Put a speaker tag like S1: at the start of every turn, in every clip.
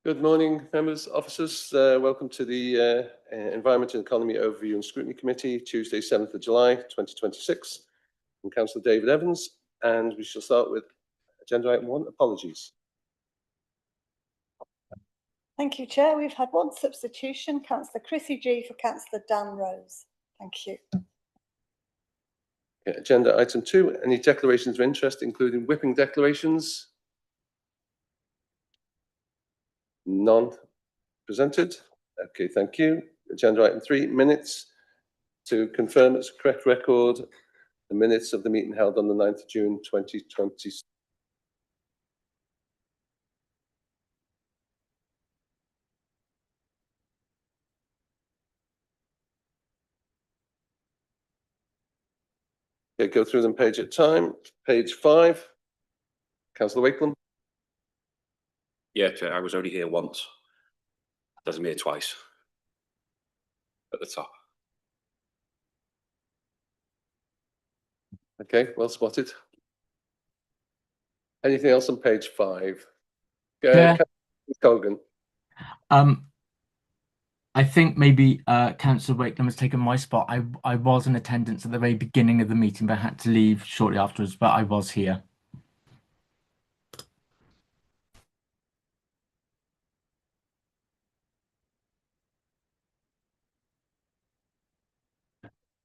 S1: Good morning, members, officers. Welcome to the Environment and Economy Overview and Scrutiny Committee, Tuesday, 7th of July, 2026. I'm Councillor David Evans, and we shall start with agenda item 1, apologies.
S2: Thank you, Chair. We've had one substitution, Councillor Chrissy G for Councillor Dan Rose. Thank you.
S1: Okay, agenda item 2, any declarations of interest, including whipping declarations? None presented. Okay, thank you. Agenda item 3, minutes. To confirm it's a correct record, the minutes of the meeting held on the 9th of June 2026. Okay, go through them page at a time. Page 5, Councillor Wakeland.
S3: Yeah, Chair, I was only here once. Doesn't mean twice. At the top.
S1: Okay, well spotted. Anything else on page 5? Colgan.
S4: I think maybe Councillor Wakeland has taken my spot. I was in attendance at the very beginning of the meeting, but I had to leave shortly afterwards, but I was here.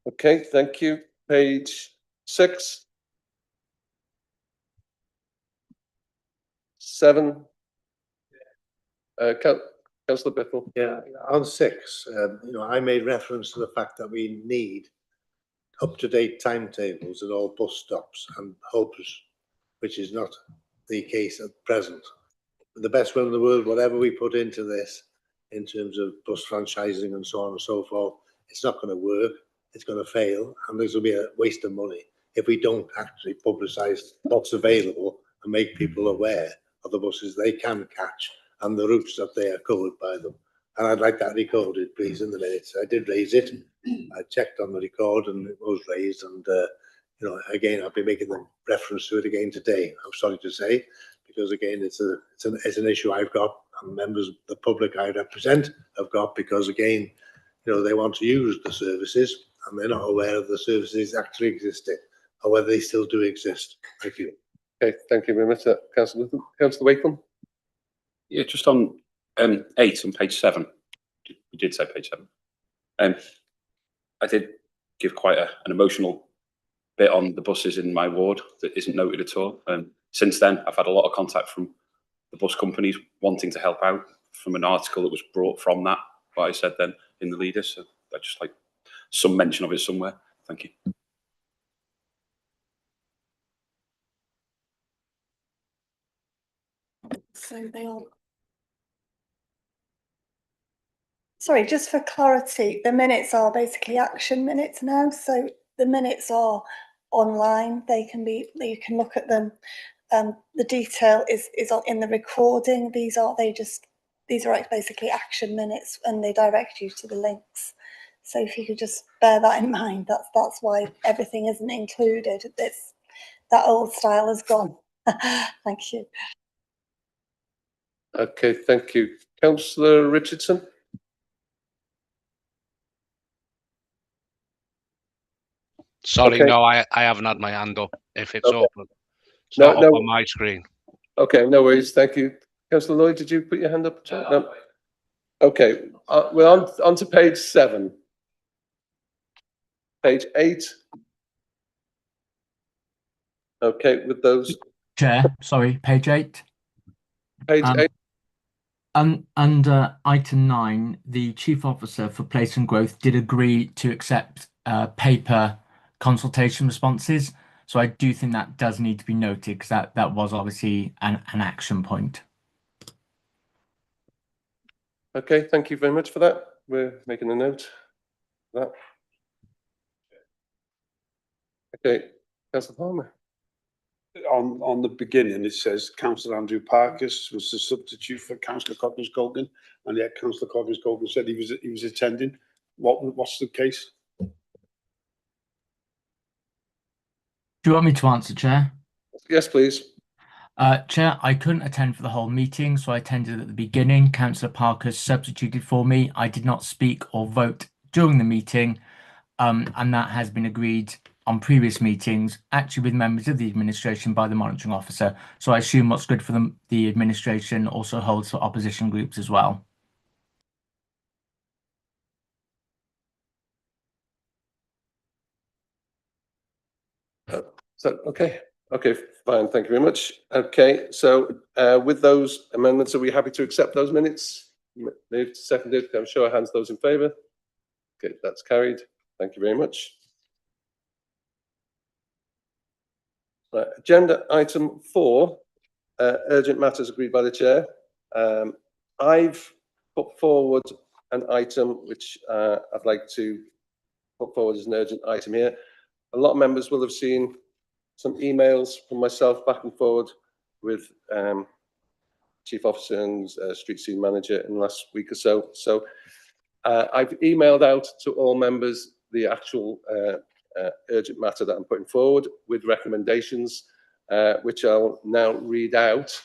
S1: Okay, thank you. Page 6. 7. Councillor Biffle.
S5: Yeah, on 6, I made reference to the fact that we need up-to-date timetables at all bus stops and hubs, which is not the case at present. With the best will in the world, whatever we put into this, in terms of bus franchising and so on and so forth, it's not going to work, it's going to fail, and there's going to be a waste of money if we don't actually publicise what's available and make people aware of the buses they can catch and the routes that they are covered by them. And I'd like that recorded, please, in the minutes. I did raise it. I checked on the record and it was raised. And, again, I'll be making the reference to it again today. I'm sorry to say, because, again, it's an issue I've got and members of the public I represent have got, because, again, they want to use the services and they're not aware of the services actually existing or whether they still do exist. Thank you.
S1: Okay, thank you very much, Councillor Wakeland.
S3: Yeah, just on 8 on page 7. We did say page 7. I did give quite an emotional bit on the buses in my ward that isn't noted at all. Since then, I've had a lot of contact from the bus companies wanting to help out from an article that was brought from that, what I said then in the leader. So I just like some mention of it somewhere. Thank you.
S2: So they all. Sorry, just for clarity, the minutes are basically action minutes now. So the minutes are online. You can look at them. The detail is in the recording. These are basically action minutes, and they direct you to the links. So if you could just bear that in mind, that's why everything isn't included. That old style is gone. Thank you.
S1: Okay, thank you. Councillor Richardson.
S6: Sorry,
S1: okay.
S6: no, I haven't had my hand up. If it's
S1: okay.
S6: open, it's not up on my screen.
S1: Okay, no worries. Thank you. Councillor Lloyd, did you put your hand up? No. Okay, we're on to page 7. Page 8. Okay, with those.
S4: Chair, sorry, page 8.
S1: Page 8.
S4: Under item 9, the Chief Officer for Place and Growth did agree to accept paper consultation responses. So I do think that does need to be noted, because that was obviously an action point.
S1: Okay, thank you very much for that. We're making a note of that. Okay, Councillor Palmer.
S7: On the beginning, it says Councillor Andrew Parkes was the substitute for Councillor Coggins-Colgan, and yet Councillor Coggins-Colgan said he was attending. What's the case?
S4: Do you want me to answer, Chair?
S1: Yes, please.
S4: Chair, I couldn't attend for the whole meeting, so I attended at the beginning. Councillor Parker substituted for me. I did not speak or vote during the meeting, and that has been agreed on previous meetings, actually with members of the administration by the monitoring officer. So I assume what's good for the administration also holds for opposition groups as well.
S1: So, okay, fine, thank you very much. Okay, so with those amendments, are we happy to accept those minutes? Moved, seconded, I'm show of hands, those in favour? Okay, that's carried. Thank you very much. Right, agenda item 4, urgent matters agreed by the chair. I've put forward an item which I'd like to put forward as an urgent item here. A lot of members will have seen some emails from myself back and forward with Chief Officer and Street Scene Manager in the last week or so. So I've emailed out to all members the actual urgent matter that I'm putting forward with recommendations, which I'll now read out.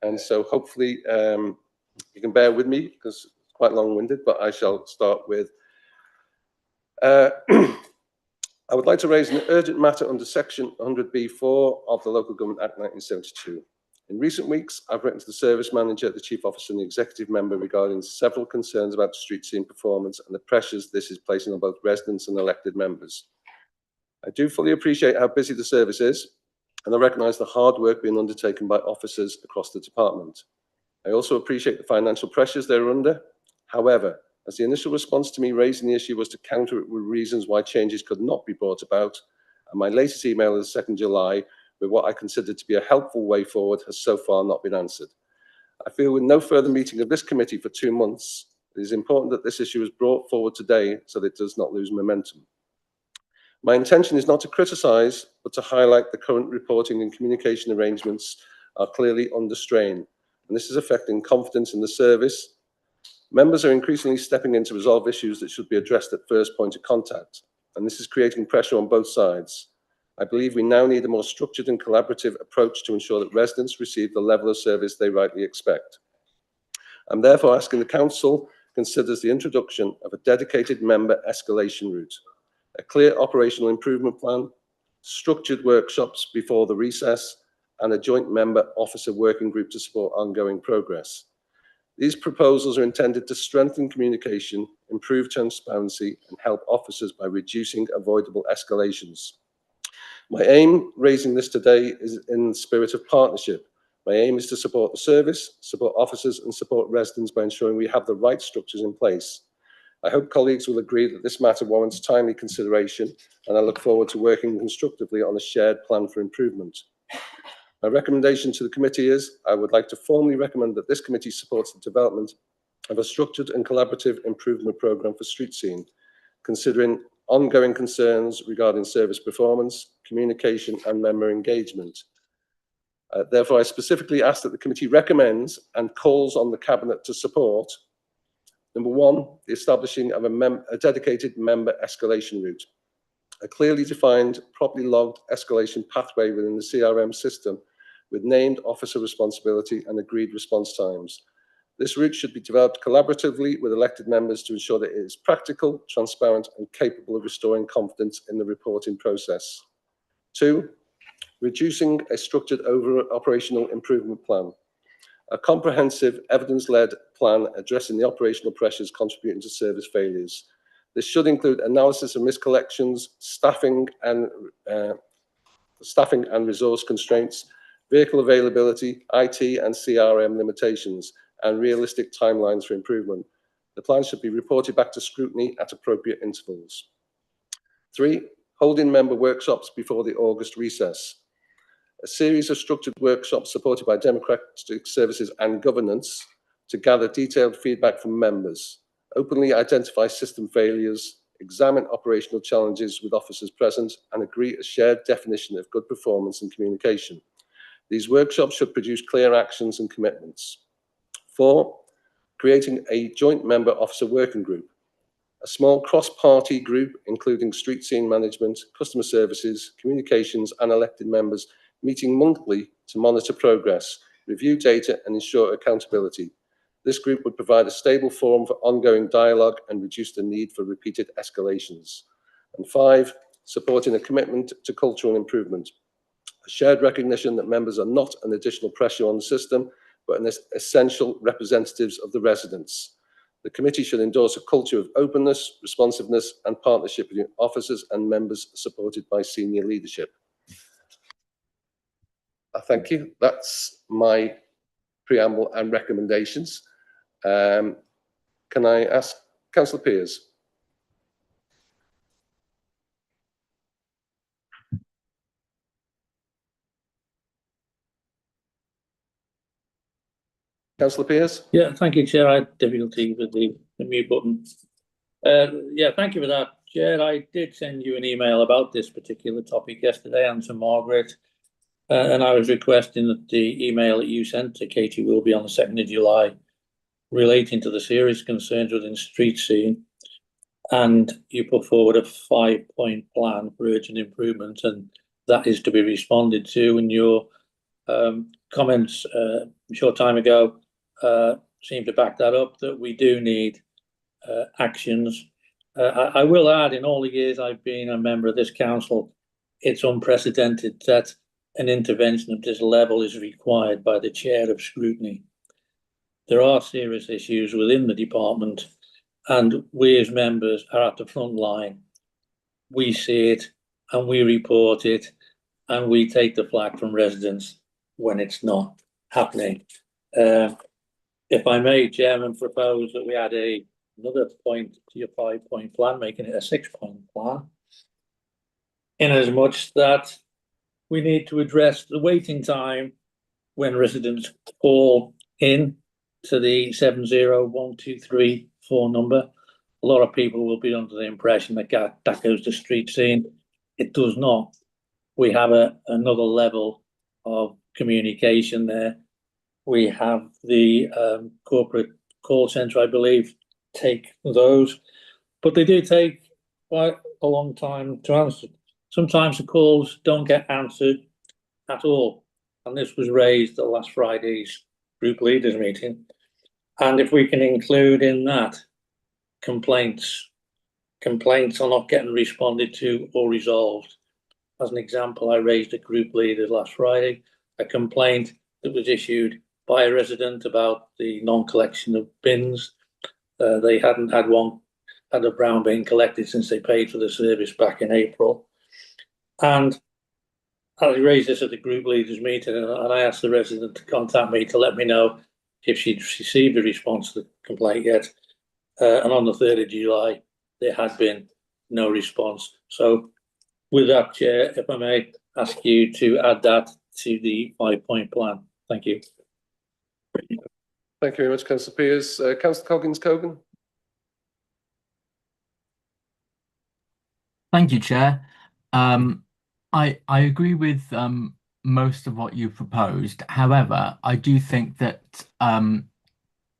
S1: And so hopefully you can bear with me because it's quite long-winded, but I shall start with I would like to raise an urgent matter under section 100B4 of the Local Government Act 1972. In recent weeks, I've written to the service manager, the chief officer and the executive member regarding several concerns about the street scene performance and the pressures this is placing on both residents and elected members. I do fully appreciate how busy the service is, and I recognise the hard work being undertaken by officers across the department. I also appreciate the financial pressures they're under. However, as the initial response to me raising the issue was to counter it with reasons why changes could not be brought about, and my latest email of the 2nd July with what I considered to be a helpful way forward has so far not been answered. I feel with no further meeting of this committee for 2 months, it is important that this issue is brought forward today so that it does not lose momentum. My intention is not to criticise, but to highlight the current reporting and communication arrangements are clearly under strain, and this is affecting confidence in the service. Members are increasingly stepping in to resolve issues that should be addressed at first point of contact, and this is creating pressure on both sides. I believe we now need a more structured and collaborative approach to ensure that residents receive the level of service they rightly expect. I'm therefore asking the Council considers the introduction of a dedicated member escalation route, a clear operational improvement plan, structured workshops before the recess, and a joint member officer working group to support ongoing progress. These proposals are intended to strengthen communication, improve transparency, and help officers by reducing avoidable escalations. My aim raising this today is in the spirit of partnership. My aim is to support the service, support officers, and support residents by ensuring we have the right structures in place. I hope colleagues will agree that this matter warrants timely consideration, and I look forward to working constructively on a shared plan for improvement. My recommendation to the committee is I would like to formally recommend that this committee supports the development of a structured and collaborative improvement programme for street scene, considering ongoing concerns regarding service performance, communication and member engagement. Therefore, I specifically ask that the committee recommends and calls on the Cabinet to support, number 1, the establishing of a dedicated member escalation route, a clearly defined, properly logged escalation pathway within the CRM system with named officer responsibility and agreed response times. This route should be developed collaboratively with elected members to ensure that it is practical, transparent, and capable of restoring confidence in the reporting process. 2, reducing a structured operational improvement plan, a comprehensive, evidence-led plan addressing the operational pressures contributing to service failures. This should include analysis of miscollections, staffing and resource constraints, vehicle availability, IT and CRM limitations, and realistic timelines for improvement. The plan should be reported back to Scrutiny at appropriate intervals. 3, holding member workshops before the August recess. A series of structured workshops supported by democratic services and governance to gather detailed feedback from members, openly identify system failures, examine operational challenges with officers present, and agree a shared definition of good performance and communication. These workshops should produce clear actions and commitments. 4, creating a joint member officer working group, a small cross-party group including street scene management, customer services, communications, and elected members meeting monthly to monitor progress, review data and ensure accountability. This group would provide a stable forum for ongoing dialogue and reduce the need for repeated escalations. And 5, supporting a commitment to cultural improvement. A shared recognition that members are not an additional pressure on the system, but an essential representatives of the residents. The committee should endorse a culture of openness, responsiveness and partnership between officers and members supported by senior leadership. Thank you. That's my preamble and recommendations. Can I ask Councillor Pearce? Councillor Pearce?
S8: Yeah, thank you, Chair. I had difficulty with the mute button. Yeah, thank you for that, Chair. I did send you an email about this particular topic yesterday and to Margaret, and I was requesting that the email that you sent to Katie will be on the 2nd of July relating to the serious concerns within the street scene, and you put forward a 5-point plan for urgent improvement, and that is to be responded to. And your comments a short time ago seem to back that up, that we do need actions. I will add, in all the years I've been a member of this council, it's unprecedented that an intervention of this level is required by the chair of scrutiny. There are serious issues within the department, and we as members are at the front line. We see it and we report it, and we take the flak from residents when it's not happening. If I may, Chairman, propose that we add another point to your 5-point plan, making it a 6-point plan, in as much that we need to address the waiting time when residents call in to the 701234 number. A lot of people will be under the impression that that goes to street scene. It does not. We have another level of communication there. We have the corporate call centre, I believe, take those, but they do take quite a long time to answer. Sometimes the calls don't get answered at all, and this was raised at last Friday's group leaders meeting. And if we can include in that complaints are not getting responded to or resolved. As an example, I raised a group leaders last Friday a complaint that was issued by a resident about the non-collection of bins. They hadn't had a brown bin collected since they paid for the service back in April. And I raised this at the group leaders meeting, and I asked the resident to contact me to let me know if she'd received a response to the complaint yet. And on the 3rd of July, there had been no response. So with that, Chair, if I may ask you to add that to the 5-point plan. Thank you.
S1: Thank you very much, Councillor Pearce. Councillor Coggins-Cogan?
S4: Thank you, Chair. I agree with most of what you've proposed. However, I do think that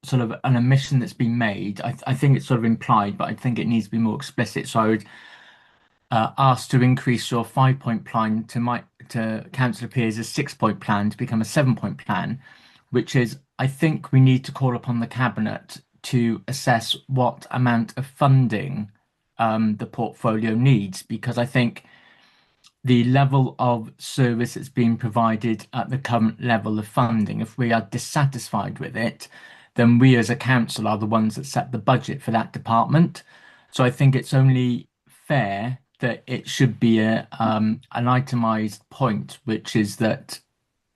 S4: sort of an omission that's been made, I think it's sort of implied, but I think it needs to be more explicit. So I would ask to increase your 5-point plan to Councillor Pearce's 6-point plan to become a 7-point plan, which is, I think we need to call upon the Cabinet to assess what amount of funding the portfolio needs, because I think the level of service that's being provided at the current level of funding, if we are dissatisfied with it, then we as a council are the ones that set the budget for that department. So I think it's only fair that it should be an itemised point, which is that,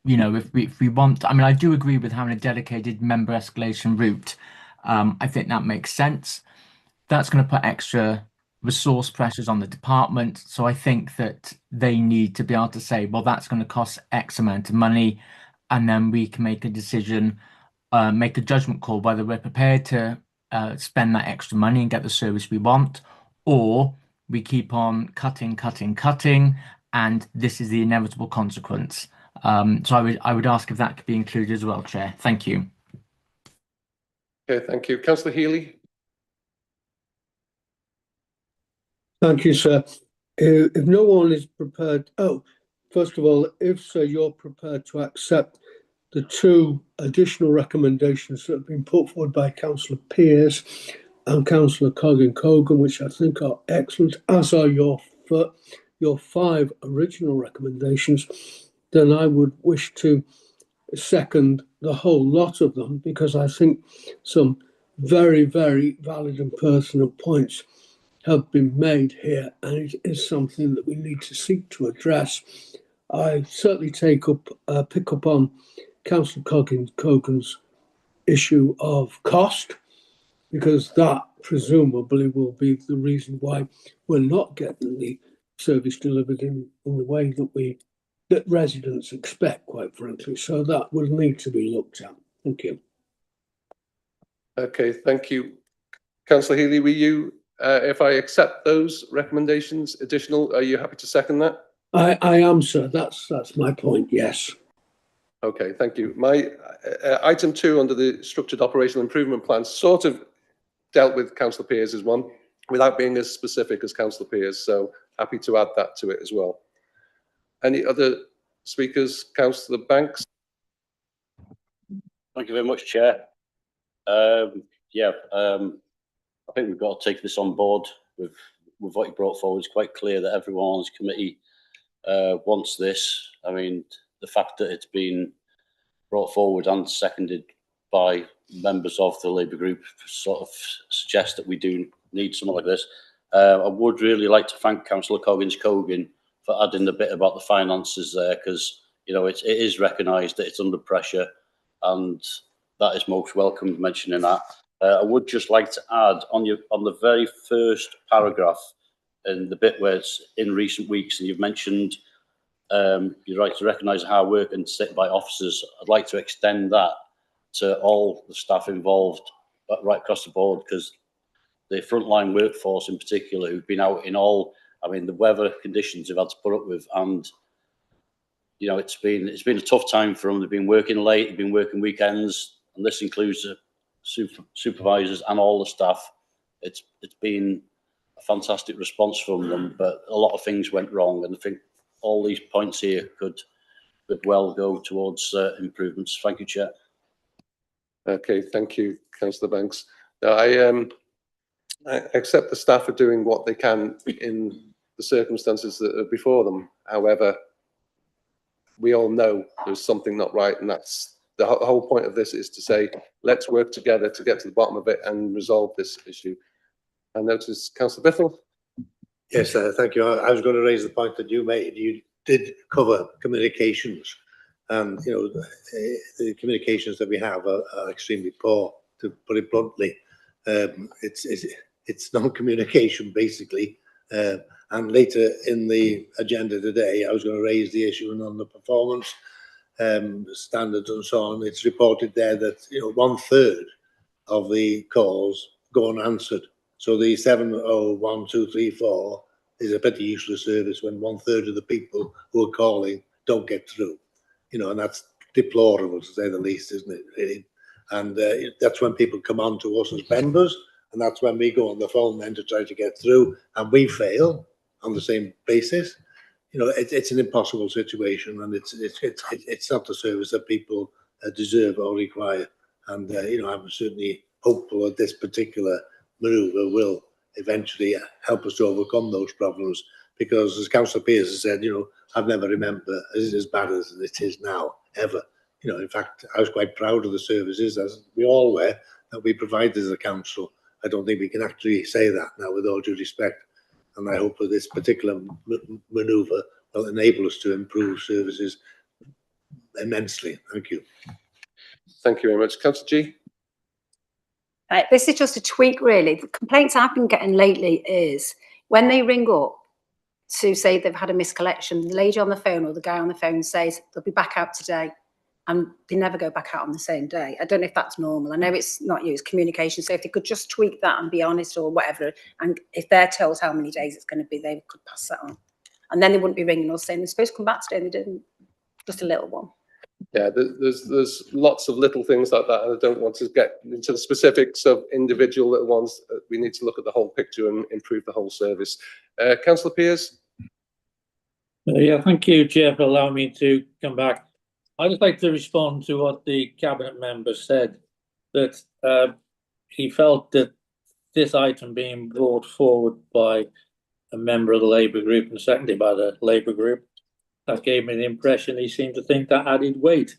S4: you know, if we want, I mean, I do agree with having a dedicated member escalation route. I think that makes sense. That's going to put extra resource pressures on the department. So I think that they need to be able to say, well, that's going to cost X amount of money. And then we can make a decision, make a judgment call, whether we're prepared to spend that extra money and get the service we want, or we keep on cutting, and this is the inevitable consequence. So I would ask if that could be included as well, Chair. Thank you.
S1: Okay, thank you. Councillor Healy?
S9: Thank you, sir. If no one is prepared, first of all, if so, you're prepared to accept the two additional recommendations that have been put forward by Councillor Pearce and Councillor Cogan, which I think are excellent, as are your 5 original recommendations, then I would wish to second the whole lot of them, because I think some very, very valid and personal points have been made here, and it is something that we need to seek to address. I certainly pick up on Councillor Cogan's issue of cost, because that presumably will be the reason why we're not getting the service delivered in the way that residents expect, quite frankly. So that will need to be looked at. Thank you.
S1: Okay, thank you. Councillor Healy, were you, if I accept those recommendations additional, are you happy to second that?
S9: I am, sir. That's my point, yes.
S1: Okay, thank you. My item 2 under the structured operational improvement plan sort of dealt with Councillor Pearce's one without being as specific as Councillor Pearce, so happy to add that to it as well. Any other speakers? Councillor Banks?
S10: Thank you very much, Chair. I think we've got to take this on board with what you brought forward. It's quite clear that everyone on this committee wants this. I mean, the fact that it's been brought forward and seconded by members of the Labour group sort of suggests that we do need something like this. I would really like to thank Councillor Cogan for adding a bit about the finances there, because you know it is recognised that it's under pressure, and that is most welcome mentioning that. I would just like to add on the very first paragraph in the bit where it's in recent weeks, and you've mentioned you'd like to recognise hard work and sit by officers. I'd like to extend that to all the staff involved right across the board, because the frontline workforce in particular, who've been out in all, I mean, the weather conditions they've had to put up with, and you know, it's been a tough time for them. They've been working late, they've been working weekends, and this includes the supervisors and all the staff. It's been a fantastic response from them, but a lot of things went wrong, and I think all these points here could well go towards improvements. Thank you, Chair.
S1: Okay, thank you, Councillor Banks. Now, I accept the staff are doing what they can in the circumstances that are before them. However, we all know there's something not right, and that's the whole point of this, is to say, let's work together to get to the bottom of it and resolve this issue. I notice Councillor Bithell.
S5: Yes, thank you. I was going to raise the point that you made. You did cover communications, and you know the communications that we have are extremely poor, to put it bluntly. It's non-communication basically. And later in the agenda today, I was going to raise the issue on the performance standards and so on. It's reported there that 1/3 of the calls go unanswered. So the 701-234 is a pretty useless service when 1/3 of the people who are calling don't get through. And that's deplorable, to say the least, isn't it? Really? And that's when people come on to us as members, and that's when we go on the phone then to try to get through, and we fail on the same basis. It's an impossible situation, and it's not the service that people deserve or require. And I'm certainly hopeful that this particular manoeuvre will eventually help us to overcome those problems. Because, as Councillor Pearce has said, I've never remembered it as bad as it is now, ever. In fact, I was quite proud of the services, as we all were, that we provided as a council. I don't think we can actually say that now, with all due respect. And I hope that this particular manoeuvre will enable us to improve services immensely. Thank you.
S1: Thank you very much. Councillor G.
S11: Right, this is just a tweak, really. The complaints I've been getting lately is when they ring up to say they've had a miscollection, the lady on the phone or the guy on the phone says they'll be back out today, and they never go back out on the same day. I don't know if that's normal. I know it's not you, it's communication. So if they could just tweak that and be honest or whatever, and if they're told how many days it's going to be, they could pass that on. And then they wouldn't be ringing us saying they're supposed to come back today and they didn't. Just a little one.
S1: Yeah, there's lots of little things like that, and I don't want to get into the specifics of individual little ones. We need to look at the whole picture and improve the whole service. Councillor Pearce.
S8: Yeah, thank you, Chair, for allowing me to come back. I'd just like to respond to what the Cabinet member said, that he felt that this item being brought forward by a member of the Labour group and seconded by the Labour group, that gave me the impression he seemed to think that added weight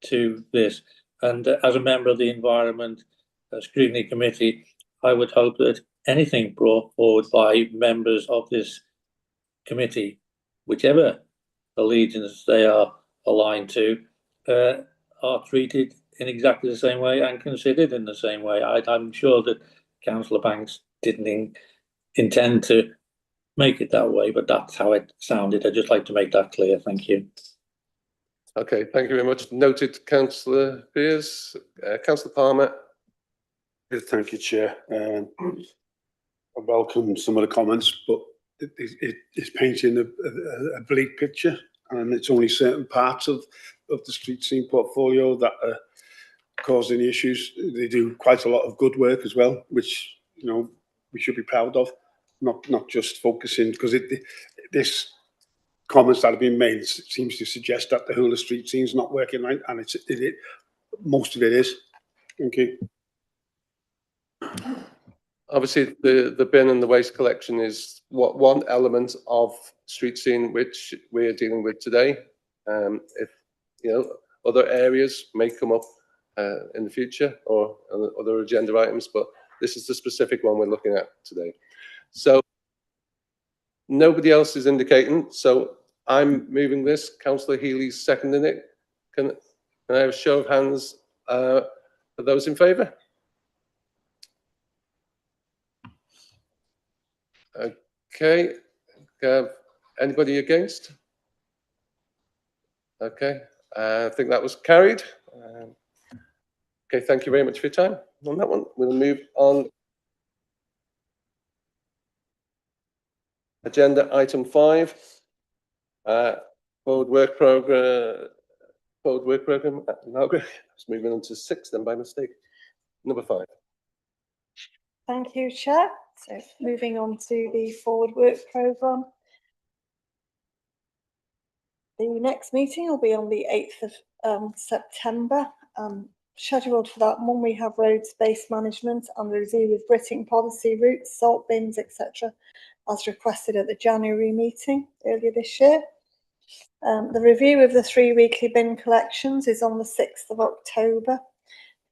S8: to this. And as a member of the Environment Scrutiny Committee, I would hope that anything brought forward by members of this committee, whichever allegiance they are aligned to, are treated in exactly the same way and considered in the same way. I'm sure that Councillor Banks didn't intend to make it that way, but that's how it sounded. I'd just like to make that clear. Thank you.
S1: Okay, thank you very much. Noted, Councillor Pearce. Councillor Palmer.
S7: Thank you, Chair. I welcome some of the comments, but it's painting a bleak picture, and it's only certain parts of the street scene portfolio that are causing the issues. They do quite a lot of good work as well, which, you know, we should be proud of, not just focusing, because this comments that have been made seems to suggest that the whole of street scene is not working right, and most of it is. Thank you.
S1: Obviously, the bin and the waste collection is one element of street scene which we're dealing with today. If you know, other areas may come up in the future or other agenda items, but this is the specific one we're looking at today. So nobody else is indicating, so I'm moving this. Councillor Healy's seconding it. Can I have a show of hands for those in favour? Okay. Anybody against? Okay. I think that was carried. Okay, thank you very much for your time on that one. We'll move on. Agenda item 5. Forward work program. No, I was moving on to 6 then by mistake. Number 5.
S2: Thank you, Chair. So moving on to the forward work programme. The next meeting will be on the 8th of September. Scheduled for that one, we have road space management and the review of Britain policy routes, salt bins, etc., as requested at the January meeting earlier this year. The review of the 3 weekly bin collections is on the 6th of October,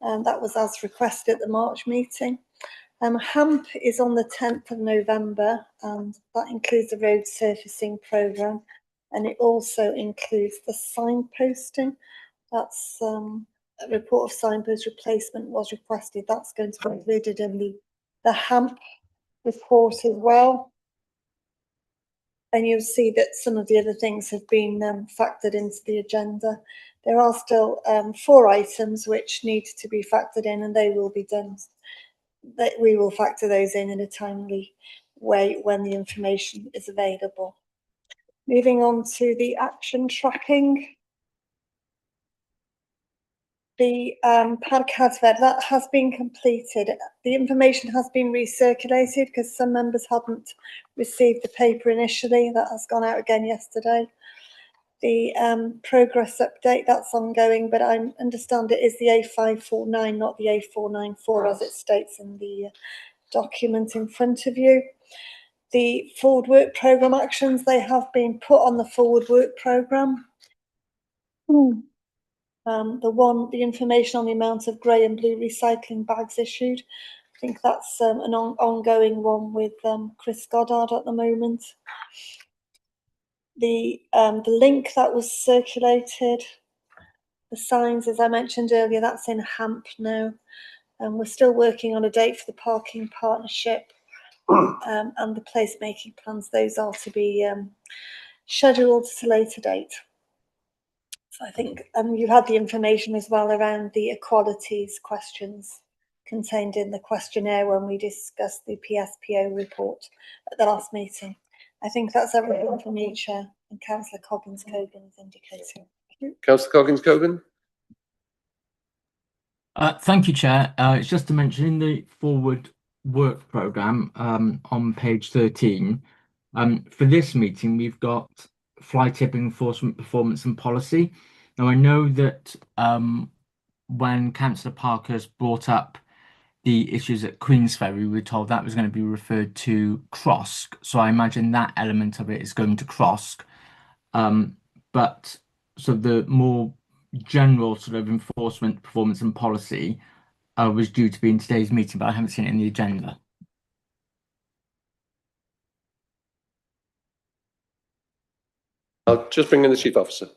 S2: and that was as requested at the March meeting. HAMP is on the 10th of November, and that includes the road surfacing programme, and it also includes the signposting. That's a report of signpost replacement was requested. That's going to be included in the HAMP report as well. And you'll see that some of the other things have been factored into the agenda. There are still 4 items which need to be factored in, and they will be done. We will factor those in a timely way when the information is available. Moving on to the action tracking. The PADCASVED, that has been completed. The information has been recirculated because some members hadn't received the paper initially. That has gone out again yesterday. The progress update, that's ongoing, but I understand it is the A549, not the A494, as it states in the document in front of you. The forward work programme actions, they have been put on the forward work programme. The information on the amount of grey and blue recycling bags issued, I think that's an ongoing one with Chris Goddard at the moment. The link that was circulated, the signs, as I mentioned earlier, that's in HAMP now. And we're still working on a date for the parking partnership and the placemaking plans. Those are to be scheduled to a later date. So I think you had the information as well around the equalities questions contained in the questionnaire when we discussed the PSPO report at the last meeting. I think that's everything from me, Chair, and Councillor Coggins-Cogan is indicating.
S1: Councillor Coggins-Cogan.
S4: Thank you, Chair. It's just to mention in the forward work programme on page 13, for this meeting, we've got fly tipping enforcement performance and policy. Now, I know that when Councillor Parker's brought up the issues at Queensferry, we were told that was going to be referred to CROSC. So I imagine that element of it is going to CROSC. But so the more general sort of enforcement, performance and policy was due to be in today's meeting, but I haven't seen it in the agenda.
S1: I'll just bring in the Chief Officer.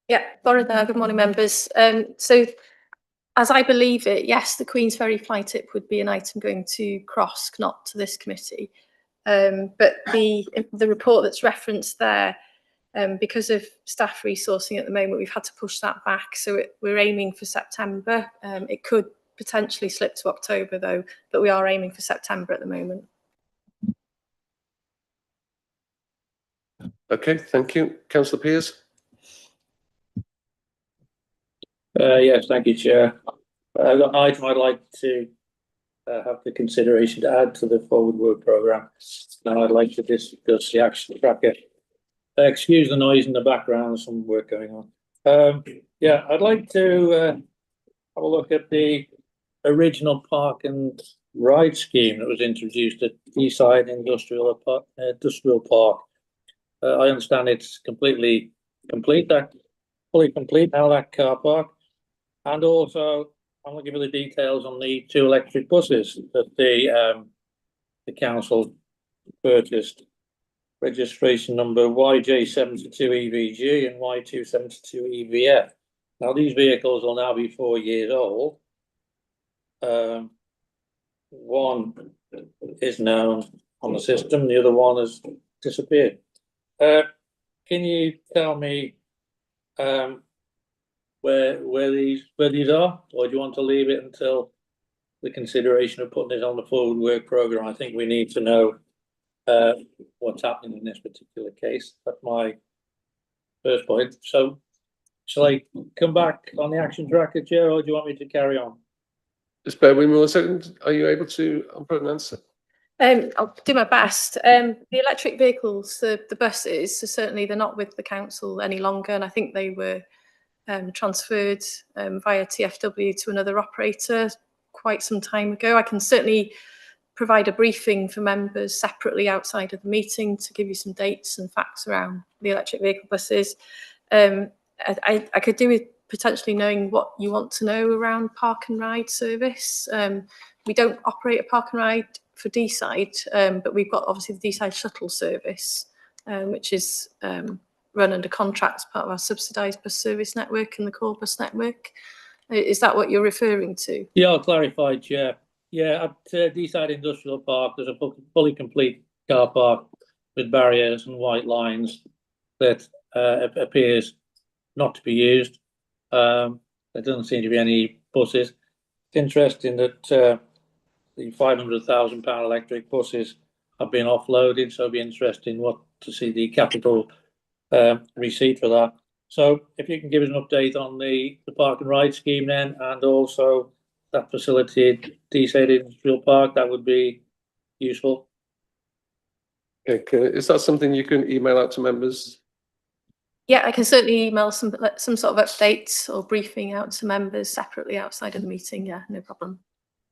S12: Yeah, Laura there. Good morning, members. So, as I believe it, yes, the Queensferry fly tip would be an item going to CROSC, not to this committee. But the report that's referenced there, because of staff resourcing at the moment, we've had to push that back. So we're aiming for September. It could potentially slip to October though, but we are aiming for September at the moment.
S1: Okay, thank you. Councillor Pearce.
S8: Yes, thank you, Chair. I've got an item I'd like to have the consideration to add to the forward work programme. Now I'd like to discuss the action tracker. Excuse the noise in the background, some work going on. Yeah, I'd like to have a look at the original park and ride scheme that was introduced at Eastside Industrial Park. I understand it's completely complete, fully complete now, that car park. And also, I'm going to give you the details on the 2 electric buses that the council purchased. Registration number YJ72EVG and Y272EVF. Now, these vehicles will now be 4 years old. One is known on the system, the other one has disappeared. Can you tell me where these are, or do you want to leave it until the consideration of putting it on the forward work programme? I think we need to know what's happening in this particular case. That's my first point. So, shall I come back on the action tracker, Chair, or do you want me to carry on?
S1: Just bear with me 1 second. Are you able to put an answer?
S12: I'll do my best. The electric vehicles, the buses, so certainly they're not with the council any longer, and I think they were transferred via TFW to another operator quite some time ago. I can certainly provide a briefing for members separately outside of the meeting to give you some dates and facts around the electric vehicle buses. I could do with potentially knowing what you want to know around park and ride service. We don't operate a park and ride for Deeside, but we've got obviously the Deeside shuttle service, which is run under contract as part of our subsidised bus service network and the core bus network. Is that what you're referring to?
S8: Yeah, I'll clarify, Chair. Yeah, at Deeside Industrial Park, there's a fully complete car park with barriers and white lines that appears not to be used. There doesn't seem to be any buses. It's interesting that the £500,000 electric buses have been offloaded, so it'll be interesting to see the capital receipt for that. So if you can give us an update on the park and ride scheme then, and also that facility at Deeside Industrial Park, that would be useful.
S1: Okay, is that something you can email out to members?
S12: Yeah, I can certainly email some sort of updates or briefing out to members separately outside of the meeting. Yeah, no problem.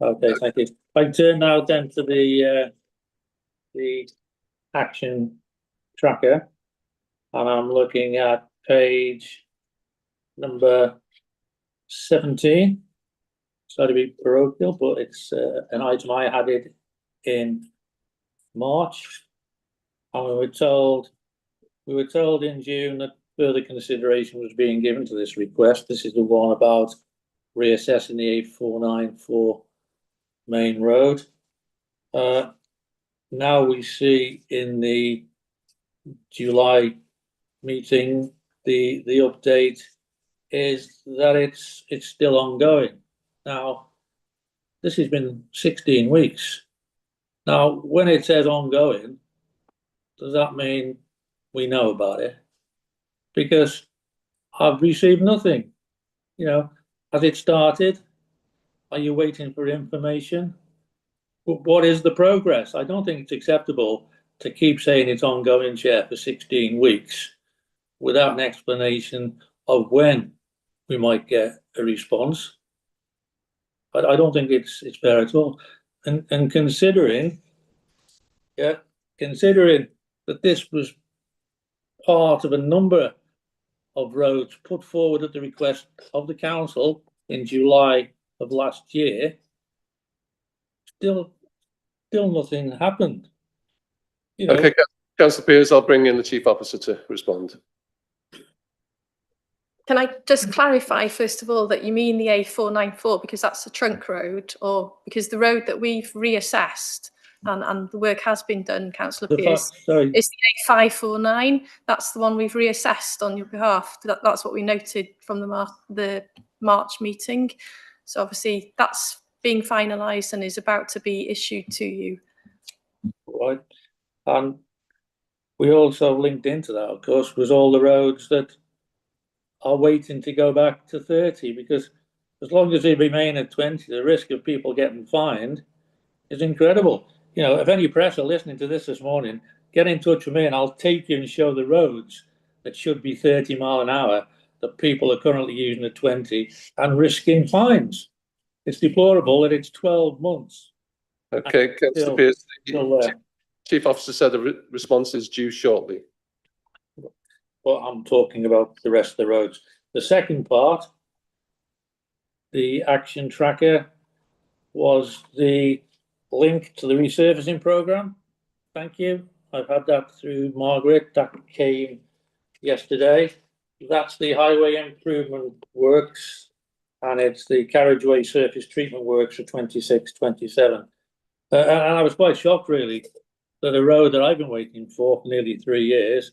S8: Okay, thank you. I can turn now then to the action tracker, and I'm looking at page number 17. Sorry to be parochial, but it's an item I added in March, and we were told in June that further consideration was being given to this request. This is the one about reassessing the A494 main road. Now we see in the July meeting the update is that it's still ongoing. Now, this has been 16 weeks. Now, when it says ongoing, does that mean we know about it? Because I've received nothing. You know, has it started? Are you waiting for information? What is the progress? I don't think it's acceptable to keep saying it's ongoing, Chair, for 16 weeks without an explanation of when we might get a response. I don't think it's fair at all. And considering, considering that this was part of a number of roads put forward at the request of the council in July of last year, still nothing happened. You know,
S1: Okay, Councillor Pearce, I'll bring in the Chief Officer to respond.
S12: Can I just clarify, first of all, that you mean the A494 because that's a trunk road, or because the road that we've reassessed and the work has been done, Councillor Pearce, is the A549. That's the one we've reassessed on your behalf. That's what we noted from the March meeting. So obviously that's being finalised and is about to be issued to you.
S8: Right. And we also linked into that, of course, was all the roads that are waiting to go back to 30, because as long as they remain at 20, the risk of people getting fined is incredible. You know, if any press are listening to this morning, get in touch with me and I'll take you and show the roads that should be 30 mile an hour that people are currently using at 20 and risking fines. It's deplorable that it's 12 months.
S1: Okay, Councillor Pearce, Chief Officer said a response is due shortly.
S8: But I'm talking about the rest of the roads. The second part, the action tracker, was the link to the resurfacing programme. Thank you. I've had that through Margaret. That came yesterday. That's the highway improvement works, and it's the carriageway surface treatment works for 26-27. And I was quite shocked, really, that a road that I've been waiting for nearly 3 years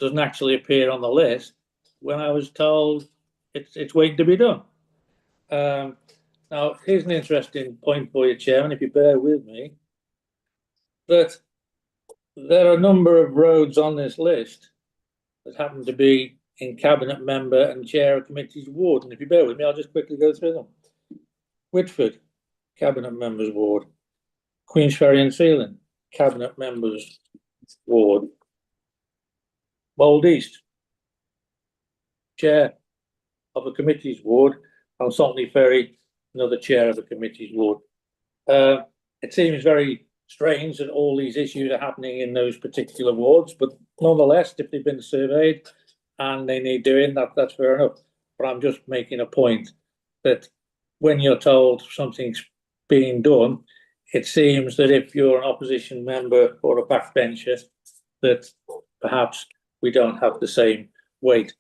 S8: doesn't actually appear on the list when I was told it's waiting to be done. Now, here's an interesting point for you, Chairman, if you bear with me, that there are a number of roads on this list that happen to be in Cabinet Member and Chair of Committee's ward. And if you bear with me, I'll just quickly go through them. Whitford, Cabinet Member's ward. Queensferry and Sealand, Cabinet Member's ward. Mold East, Chair of a committee's ward, and Saltney Ferry, another chair of a committee's ward. It seems very strange that all these issues are happening in those particular wards, but nonetheless, if they've been surveyed and they need doing, that's fair enough. But I'm just making a point that when you're told something's being done, it seems that if you're an opposition member or a backbencher, that perhaps we don't have the same weight.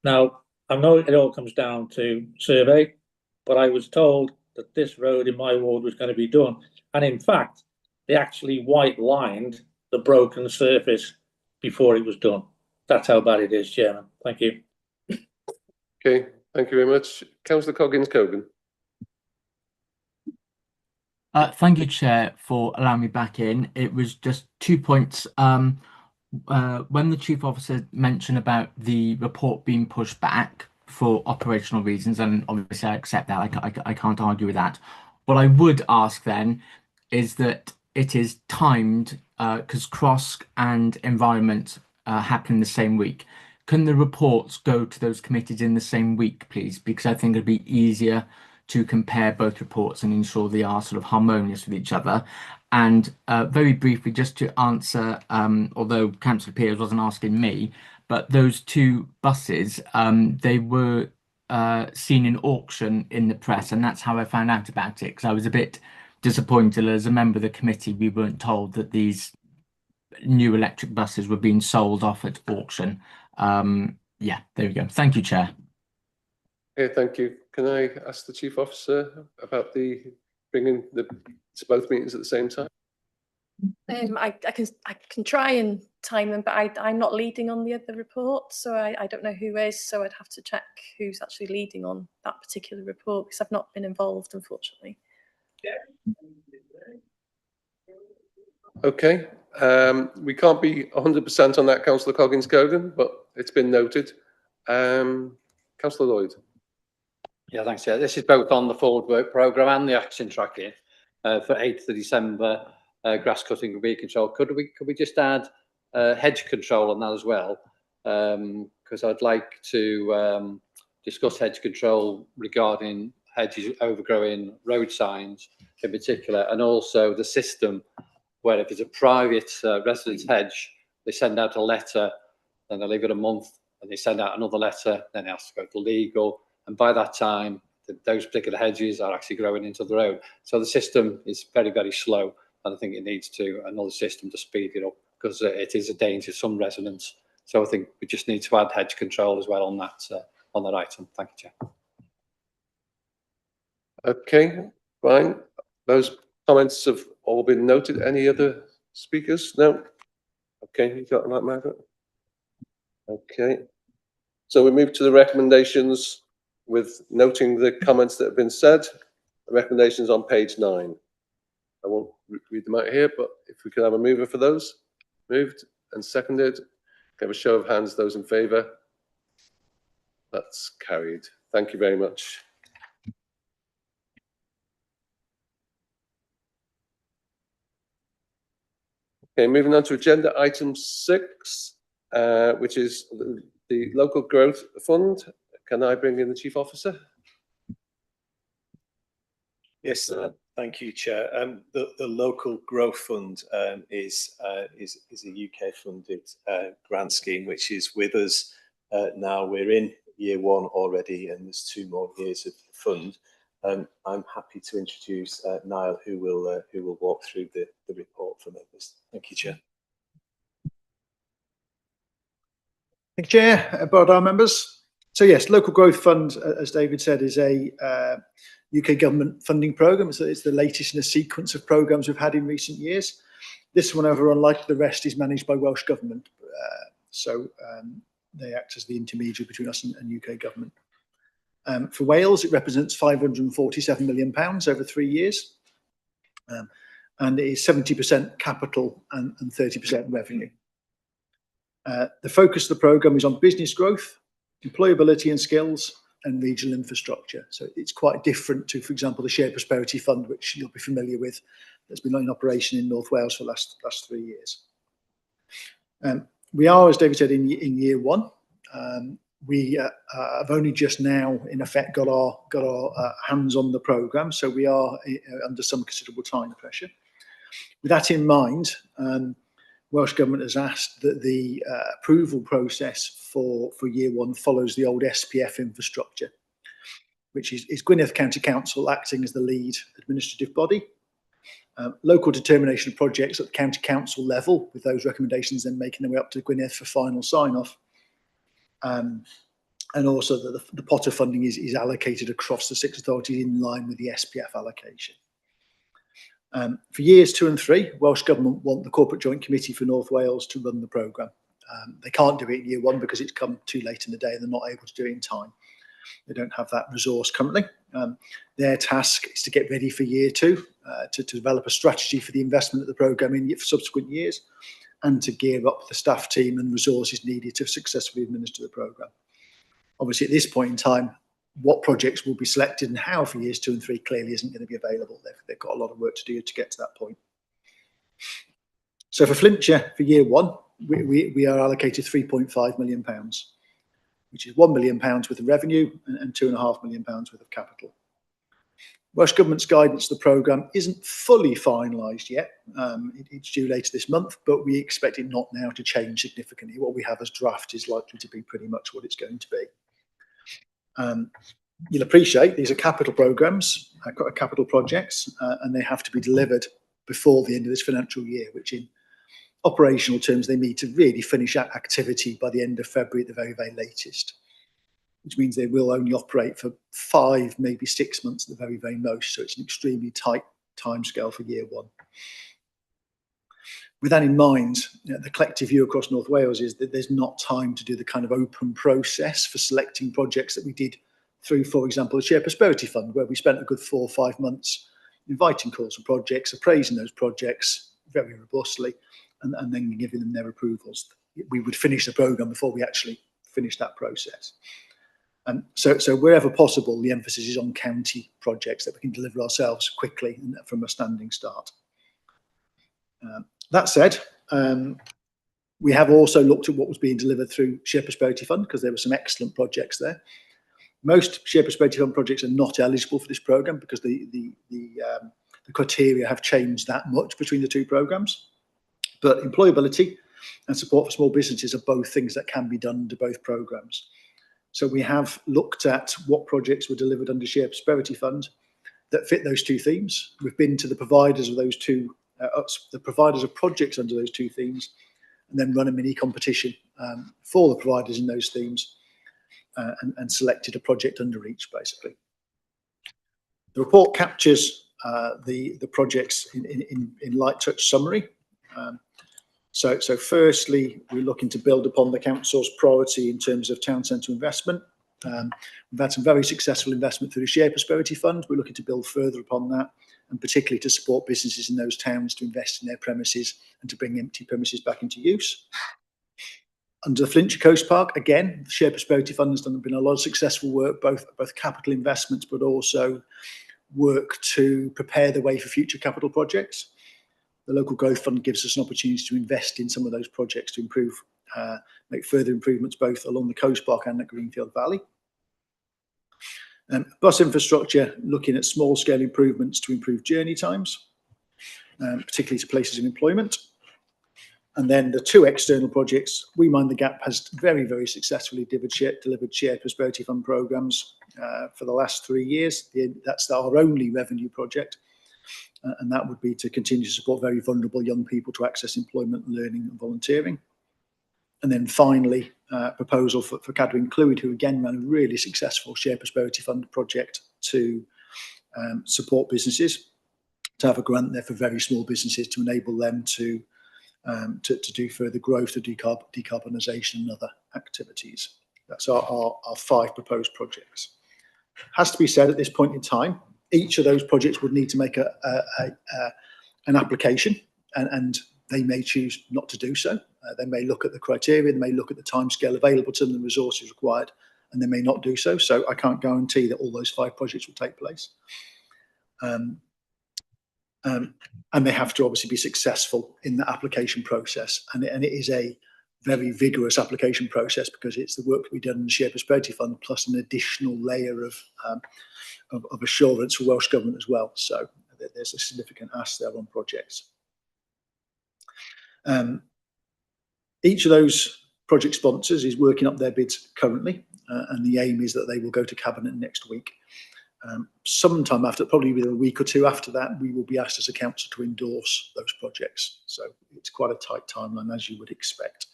S8: Now, I know it all comes down to survey, but I was told that this road in my ward was going to be done. And in fact, they actually white lined the broken surface before it was done. That's how bad it is, Chairman. Thank you.
S1: Okay, thank you very much. Councillor Coggins-Cogan.
S4: Thank you, Chair, for allowing me back in. It was just 2 points. When the Chief Officer mentioned about the report being pushed back for operational reasons, and obviously I accept that, I can't argue with that. What I would ask then is that it is timed, because CROSC and Environment happen in the same week. Can the reports go to those committees in the same week, please? Because I think it'd be easier to compare both reports and ensure they are sort of harmonious with each other. And very briefly, just to answer, although Councillor Pearce wasn't asking me, but those two buses, they were seen in auction in the press, and that's how I found out about it, because I was a bit disappointed as a member of the committee we weren't told that these new electric buses were being sold off at auction. Yeah, there we go. Thank you, Chair.
S1: Okay, thank you. Can I ask the Chief Officer about the bringing the to both meetings at the same time?
S12: I can try and time them, but I'm not leading on the other report, so I don't know who is. So I'd have to check who's actually leading on that particular report, because I've not been involved, unfortunately.
S1: Okay, we can't be 100% on that, Councillor Coggins-Cogan, but it's been noted. Councillor Lloyd.
S13: Yeah, thanks, Chair. This is both on the forward work programme and the action tracking for 8th of December grass cutting and weed control. Could we just add hedge control on that as well? Because I'd like to discuss hedge control regarding hedges overgrowing road signs in particular, and also the system where if it's a private residence hedge, they send out a letter, then they leave it a month, and they send out another letter, then it has to go to legal, and by that time, those particular hedges are actually growing into the road. So the system is very, very slow, and I think it needs another system to speed it up, because it is a danger to some residents. So I think we just need to add hedge control as well on that item. Thank you, Chair.
S1: Okay, fine. Those comments have all been noted. Any other speakers? No? Okay, you got that, Margaret? Okay. So we move to the recommendations with noting the comments that have been said. The recommendations on page 9. I won't read them out here, but if we could have a mover for those. Moved and seconded. Have a show of hands, those in favour. That's carried. Thank you very much. Okay, moving on to agenda item 6, which is the Local Growth Fund. Can I bring in the Chief Officer?
S14: Yes, thank you, Chair. The Local Growth Fund is a UK funded grant scheme which is with us now. We're in year 1 already, and there's 2 more years of the fund. I'm happy to introduce Niall, who will walk through the report for members. Thank you, Chair.
S15: Thank you, Chair. Board members. So yes, Local Growth Fund, as David said, is a UK government funding programme. So it's the latest in a sequence of programmes we've had in recent years. This one, however, unlike the rest, is managed by Welsh Government. They act as the intermediary between us and UK government. For Wales, it represents £547 million over 3 years. And it is 70% capital and 30% revenue. The focus of the programme is on business growth, employability and skills, and regional infrastructure. So it's quite different to, for example, the Shared Prosperity Fund, which you'll be familiar with, that's been in operation in North Wales for the last 3 years. We are, as David said, in year 1. We have only just now, in effect, got our hands on the programme, so we are under some considerable time pressure. With that in mind, Welsh Government has asked that the approval process for year 1 follows the old SPF infrastructure, which is Gwynedd County Council acting as the lead administrative body. Local determination of projects at the county council level, with those recommendations then making their way up to Gwynedd for final sign-off. And also that the pot of funding is allocated across the 6 authorities in line with the SPF allocation. For years 2 and 3, Welsh Government want the Corporate Joint Committee for North Wales to run the programme. They can't do it in year 1 because it's come too late in the day and they're not able to do it in time. They don't have that resource currently. Their task is to get ready for year 2, to develop a strategy for the investment of the programme in subsequent years, and to gear up the staff team and resources needed to successfully administer the programme. Obviously, at this point in time, what projects will be selected and how for years 2 and 3 clearly isn't going to be available. They've got a lot of work to do to get to that point. So for Flintshire, for year 1, we are allocated £3.5 million, which is £1 million worth of revenue and £2.5 million worth of capital. Welsh Government's guidance to the programme isn't fully finalised yet. It's due later this month, but we expect it not now to change significantly. What we have as draft is likely to be pretty much what it's going to be. You'll appreciate these are capital programmes, capital projects, and they have to be delivered before the end of this financial year, which in operational terms, they need to really finish that activity by the end of February at the very, very latest, which means they will only operate for 5, maybe 6 months at the very, very most. So it's an extremely tight timescale for year 1. With that in mind, the collective view across North Wales is that there's not time to do the kind of open process for selecting projects that we did through, for example, the Shared Prosperity Fund, where we spent a good 4 or 5 months inviting calls for projects, appraising those projects very robustly, and then giving them their approvals. We would finish the programme before we actually finish that process. So wherever possible, the emphasis is on county projects that we can deliver ourselves quickly and from a standing start. That said, we have also looked at what was being delivered through Shared Prosperity Fund, because there were some excellent projects there. Most Shared Prosperity Fund projects are not eligible for this programme because the criteria have changed that much between the two programmes. But employability and support for small businesses are both things that can be done under both programmes. So we have looked at what projects were delivered under Shared Prosperity Fund that fit those two themes. We've been to the providers of those two, the providers of projects under those two themes, and then run a mini competition for the providers in those themes, and selected a project under each, basically. The report captures the projects in light touch summary. So firstly, we're looking to build upon the council's priority in terms of town centre investment. We've had some very successful investment through the Shared Prosperity Fund. We're looking to build further upon that, and particularly to support businesses in those towns to invest in their premises and to bring empty premises back into use. Under the Flintshire Coast Park, again, the Shared Prosperity Fund has been a lot of successful work, both capital investments, but also work to prepare the way for future capital projects. The Local Growth Fund gives us an opportunity to invest in some of those projects to improve, make further improvements both along the Coast Park and the Greenfield Valley. Bus infrastructure, looking at small scale improvements to improve journey times, particularly to places of employment. And then the two external projects, We Mind the Gap has very, very successfully delivered Shared Prosperity Fund programmes for the last 3 years. That's our only revenue project. And that would be to continue to support very vulnerable young people to access employment, learning and volunteering. And then finally, proposal for Cadwyn Clwyd, who again ran a really successful Shared Prosperity Fund project to support businesses, to have a grant there for very small businesses to enable them to do further growth, to decarbonisation and other activities. That's our 5 proposed projects. Has to be said at this point in time, each of those projects would need to make an application, and they may choose not to do so. They may look at the criteria, they may look at the timescale available to them, the resources required, and they may not do so. So I can't guarantee that all those 5 projects will take place. And they have to obviously be successful in the application process. And it is a very vigorous application process, because it's the work to be done in the Shared Prosperity Fund plus an additional layer of assurance for Welsh Government as well. So there's a significant ask there on projects. Each of those project sponsors is working up their bids currently, and the aim is that they will go to Cabinet next week. Sometime after, probably within a week or 2 after that, we will be asked as a council to endorse those projects. So it's quite a tight timeline, as you would expect.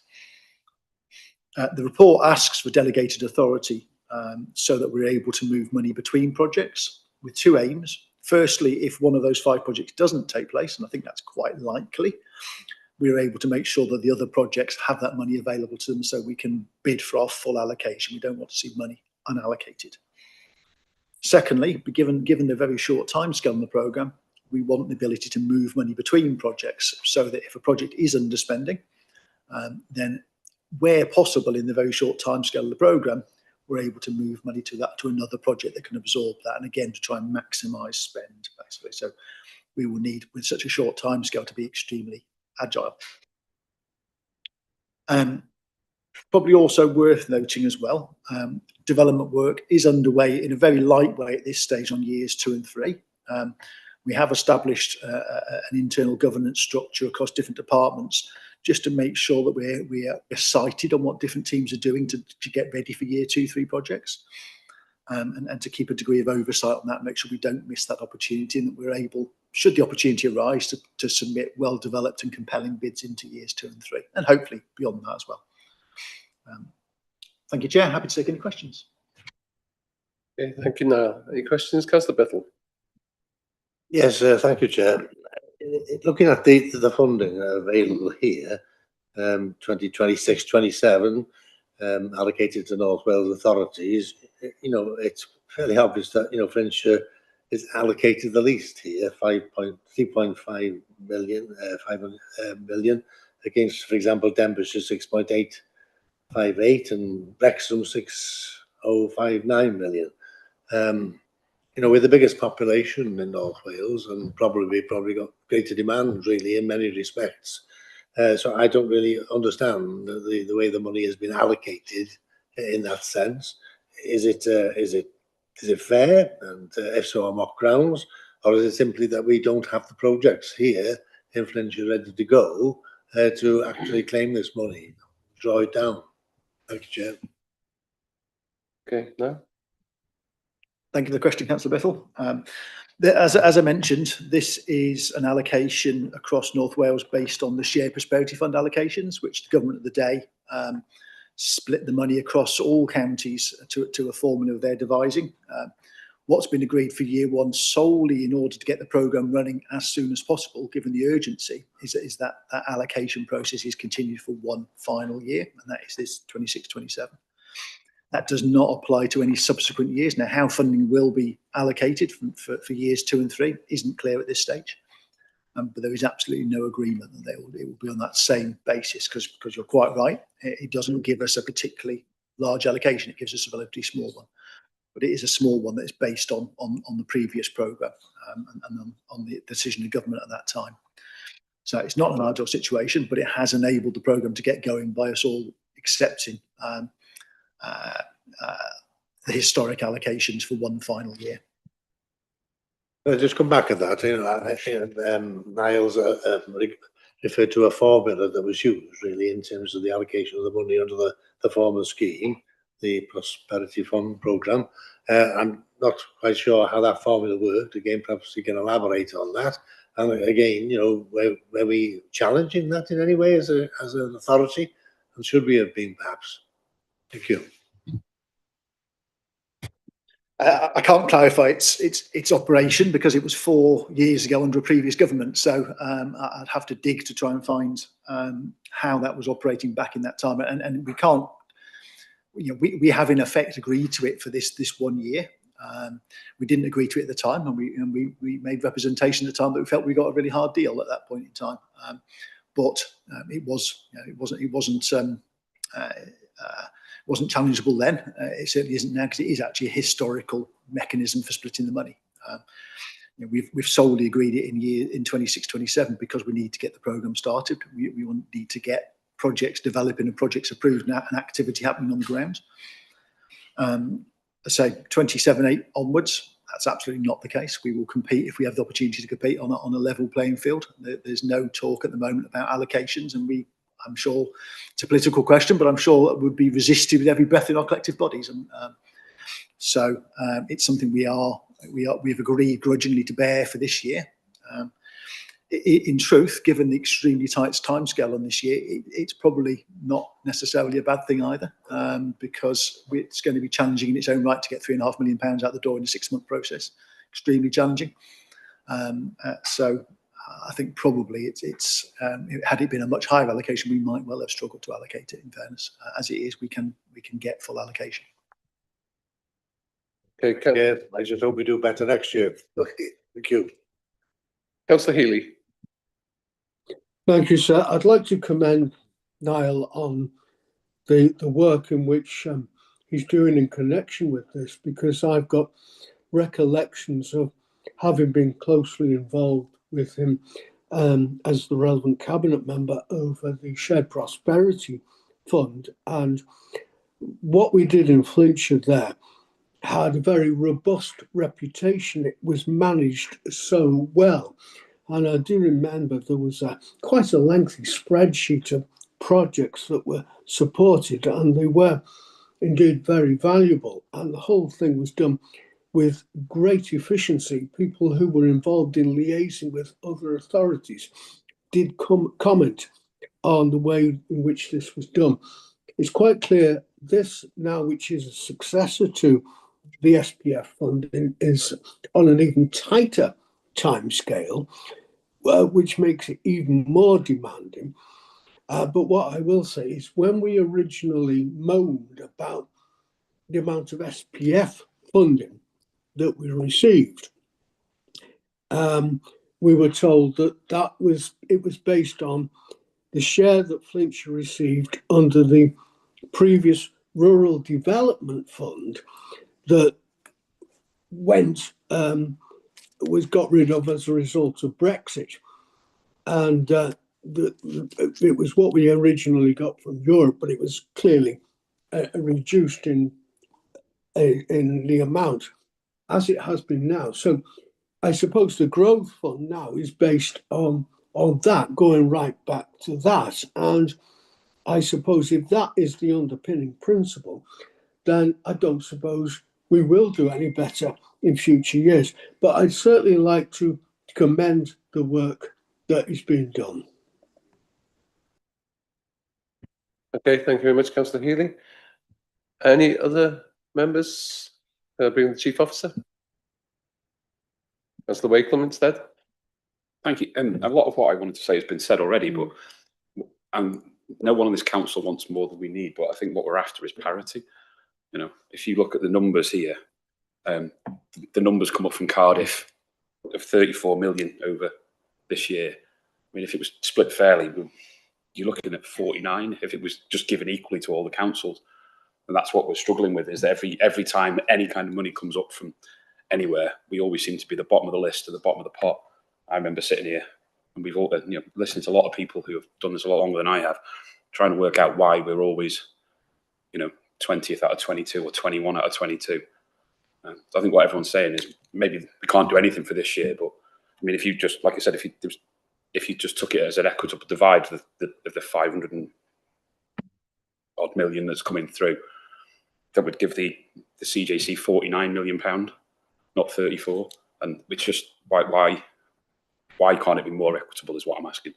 S15: The report asks for delegated authority so that we're able to move money between projects with 2 aims. Firstly, if one of those 5 projects doesn't take place, and I think that's quite likely, we're able to make sure that the other projects have that money available to them so we can bid for our full allocation. We don't want to see money unallocated. Secondly, given the very short timescale in the programme, we want the ability to move money between projects so that if a project is underspending, then where possible in the very short timescale of the programme, we're able to move money to another project that can absorb that, and again to try and maximise spend, basically. So we will need, with such a short timescale, to be extremely agile. Probably also worth noting as well, development work is underway in a very light way at this stage on years 2 and 3. We have established an internal governance structure across different departments just to make sure that we're sighted on what different teams are doing to get ready for year 2, 3 projects, and to keep a degree of oversight on that, make sure we don't miss that opportunity, and that we're able, should the opportunity arise, to submit well-developed and compelling bids into years 2 and 3, and hopefully beyond that as well. Thank you, Chair. Happy to take any questions.
S1: Okay, thank you, Niall. Any questions, Councillor Bethel?
S5: Yes, thank you, Chair. Looking at the funding available here, 2026-27, allocated to North Wales authorities, it's fairly obvious that, Flintshire is allocated the least here, 3.5 million, 500 million, against, for example, Denbighshire 6.858 and Wrexham 6.059 million. you know, we're the biggest population in North Wales, and probably got greater demand really in many respects. So I don't really understand the way the money has been allocated in that sense. Is it fair? And if so, on what grounds? Or is it simply that we don't have the projects here in Flintshire ready to go to actually claim this money, draw it down? Thank you, Chair.
S1: Okay, no.
S15: Thank you for the question, Councillor Bethel. As I mentioned, this is an allocation across North Wales based on the Shared Prosperity Fund allocations, which the government of the day split the money across all counties to a formula of their devising. What's been agreed for year one solely in order to get the programme running as soon as possible, given the urgency, is that allocation process is continued for one final year, and that is this 26-27. That does not apply to any subsequent years. Now, how funding will be allocated for years 2 and 3 isn't clear at this stage. But there is absolutely no agreement that it will be on that same basis, because you're quite right. It doesn't give us a particularly large allocation. It gives us a relatively small one. But it is a small one that is based on the previous programme and on the decision of government at that time. So it's not an ideal situation, but it has enabled the programme to get going by us all accepting the historic allocations for one final year.
S5: I'll just come back at that. You know, Niles referred to a formula that was used really in terms of the allocation of the money under the former scheme, the Prosperity Fund programme. I'm not quite sure how that formula worked. Again, perhaps you can elaborate on that. And again, you know, were we challenging that in any way as an authority? And should we have been, perhaps? Thank you.
S15: I can't clarify its operation because it was 4 years ago under a previous government. So I'd have to dig to try and find how that was operating back in that time. And we can't, you know, we have in effect agreed to it for this 1 year. We didn't agree to it at the time, and we made representation at the time that we felt we got a really hard deal at that point in time. But it wasn't challengeable then. It certainly isn't now, because it is actually a historical mechanism for splitting the money. You know, we've solely agreed it in 26-27 because we need to get the programme started. We need to get projects developing and projects approved and activity happening on the ground. I say 27-8 onwards, that's absolutely not the case. We will compete if we have the opportunity to compete on a level playing field. There's no talk at the moment about allocations, and I'm sure it's a political question, but I'm sure it would be resisted with every breath in our collective bodies. And so it's something we've agreed grudgingly to bear for this year. In truth, given the extremely tight timescale on this year, it's probably not necessarily a bad thing either, because it's going to be challenging in its own right to get £3.5 million out the door in a 6-month process. Extremely challenging. So I think probably had it been a much higher allocation, we might well have struggled to allocate it. In fairness, as it is, we can get full allocation.
S1: Okay,
S5: Yeah, I just hope we do better next year. Thank you.
S1: Councillor Healy.
S9: Thank you, sir. I'd like to commend Niall on the work in which he's doing in connection with this, because I've got recollections of having been closely involved with him as the relevant cabinet member over the Shared Prosperity Fund. And what we did in Flintshire there had a very robust reputation. It was managed so well. And I do remember there was quite a lengthy spreadsheet of projects that were supported, and they were indeed very valuable. And the whole thing was done with great efficiency. People who were involved in liaising with other authorities did comment on the way in which this was done. It's quite clear this now, which is a successor to the SPF funding, is on an even tighter timescale, which makes it even more demanding. But what I will say is, when we originally moaned about the amount of SPF funding that we received, we were told that it was based on the share that Flintshire received under the previous Rural Development Fund, that was got rid of as a result of Brexit. And it was what we originally got from Europe, but it was clearly reduced in the amount as it has been now. So I suppose the growth fund now is based on that, going right back to that. And I suppose if that is the underpinning principle, then I don't suppose we will do any better in future years. But I'd certainly like to commend the work that is being done.
S1: Okay, thank you very much, Councillor Healy. Any other members? Bring the Chief Officer. Councillor Wakeham instead.
S3: Thank you. A lot of what I wanted to say has been said already, but no one on this council wants more than we need. But I think what we're after is parity. You know, if you look at the numbers here, the numbers come up from Cardiff of 34 million over this year. I mean, if it was split fairly, you're looking at 49 if it was just given equally to all the councils. And that's what we're struggling with, is that every time any kind of money comes up from anywhere, we always seem to be the bottom of the list or the bottom of the pot. I remember sitting here and we've all, listened to a lot of people who have done this a lot longer than I have, trying to work out why we're always, 20th out of 22 or 21 out of 22. I think what everyone's saying is maybe we can't do anything for this year, but I mean, if you just, like I said, if you just took it as an equitable divide of the 500 and odd million that's coming through, that would give the CJC £49 million, not 34. And it's just why can't it be more equitable is what I'm asking.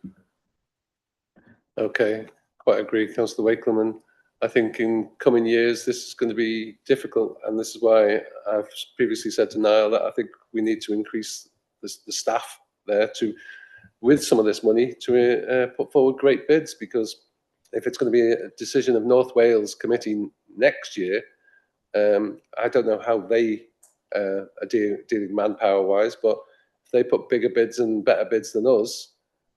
S1: Okay, quite agree, Councillor Wakeham. And I think in coming years, this is going to be difficult. And this is why I've previously said to Niall that I think we need to increase the staff there with some of this money to put forward great bids, because if it's going to be a decision of North Wales Committee next year, I don't know how they are dealing manpower-wise, but if they put bigger bids and better bids than us,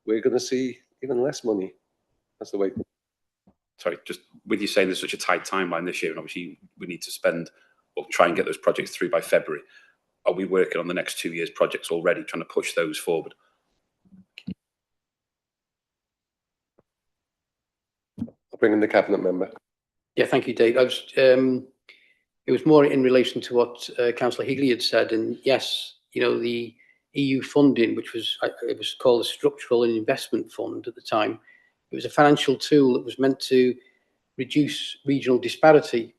S1: we're going to see even less money. That's the way.
S3: Sorry, just with you saying there's such a tight timeline this year, and obviously we need to spend or try and get those projects through by February. Are we working on the next 2 years' projects already, trying to push those forward?
S1: I'll bring in the cabinet member.
S16: Yeah, thank you, Dave. It was more in relation to what Councillor Higley had said, and yes, the EU funding, which was it was called a Structural and Investment Fund at the time. It was a financial tool that was meant to reduce regional disparity,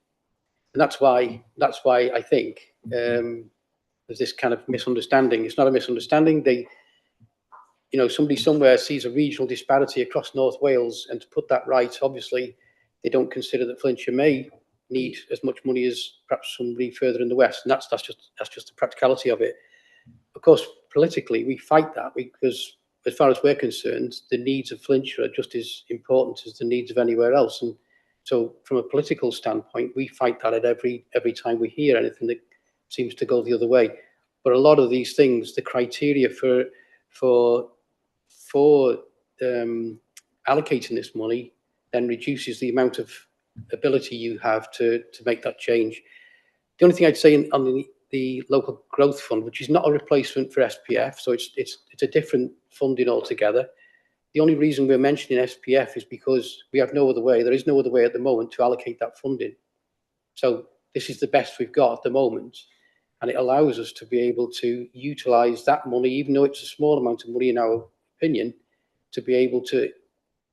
S16: and that's why I think there's this kind of misunderstanding. It's not a misunderstanding. Somebody somewhere sees a regional disparity across North Wales, and to put that right, obviously, they don't consider that Flintshire may need as much money as perhaps somebody further in the west, and that's just the practicality of it. Of course, politically, we fight that because, as far as we're concerned, the needs of Flintshire are just as important as the needs of anywhere else. And so, from a political standpoint, we fight that at every time we hear anything that seems to go the other way. But a lot of these things, the criteria for allocating this money then reduces the amount of ability you have to make that change. The only thing I'd say on the local growth fund, which is not a replacement for SPF, so it's a different funding altogether. The only reason we're mentioning SPF is because we have no other way. There is no other way at the moment to allocate that funding. So this is the best we've got at the moment, and it allows us to be able to utilise that money, even though it's a small amount of money in our opinion, to be able to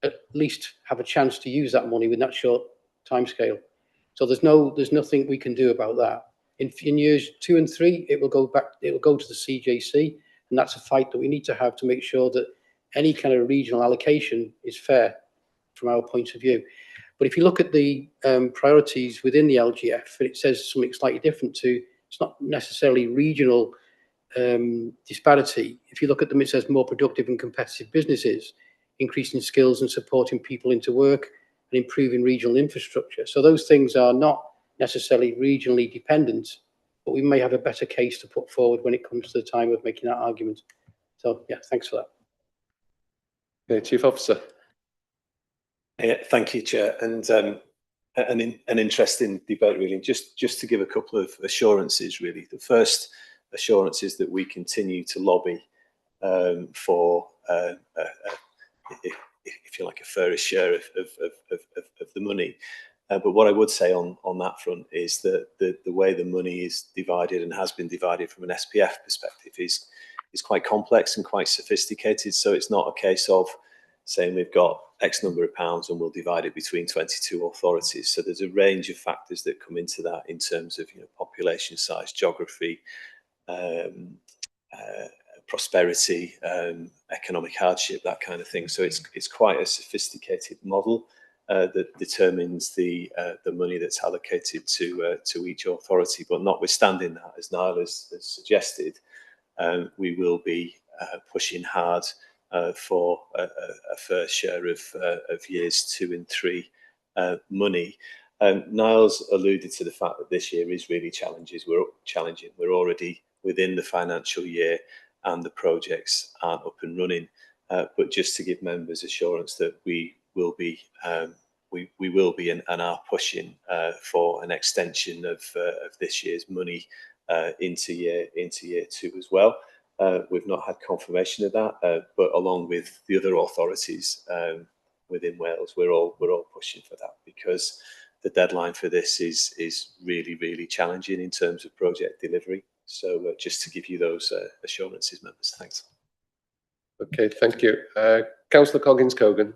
S16: at least have a chance to use that money with that short timescale. So there's nothing we can do about that. In years 2 and 3, it will go to the CJC, and that's a fight that we need to have to make sure that any kind of regional allocation is fair from our point of view. But if you look at the priorities within the LGF, it says something slightly different to, it's not necessarily regional disparity. If you look at them, it says more productive and competitive businesses, increasing skills and supporting people into work, and improving regional infrastructure. So those things are not necessarily regionally dependent, but we may have a better case to put forward when it comes to the time of making that argument. So yeah, thanks for that.
S1: Okay, Chief Officer.
S14: Yeah, thank you, Chair. And an interesting debate, really. Just to give a couple of assurances, really. The first assurance is that we continue to lobby for, if you like, a fairer share of the money. But what I would say on that front is that the way the money is divided and has been divided from an SPF perspective is quite complex and quite sophisticated. So it's not a case of saying we've got X number of pounds and we'll divide it between 22 authorities. So there's a range of factors that come into that in terms of, population size, geography, prosperity, economic hardship, that kind of thing. So it's quite a sophisticated model that determines the money that's allocated to each authority. But notwithstanding that, as Niall has suggested, we will be pushing hard for a fair share of years 2 and 3 money. Niall's alluded to the fact that this year is really challenging. We're already within the financial year and the projects aren't up and running. But just to give members assurance that we will be and are pushing for an extension of this year's money into year 2 as well. We've not had confirmation of that, but along with the other authorities within Wales, we're all pushing for that, because the deadline for this is really challenging in terms of project delivery. So just to give you those assurances, members. Thanks.
S1: Okay, thank you. Councillor Coggins-Cogan.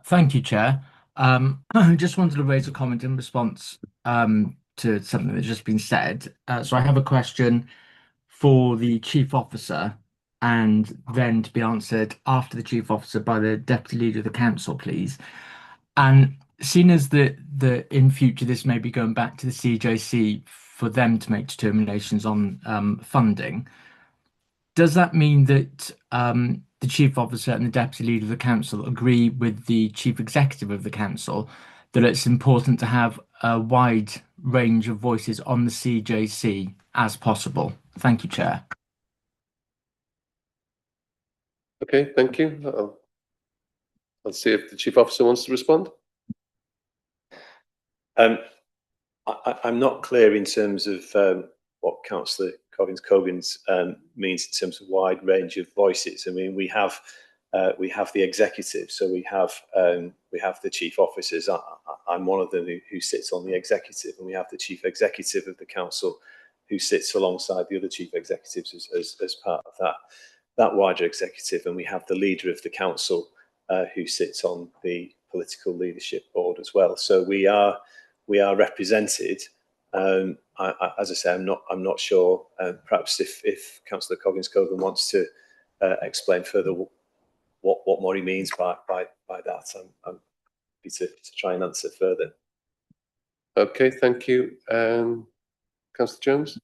S4: Thank you, Chair. I just wanted to raise a comment in response to something that's just been said. So I have a question for the Chief Officer, and then to be answered after the Chief Officer by the Deputy Leader of the Council, please. And seeing as that in future this may be going back to the CJC for them to make determinations on funding, does that mean that the Chief Officer and the Deputy Leader of the Council agree with the Chief Executive of the Council that it's important to have a wide range of voices on the CJC as possible? Thank you, Chair.
S1: Okay, thank you. I'll see if the Chief Officer wants to respond.
S14: I'm not clear in terms of what Councillor Coggins-Cogan's means in terms of wide range of voices. I mean, we have the executive, so we have the chief officers. I'm one of them who sits on the executive, and we have the chief executive of the council who sits alongside the other chief executives as part of that wider executive, and we have the leader of the council who sits on the political leadership board as well. So we are represented. As I say, I'm not sure. Perhaps if Councillor Coggins-Cogan wants to explain further what more he means by that, I'm happy to try and answer further.
S1: Okay, thank you. Councillor Jones?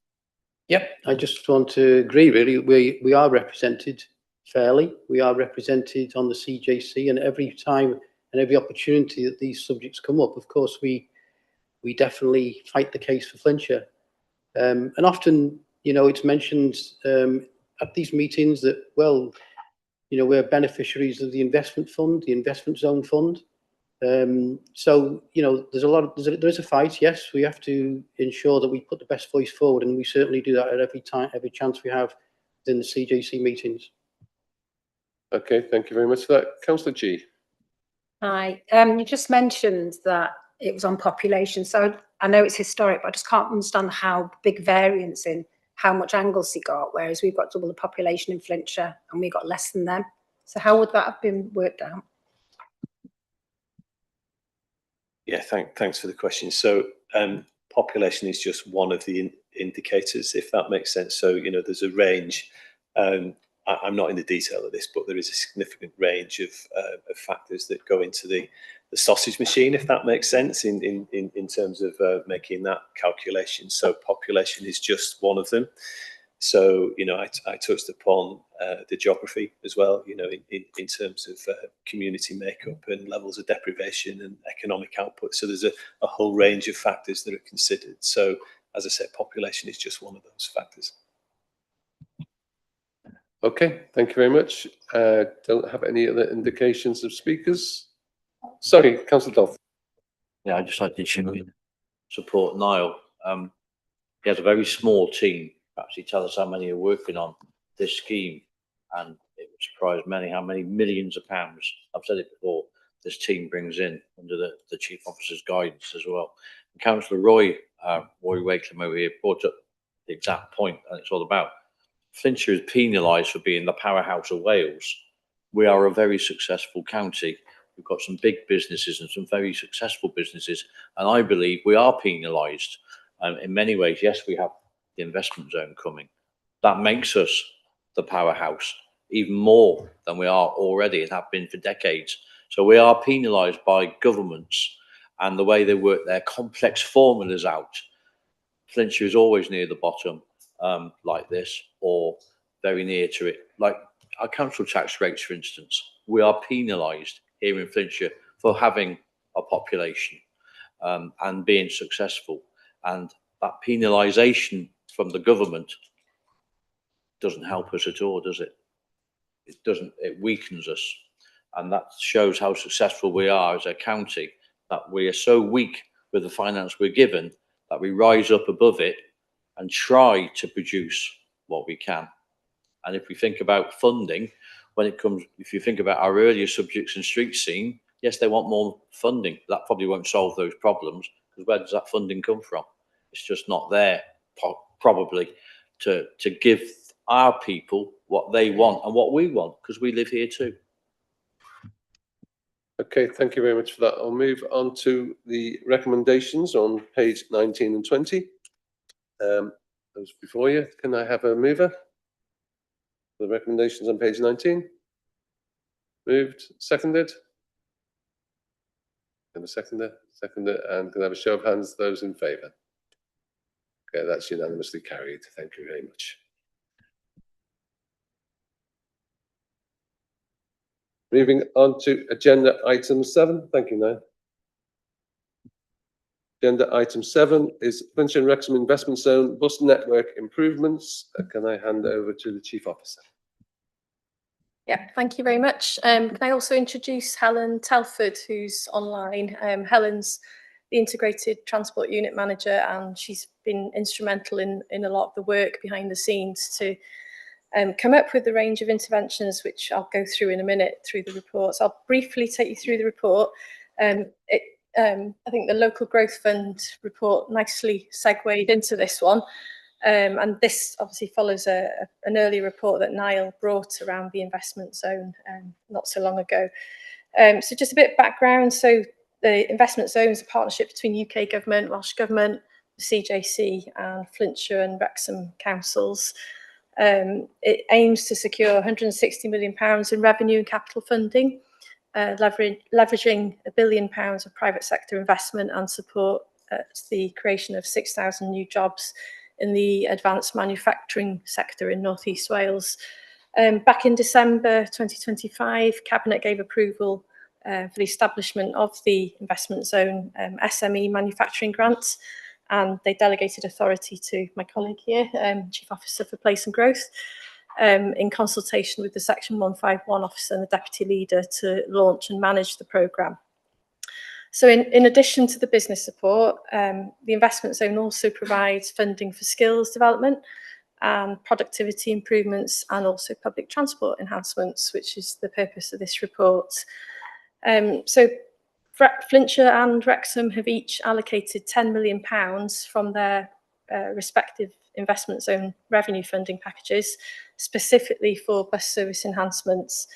S16: Yep, I just want to agree, really. We are represented fairly. We are represented on the CJC, and every time and every opportunity that these subjects come up, of course, we definitely fight the case for Flintshire. And often, it's mentioned at these meetings that, well, we're beneficiaries of the investment fund, the investment zone fund. So, there is a fight. Yes, we have to ensure that we put the best voice forward, and we certainly do that at every chance we have within the CJC meetings.
S1: Okay, thank you very much for that. Councillor G.
S11: Hi. You just mentioned that it was on population. So I know it's historic, but I just can't understand how big variance in how much Anglesey got, whereas we've got double the population in Flintshire and we got less than them. So how would that have been worked out?
S14: Yeah, thanks for the question. So population is just one of the indicators, if that makes sense. So, there's a range. I'm not in the detail of this, but there is a significant range of factors that go into the sausage machine, if that makes sense, in terms of making that calculation. So population is just one of them. So, I touched upon the geography as well, in terms of community makeup and levels of deprivation and economic output. So there's a whole range of factors that are considered. So, as I said, population is just one of those factors.
S1: Okay, thank you very much. Don't have any other indications of speakers. Sorry, Councillor Dolphin.
S10: Yeah, I just like to support Niall. He has a very small team. Perhaps he tell us how many are working on this scheme, and it would surprise many how many millions of pounds, I've said it before, this team brings in under the Chief Officer's guidance as well. And Councillor Roy Wakeham over here brought up the exact point, and it's all about Flintshire is penalised for being the powerhouse of Wales. We are a very successful county. We've got some big businesses and some very successful businesses, and I believe we are penalised. In many ways, yes, we have the investment zone coming. That makes us the powerhouse, even more than we are already and have been for decades. So we are penalised by governments and the way they work their complex formulas out. Flintshire is always near the bottom like this, or very near to it. Like our council tax rates, for instance, we are penalised here in Flintshire for having a population and being successful. And that penalisation from the government doesn't help us at all, does it? It doesn't, it weakens us. And that shows how successful we are as a county, that we are so weak with the finance we're given that we rise up above it and try to produce what we can. And if we think about funding, when it comes, if you think about our earlier subjects and street scene, yes, they want more funding. That probably won't solve those problems, because where does that funding come from? It's just not there, probably, to give our people what they want and what we want, because we live here too.
S1: Okay, thank you very much for that. I'll move on to the recommendations on page 19 and 20. Those before you. Can I have a mover for the recommendations on page 19? Moved, seconded. And a seconder, and can I have a show of hands, those in favour? Okay, that's unanimously carried. Thank you very much. Moving on to agenda item 7. Thank you, Niall. Agenda item 7 is Flintshire and Wrexham Investment Zone bus network improvements. Can I hand over to the Chief Officer?
S12: Yeah, thank you very much. Can I also introduce Helen Telford, who's online? Helen's the Integrated Transport Unit Manager, and she's been instrumental in a lot of the work behind the scenes to come up with the range of interventions, which I'll go through in a minute through the report. So I'll briefly take you through the report. I think the Local Growth Fund report nicely segued into this one. And this obviously follows an earlier report that Niall brought around the investment zone not so long ago. So just a bit of background. So the investment zone is a partnership between UK government, Welsh government, the CJC and Flintshire and Wrexham councils. It aims to secure £160 million in revenue and capital funding, leveraging £1 billion of private sector investment and support the creation of 6,000 new jobs in the advanced manufacturing sector in North East Wales. Back in December 2025, Cabinet gave approval for the establishment of the investment zone SME manufacturing grants, and they delegated authority to my colleague here, Chief Officer for Place and Growth, in consultation with the Section 151 officer and the Deputy Leader to launch and manage the programme. So in addition to the business support, the investment zone also provides funding for skills development and productivity improvements, and also public transport enhancements, which is the purpose of this report. So Flintshire and Wrexham have each allocated £10 million from their respective investment zone revenue funding packages, specifically for bus service enhancements.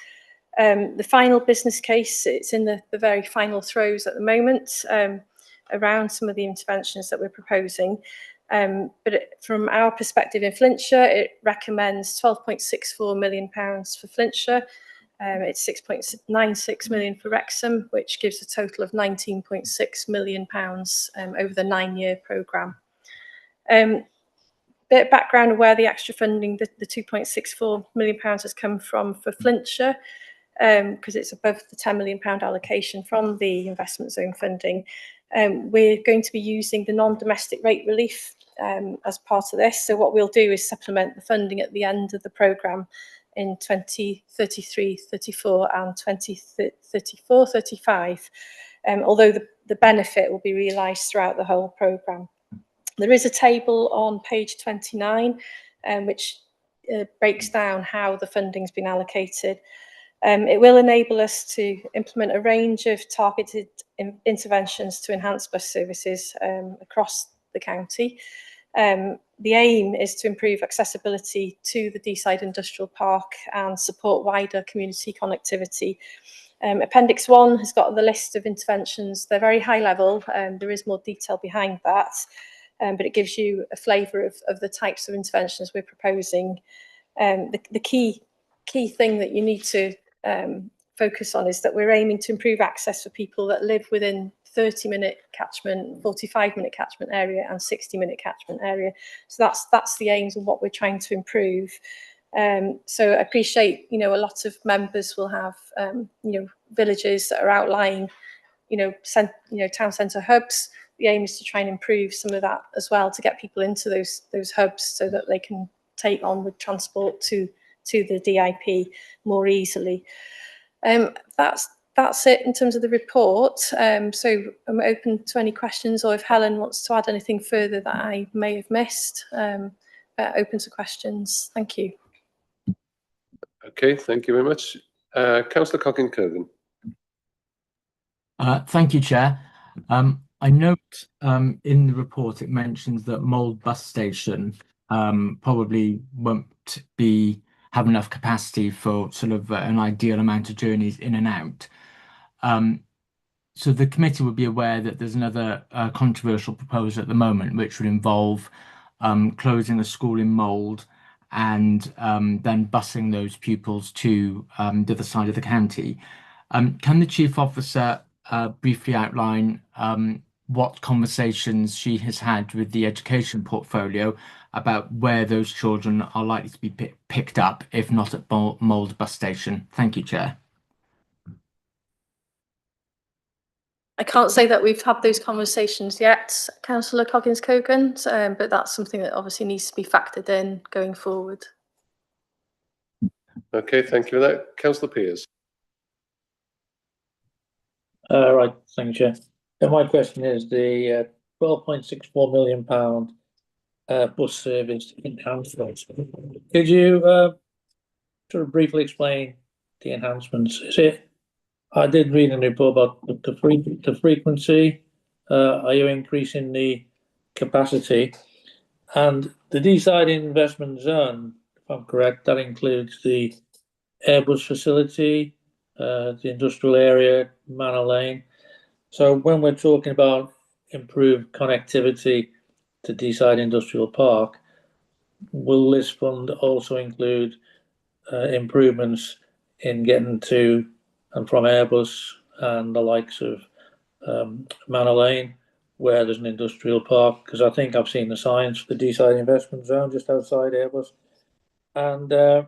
S12: The final business case, it's in the very final throes at the moment around some of the interventions that we're proposing. But from our perspective in Flintshire, it recommends £12.64 million for Flintshire. It's £6.96 million for Wrexham, which gives a total of £19.6 million over the 9-year programme. Bit of background of where the extra funding, the £2.64 million has come from for Flintshire, because it's above the £10 million allocation from the investment zone funding. We're going to be using the non-domestic rate relief as part of this. So what we'll do is supplement the funding at the end of the programme in 2033, 34 and 2034, 35, although the benefit will be realised throughout the whole programme. There is a table on page 29 which breaks down how the funding's been allocated. It will enable us to implement a range of targeted interventions to enhance bus services across the county. The aim is to improve accessibility to the Deeside Industrial Park and support wider community connectivity. Appendix 1 has got the list of interventions. They're very high level, there is more detail behind that, but it gives you a flavour of the types of interventions we're proposing. The key thing that you need to focus on is that we're aiming to improve access for people that live within 30-minute catchment, 45-minute catchment area and 60-minute catchment area. So that's the aims of what we're trying to improve. So I appreciate, a lot of members will have, villages that are outlying, town centre hubs. The aim is to try and improve some of that as well, to get people into those hubs so that they can take onward transport to the DIP more easily. That's it in terms of the report. So I'm open to any questions, or if Helen wants to add anything further that I may have missed, open to questions. Thank you.
S1: Okay, thank you very much. Councillor Coggin-Cogan.
S4: Thank you, Chair. I note in the report it mentions that Mould bus station probably won't have enough capacity for sort of an ideal amount of journeys in and out. So the committee would be aware that there's another controversial proposal at the moment, which would involve closing a school in Mould and then busing those pupils to the other side of the county. Can the Chief Officer briefly outline what conversations she has had with the education portfolio about where those children are likely to be picked up, if not at Mould bus station? Thank you, Chair.
S12: I can't say that we've had those conversations yet, Councillor Coggins-Cogan, but that's something that obviously needs to be factored in going forward.
S1: Okay, thank you for that. Councillor Pearce.
S8: Right, thank you, Chair. And my question is the £12.64 million bus service enhancements. Could you sort of briefly explain the enhancements? I did read in the report about the frequency. Are you increasing the capacity? And the Deeside investment zone, if I'm correct, that includes the Airbus facility, the industrial area, Manor Lane. So when we're talking about improved connectivity to Deeside Industrial Park, will this fund also include improvements in getting to and from Airbus and the likes of Manor Lane, where there's an industrial park? Because I think I've seen the signs for the Deeside investment zone just outside Airbus. And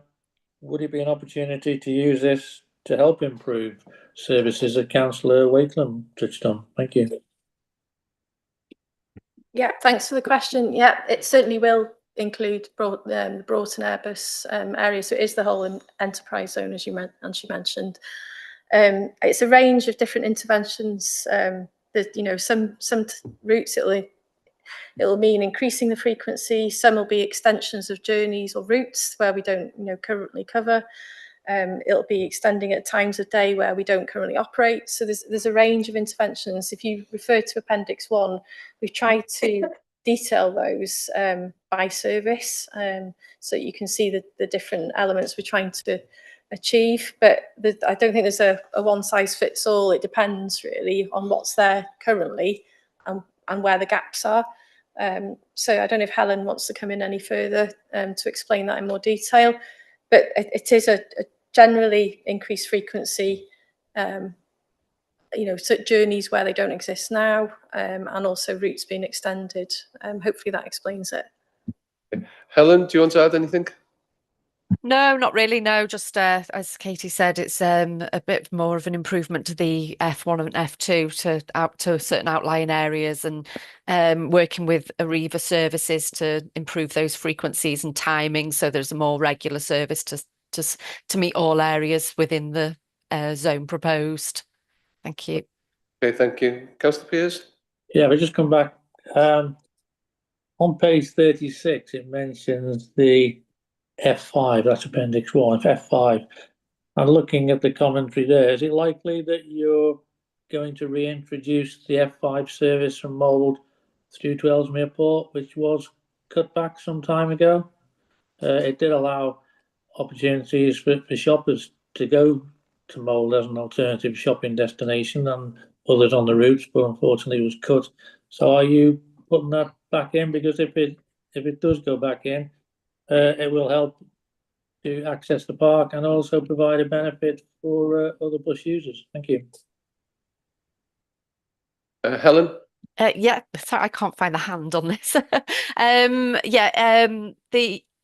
S8: would it be an opportunity to use this to help improve services that Councillor Wakelam touched on? Thank you.
S12: Yeah, thanks for the question. Yeah, it certainly will include the Broughton Airbus area. So it is the whole enterprise zone, as you mentioned. It's a range of different interventions. There's, some routes it'll mean increasing the frequency. Some will be extensions of journeys or routes where we don't currently cover. It'll be extending at times of day where we don't currently operate. So there's a range of interventions. If you refer to Appendix 1, we've tried to detail those by service, so you can see the different elements we're trying to achieve. But I don't think there's a one size fits all. It depends really on what's there currently and where the gaps are. So I don't know if Helen wants to come in any further to explain that in more detail, but it is a generally increased frequency, so journeys where they don't exist now, and also routes being extended. Hopefully that explains it.
S1: Helen, do you want to add anything?
S17: No, not really. No, just as Katie said, it's a bit more of an improvement to the F1 and F2 to certain outlying areas, and working with Arriva services to improve those frequencies and timing, so there's a more regular service to to meet all areas within the zone proposed. Thank you.
S1: Okay, thank you. Councillor Pearce?
S8: Yeah, we just come back. On page 36, it mentions the F5, that's Appendix 1, F5. And looking at the commentary there, is it likely that you're going to reintroduce the F5 service from Mould through to Ellesmere Port, which was cut back some time ago? It did allow opportunities for shoppers to go to Mould as an alternative shopping destination and others on the routes, but unfortunately it was cut. So are you putting that back in? Because if it does go back in, it will help to access the park and also provide a benefit for other bus users. Thank you.
S1: Helen?
S17: Yeah, sorry, I can't find the hand on this.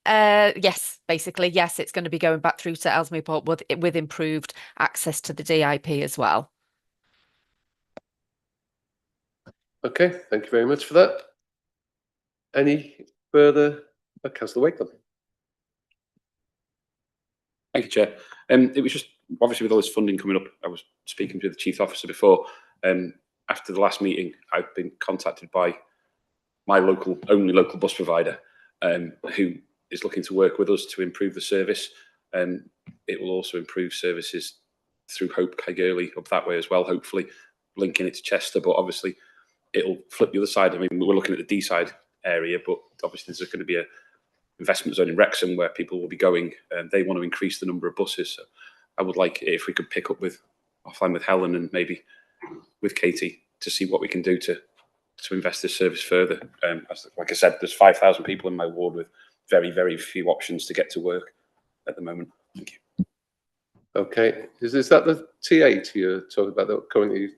S17: Yes, basically, yes, it's going to be going back through to Ellesmere Port with improved access to the DIP as well.
S1: Okay, thank you very much for that. Any further? Councillor Wakeland.
S3: Thank you, Chair. It was just, obviously with all this funding coming up, I was speaking to the Chief Officer before. After the last meeting, I've been contacted by my only local bus provider, who is looking to work with us to improve the service. It will also improve services through Hope Caergurley up that way as well, hopefully linking it to Chester, but obviously it'll flip the other side. I mean, we're looking at the D side area, but obviously there's going to be a investment zone in Wrexham where people will be going, and they want to increase the number of buses. So I would like it if we could pick up offline with Helen and maybe with Katie to see what we can do to invest this service further. Like I said, there's 5,000 people in my ward with very, very few options to get to work at the moment. Thank you.
S1: Okay, is that the T8 you're talking about that currently?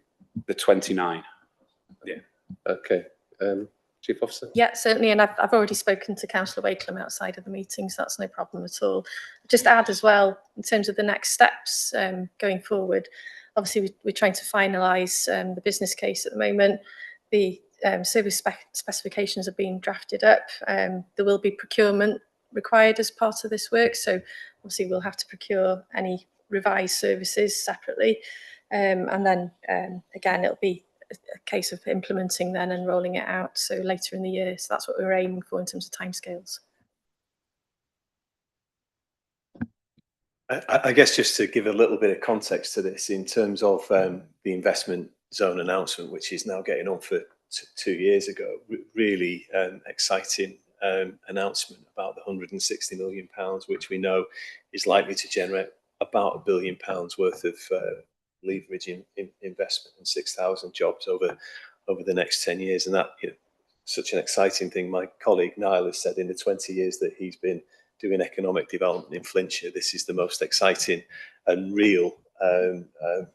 S3: The 29. Yeah.
S1: Okay. Chief Officer?
S12: Yeah, certainly, and I've already spoken to Councillor Wakelam outside of the meeting, so that's no problem at all. Just add as well, in terms of the next steps going forward, obviously we're trying to finalise the business case at the moment. The service specifications are being drafted up. There will be procurement required as part of this work, so obviously we'll have to procure any revised services separately, and then again it'll be a case of implementing then and rolling it out, so later in the year. So that's what we're aiming for in terms of timescales.
S14: I guess just to give a little bit of context to this, in terms of the investment zone announcement, which is now getting on for 2 years ago, really exciting announcement about the £160 million, which we know is likely to generate about £1 billion worth of leverage in investment and 6,000 jobs over the next 10 years. And that, such an exciting thing. My colleague Niall has said in the 20 years that he's been doing economic development in Flintshire, this is the most exciting and real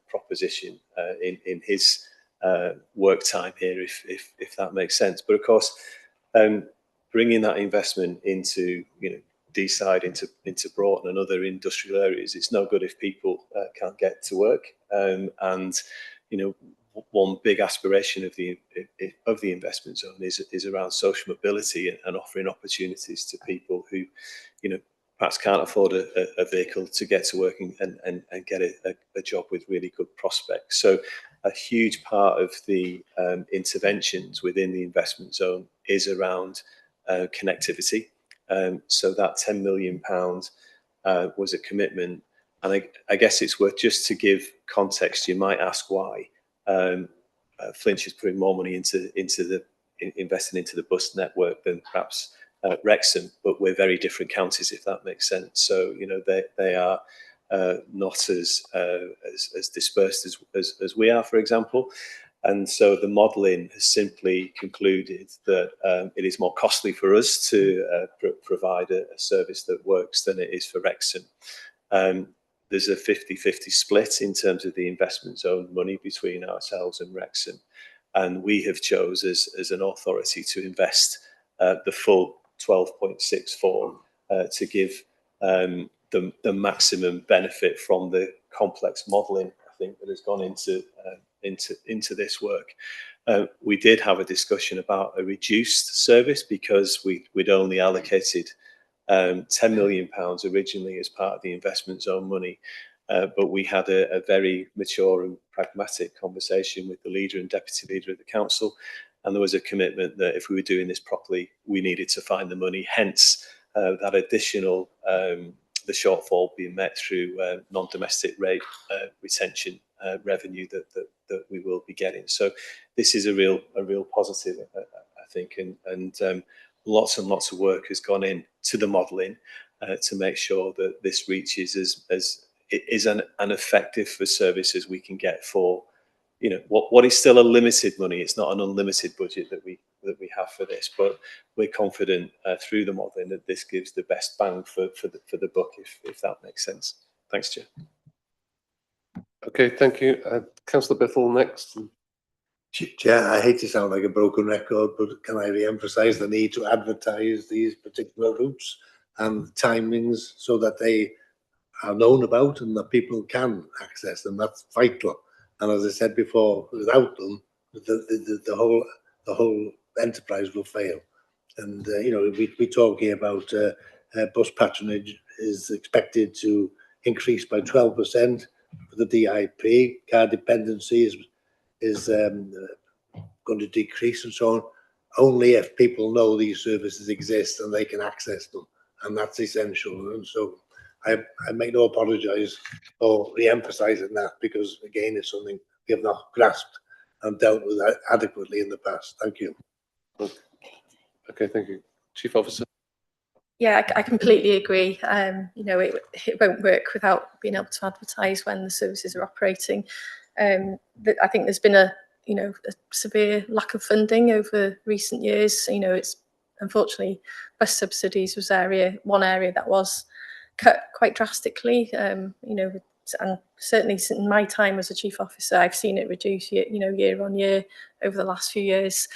S14: proposition in his work time here, if that makes sense. But of course, bringing that investment into D-side, into Broughton and other industrial areas, it's no good if people can't get to work. And one big aspiration of the investment zone is around social mobility and offering opportunities to people who perhaps can't afford a vehicle to get to work and get a job with really good prospects. So a huge part of the interventions within the investment zone is around connectivity. So that £10 million was a commitment. And I guess it's worth, just to give context, you might ask why. Flintshire is putting more money investing into the bus network than perhaps Wrexham, but we're very different counties, if that makes sense. So they are not as dispersed as we are, for example. And so the modelling has simply concluded that it is more costly for us to provide a service that works than it is for Wrexham. There's a 50-50 split in terms of the investment zone money between ourselves and Wrexham. And we have chose as an authority to invest the full 12.64 to give the maximum benefit from the complex modelling, I think, that has gone into this work. We did have a discussion about a reduced service because we'd only allocated £10 million originally as part of the investment zone money. But we had a very mature and pragmatic conversation with the leader and deputy leader of the council, and there was a commitment that if we were doing this properly, we needed to find the money. Hence, that additional the shortfall being met through non-domestic rate retention revenue that we will be getting. So this is a real positive, I think, and lots and lots of work has gone into the modelling to make sure that this reaches as effective for service as we can get for, you know, what is still a limited money. It's not an unlimited budget that we have for this, but we're confident through the modelling that this gives the best bang for the buck, if that makes sense. Thanks, Chair.
S1: Okay, thank you. Councillor Biffle next.
S5: Chair, I hate to sound like a broken record, but can I re-emphasise the need to advertise these particular routes and timings so that they are known about and that people can access them? That's vital. And as I said before, without them, the whole enterprise will fail. And you know, we talk here about bus patronage is expected to increase by 12% for the DIP. Car dependency is going to decrease and so on, only if people know these services exist and they can access them, and that's essential. And so I make no apologise for re-emphasising that, because again, it's something we have not grasped and dealt with adequately in the past. Thank you.
S1: Okay, thank you. Chief Officer.
S12: Yeah, I completely agree. You know, it won't work without being able to advertise when the services are operating. I think there's been a severe lack of funding over recent years. You know, it's unfortunately bus subsidies was one area that was cut quite drastically. You know, and certainly in my time as a chief officer, I've seen it reduce year on year over the last few years.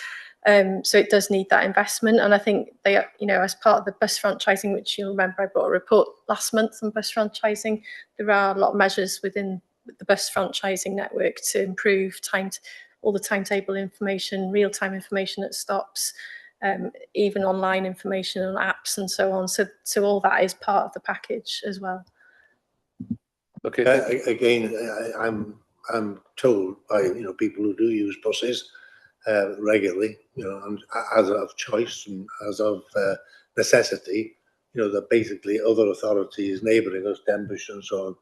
S12: So it does need that investment, and I think they, you know, as part of the bus franchising, which you'll remember I brought a report last month on bus franchising, there are a lot of measures within the bus franchising network to improve all the timetable information, real-time information at stops, even online information on apps and so on. So all that is part of the package as well.
S1: Okay.
S5: Again, I'm told by people who do use buses regularly, and as of choice and as of necessity, that basically other authorities neighbouring us, Denbighshire and so on,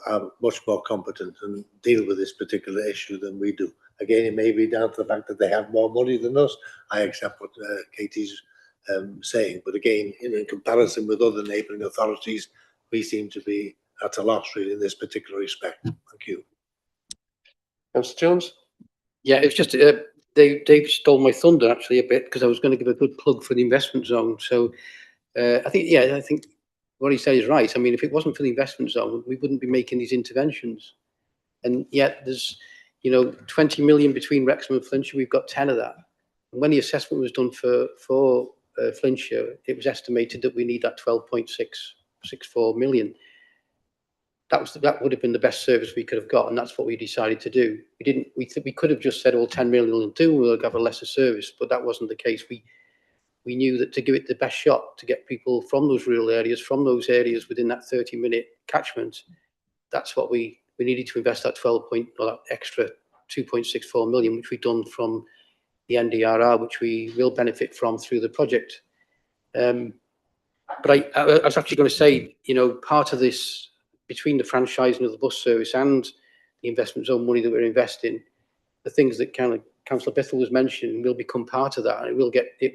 S5: are much more competent and deal with this particular issue than we do. Again, it may be down to the fact that they have more money than us. I accept what Katie's saying, but again, in comparison with other neighbouring authorities, we seem to be at a loss really in this particular respect. Thank you.
S1: Councillor Jones?
S16: Yeah, it's just Dave stole my thunder actually a bit, because I was going to give a good plug for the investment zone. So I think what he said is right. I mean, if it wasn't for the investment zone, we wouldn't be making these interventions. And yet there's 20 million between Wrexham and Flintshire. We've got 10 of that. And when the assessment was done for Flintshire, it was estimated that we need that 12.664 million. That would have been the best service we could have got, and that's what we decided to do. We could have just said, "Well, 10 million will do. We'll have a lesser service," but that wasn't the case. We knew that to give it the best shot, to get people from those rural areas, from those areas within that 30-minute catchment, that's what we needed to invest that that extra 2.64 million, which we've done from the NDRR, which we will benefit from through the project. But I was actually going to say, part of this, between the franchising of the bus service and the investment zone money that we're investing, the things that Councillor Bithell was mentioning will become part of that, and it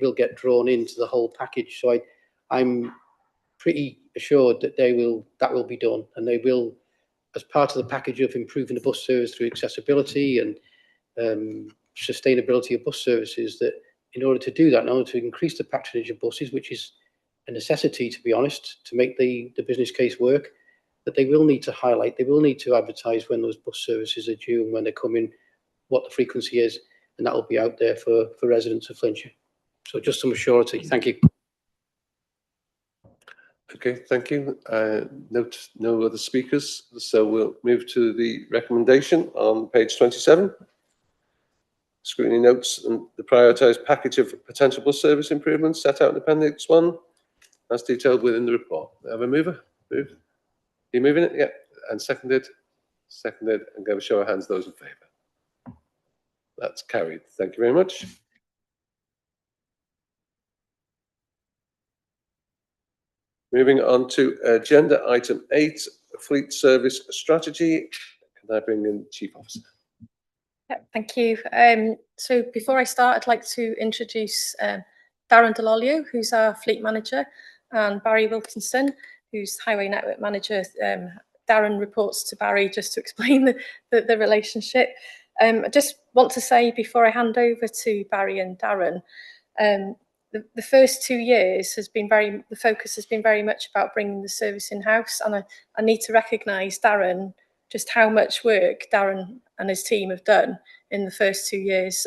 S16: will get drawn into the whole package. So I'm pretty assured that that will be done, and they will, as part of the package of improving the bus service through accessibility and sustainability of bus services, that in order to do that, in order to increase the patronage of buses, which is a necessity, to be honest, to make the business case work, that they will need to highlight, they will need to advertise when those bus services are due and when they're coming, what the frequency is, and that will be out there for residents of Flintshire. So just some surety. Thank you.
S1: Okay, thank you. Note no other speakers, so we'll move to the recommendation on page 27. Scrutiny notes and the prioritised package of potential bus service improvements set out in Appendix 1. as detailed within the report. Do I have a mover? Move. Are you moving it? Yeah. And seconded? Seconded. And give a show of hands, those in favour. That's carried. Thank you very much. Moving on to agenda item 8, fleet service strategy. Can I bring in Chief Officer?
S12: Yeah, thank you. So before I start, I'd like to introduce Darren Delolio, who's our fleet manager, and Barry Wilkinson, who's highway network manager. Darren reports to Barry, just to explain the relationship. I just want to say before I hand over to Barry and Darren, the first 2 years the focus has been very much about bringing the service in-house, and I need to recognise, Darren, just how much work Darren and his team have done in the first 2 years.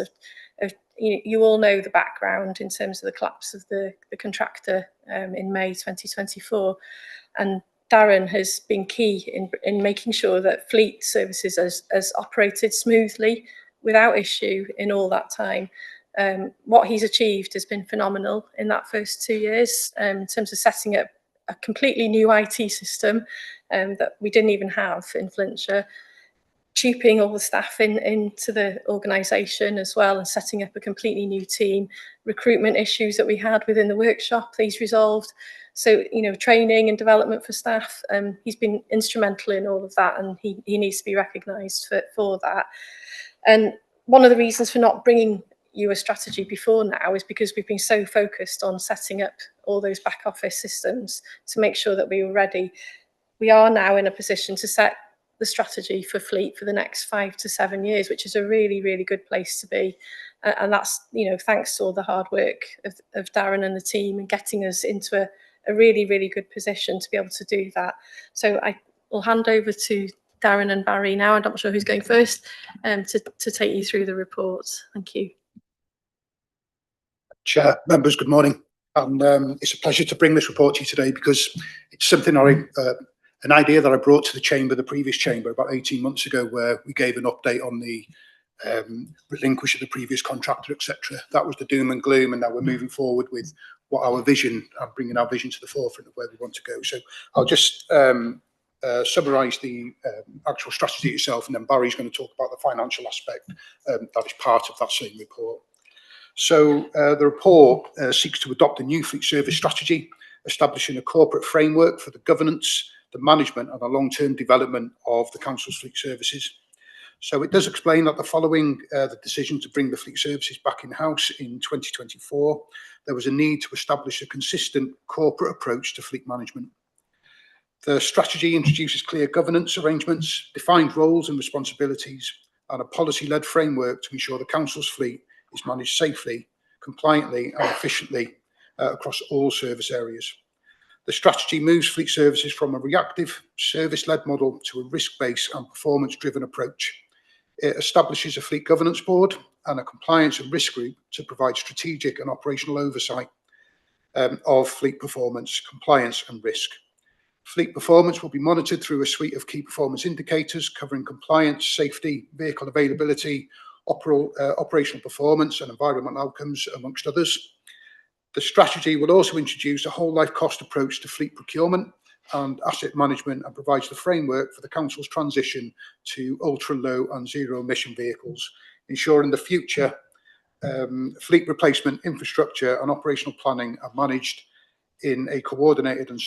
S12: You all know the background in terms of the collapse of the contractor in May 2024, and Darren has been key in making sure that fleet services has operated smoothly without issue in all that time. What he's achieved has been phenomenal in that first 2 years in terms of setting up a completely new IT system that we didn't even have in Flintshire, tubing all the staff into the organisation as well, and setting up a completely new team. Recruitment issues that we had within the workshop, these resolved. So, training and development for staff, he's been instrumental in all of that, and he needs to be recognised for that. And one of the reasons for not bringing you a strategy before now is because we've been so focused on setting up all those back office systems to make sure that we were ready. We are now in a position to set the strategy for fleet for the next 5 to 7 years, which is a really, really good place to be. And that's, thanks to all the hard work of Darren and the team and getting us into a really, really good position to be able to do that. So I will hand over to Darren and Barry now. I'm not sure who's going first to take you through the report. Thank you.
S18: Chair, members, good morning. And it's a pleasure to bring this report to you today because it's something an idea that I brought to the chamber, the previous chamber, about 18 months ago, where we gave an update on the relinquish of the previous contractor, etc. That was the doom and gloom, and now we're moving forward with what our vision and bringing our vision to the forefront of where we want to go. So I'll just summarise the actual strategy itself, and then Barry's going to talk about the financial aspect that is part of that same report. So the report seeks to adopt a new fleet service strategy, establishing a corporate framework for the governance, the management and the long-term development of the council's fleet services. So it does explain that following the decision to bring the fleet services back in-house in 2024, there was a need to establish a consistent corporate approach to fleet management. The strategy introduces clear governance arrangements, defined roles and responsibilities, and a policy-led framework to ensure the council's fleet is managed safely, compliantly and efficiently across all service areas. The strategy moves fleet services from a reactive, service-led model to a risk-based and performance-driven approach. It establishes a fleet governance board and a compliance and risk group to provide strategic and operational oversight of fleet performance, compliance and risk. Fleet performance will be monitored through a suite of key performance indicators covering compliance, safety, vehicle availability, operational performance and environmental outcomes, amongst others. The strategy will also introduce a whole life cost approach to fleet procurement and asset management and provides the framework for the council's transition to ultra low and zero emission vehicles, ensuring the future fleet replacement infrastructure and operational planning are managed in a coordinated and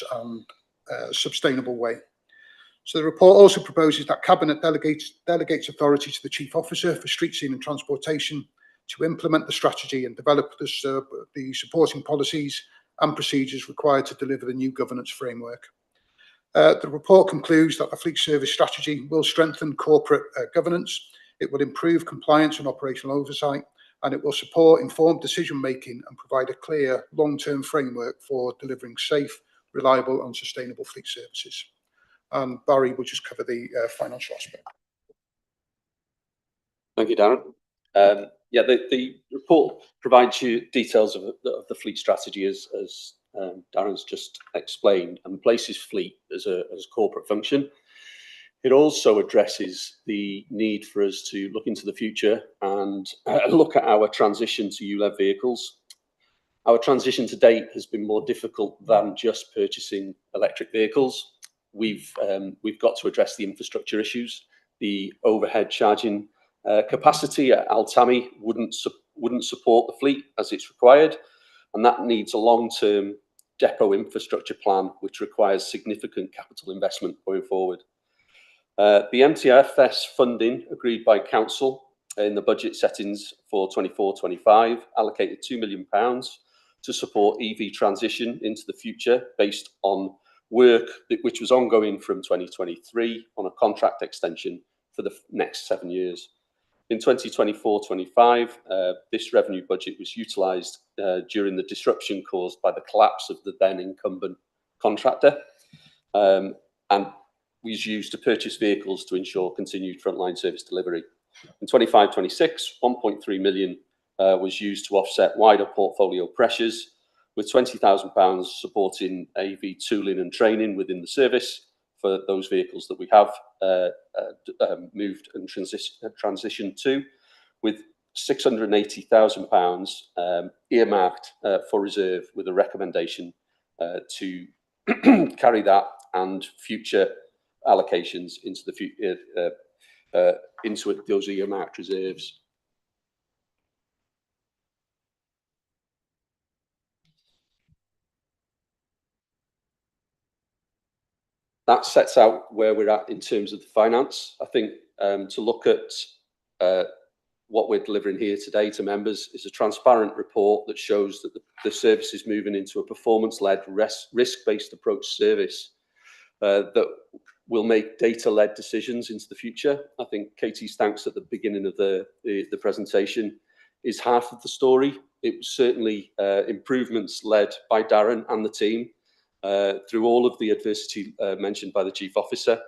S18: sustainable way. So the report also proposes that Cabinet delegates authority to the Chief Officer for Street Scene and Transportation to implement the strategy and develop the supporting policies and procedures required to deliver the new governance framework. The report concludes that the fleet service strategy will strengthen corporate governance, it will improve compliance and operational oversight, and it will support informed decision-making and provide a clear long-term framework for delivering safe, reliable and sustainable fleet services. And Barry will just cover the financial aspect.
S3: Thank you, Darren. Yeah, the report provides you details of the fleet strategy as Darren's just explained, and places fleet as a corporate function. It also addresses the need for us to look into the future and look at our transition to ULEV vehicles.
S19: Our transition to date has been more difficult than just purchasing electric vehicles. We've got to address the infrastructure issues. The overhead charging capacity at Altami wouldn't support the fleet as it's required, and that needs a long-term depot infrastructure plan, which requires significant capital investment going forward. The MTFS funding agreed by Council in the budget settings for 24-25 allocated £2 million to support EV transition into the future based on work which was ongoing from 2023 on a contract extension for the next 7 years. In 2024-25, this revenue budget was utilised during the disruption caused by the collapse of the then incumbent contractor, and was used to purchase vehicles to ensure continued frontline service delivery. In 25-26, £1.3 million was used to offset wider portfolio pressures, with £20,000 supporting AV tooling and training within the service for those vehicles that we have moved and transitioned to, with £680,000 earmarked for reserve, with a recommendation to carry that and future allocations into the into those earmarked reserves. That sets out where we're at in terms of the finance. I think to look at what we're delivering here today to members is a transparent report that shows that the service is moving into a performance-led, risk-based approach service that will make data-led decisions into the future. I think Katie's thanks at the beginning of the presentation is half of the story. It was certainly improvements led by Darren and the team through all of the adversity mentioned by the Chief Officer,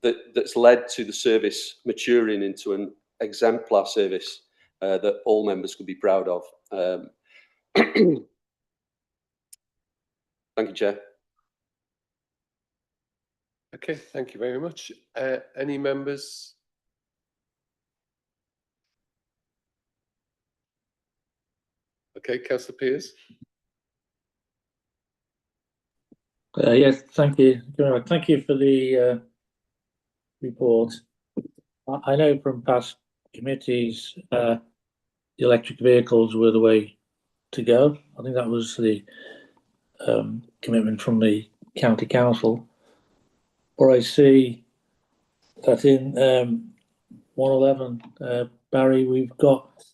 S19: that's led to the service maturing into an exemplar service that all members could be proud of. Thank you, Chair.
S1: Okay, thank you very much. Any members? Okay, Councillor Pearce.
S8: Yes, thank you. Thank you for the report. I know from past committees the electric vehicles were the way to go. I think that was the commitment from the county council. But I see that in 111, Barry, we've got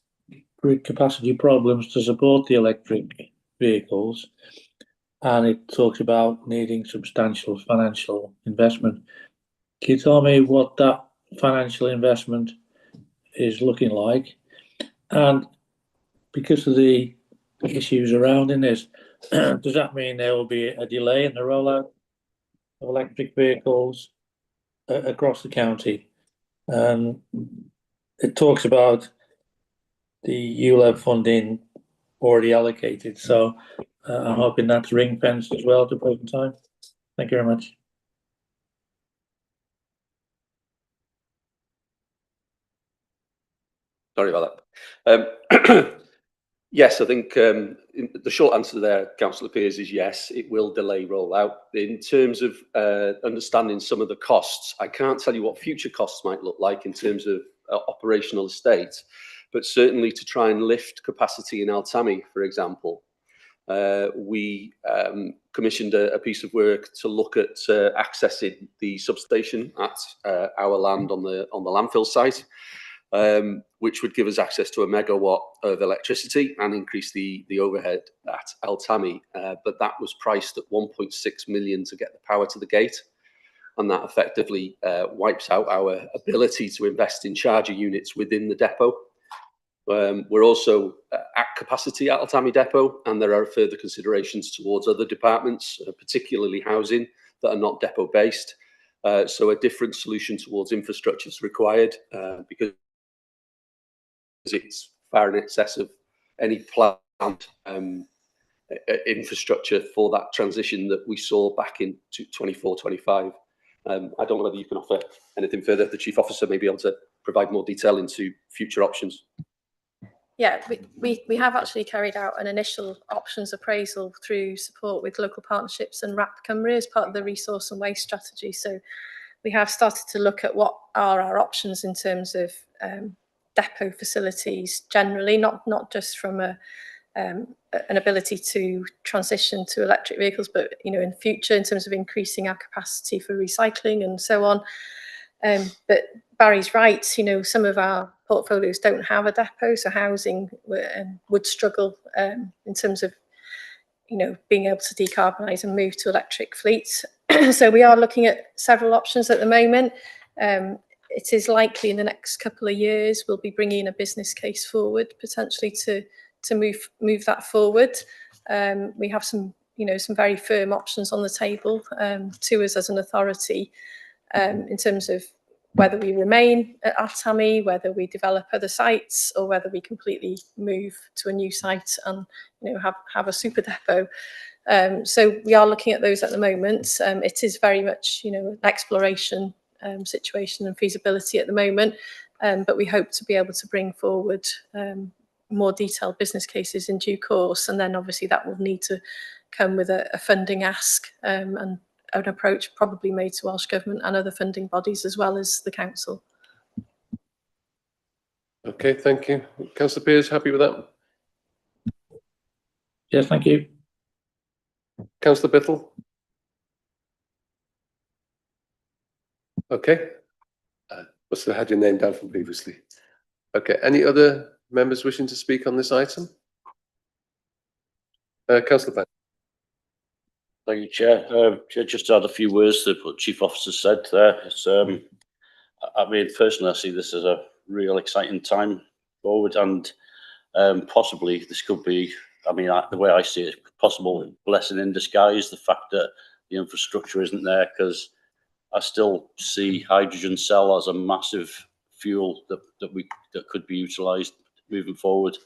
S8: grid capacity problems to support the electric vehicles, and it talks about needing substantial financial investment. Can you tell me what that financial investment is looking like? And because of the issues around in this, does that mean there will be a delay in the rollout of electric vehicles across the county? It talks about the ULEV funding already allocated, so I'm hoping that's ring-fenced as well to present time. Thank you very much.
S19: Sorry about that. Yes, I think the short answer there, Councillor Pearce, is yes, it will delay rollout. In terms of understanding some of the costs, I can't tell you what future costs might look like in terms of operational estate, but certainly to try and lift capacity in Altami, for example, we commissioned a piece of work to look at accessing the substation at our land on the landfill site, which would give us access to 1 megawatt of electricity and increase the overhead at Altami. But that was priced at 1.6 million to get the power to the gate, and that effectively wipes out our ability to invest in charger units within the depot. We're also at capacity at Altami depot, and there are further considerations towards other departments, particularly housing, that are not depot based. So a different solution towards infrastructure is required because it's far in excess of any planned infrastructure for that transition that we saw back in 24-25. I don't know whether you can offer anything further. The Chief Officer may be able to provide more detail into future options.
S12: yeah, we have actually carried out an initial options appraisal through support with local partnerships and RAP Cymru as part of the resource and waste strategy. So we have started to look at what are our options in terms of depot facilities generally, not just from an ability to transition to electric vehicles, but in future in terms of increasing our capacity for recycling and so on. But Barry's right, some of our portfolios don't have a depot, so housing would struggle in terms of being able to decarbonise and move to electric fleets. So we are looking at several options at the moment. It is likely in the next couple of years we'll be bringing a business case forward potentially to move that forward. We have some very firm options on the table to us as an authority in terms of whether we remain at Atami, whether we develop other sites, or whether we completely move to a new site and have a super depot. So we are looking at those at the moment. It is very much an exploration situation and feasibility at the moment, but we hope to be able to bring forward more detailed business cases in due course, and then obviously that will need to come with a funding ask and an approach probably made to Welsh Government and other funding bodies as well as the council.
S1: Okay, thank you. Councillor Pearce, happy with that?
S8: Yes, thank you.
S1: Councillor Biddle? Okay. Must have had your name down from previously. Okay, any other members wishing to speak on this item? Councillor Penn.
S10: Thank you, Chair. Just to add a few words to what Chief Officer said there. It's, I mean, personally, I see this as a real exciting time forward, and possibly this could be, I mean, the way I see it, possible blessing in disguise, the fact that the infrastructure isn't there, because I still see hydrogen cell as a massive fuel that could be utilised moving forward,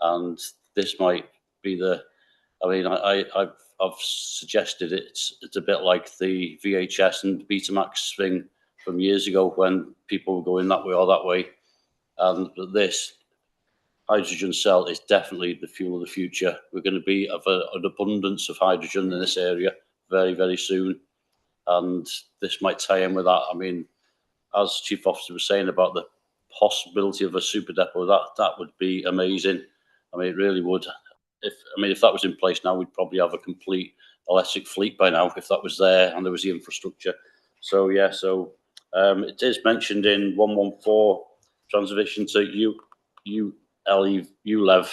S10: and this might be the. I mean, I've suggested it's a bit like the VHS and Betamax thing from years ago when people were going that way or that way, and this hydrogen cell is definitely the fuel of the future. We're going to be of an abundance of hydrogen in this area very, very soon, and this might tie in with that. I mean, as Chief Officer was saying about the possibility of a super depot, that would be amazing. I mean, it really would. If that was in place now, we'd probably have a complete electric fleet by now if that was there and there was the infrastructure. So yeah, it is mentioned in 114 transition to ULEV.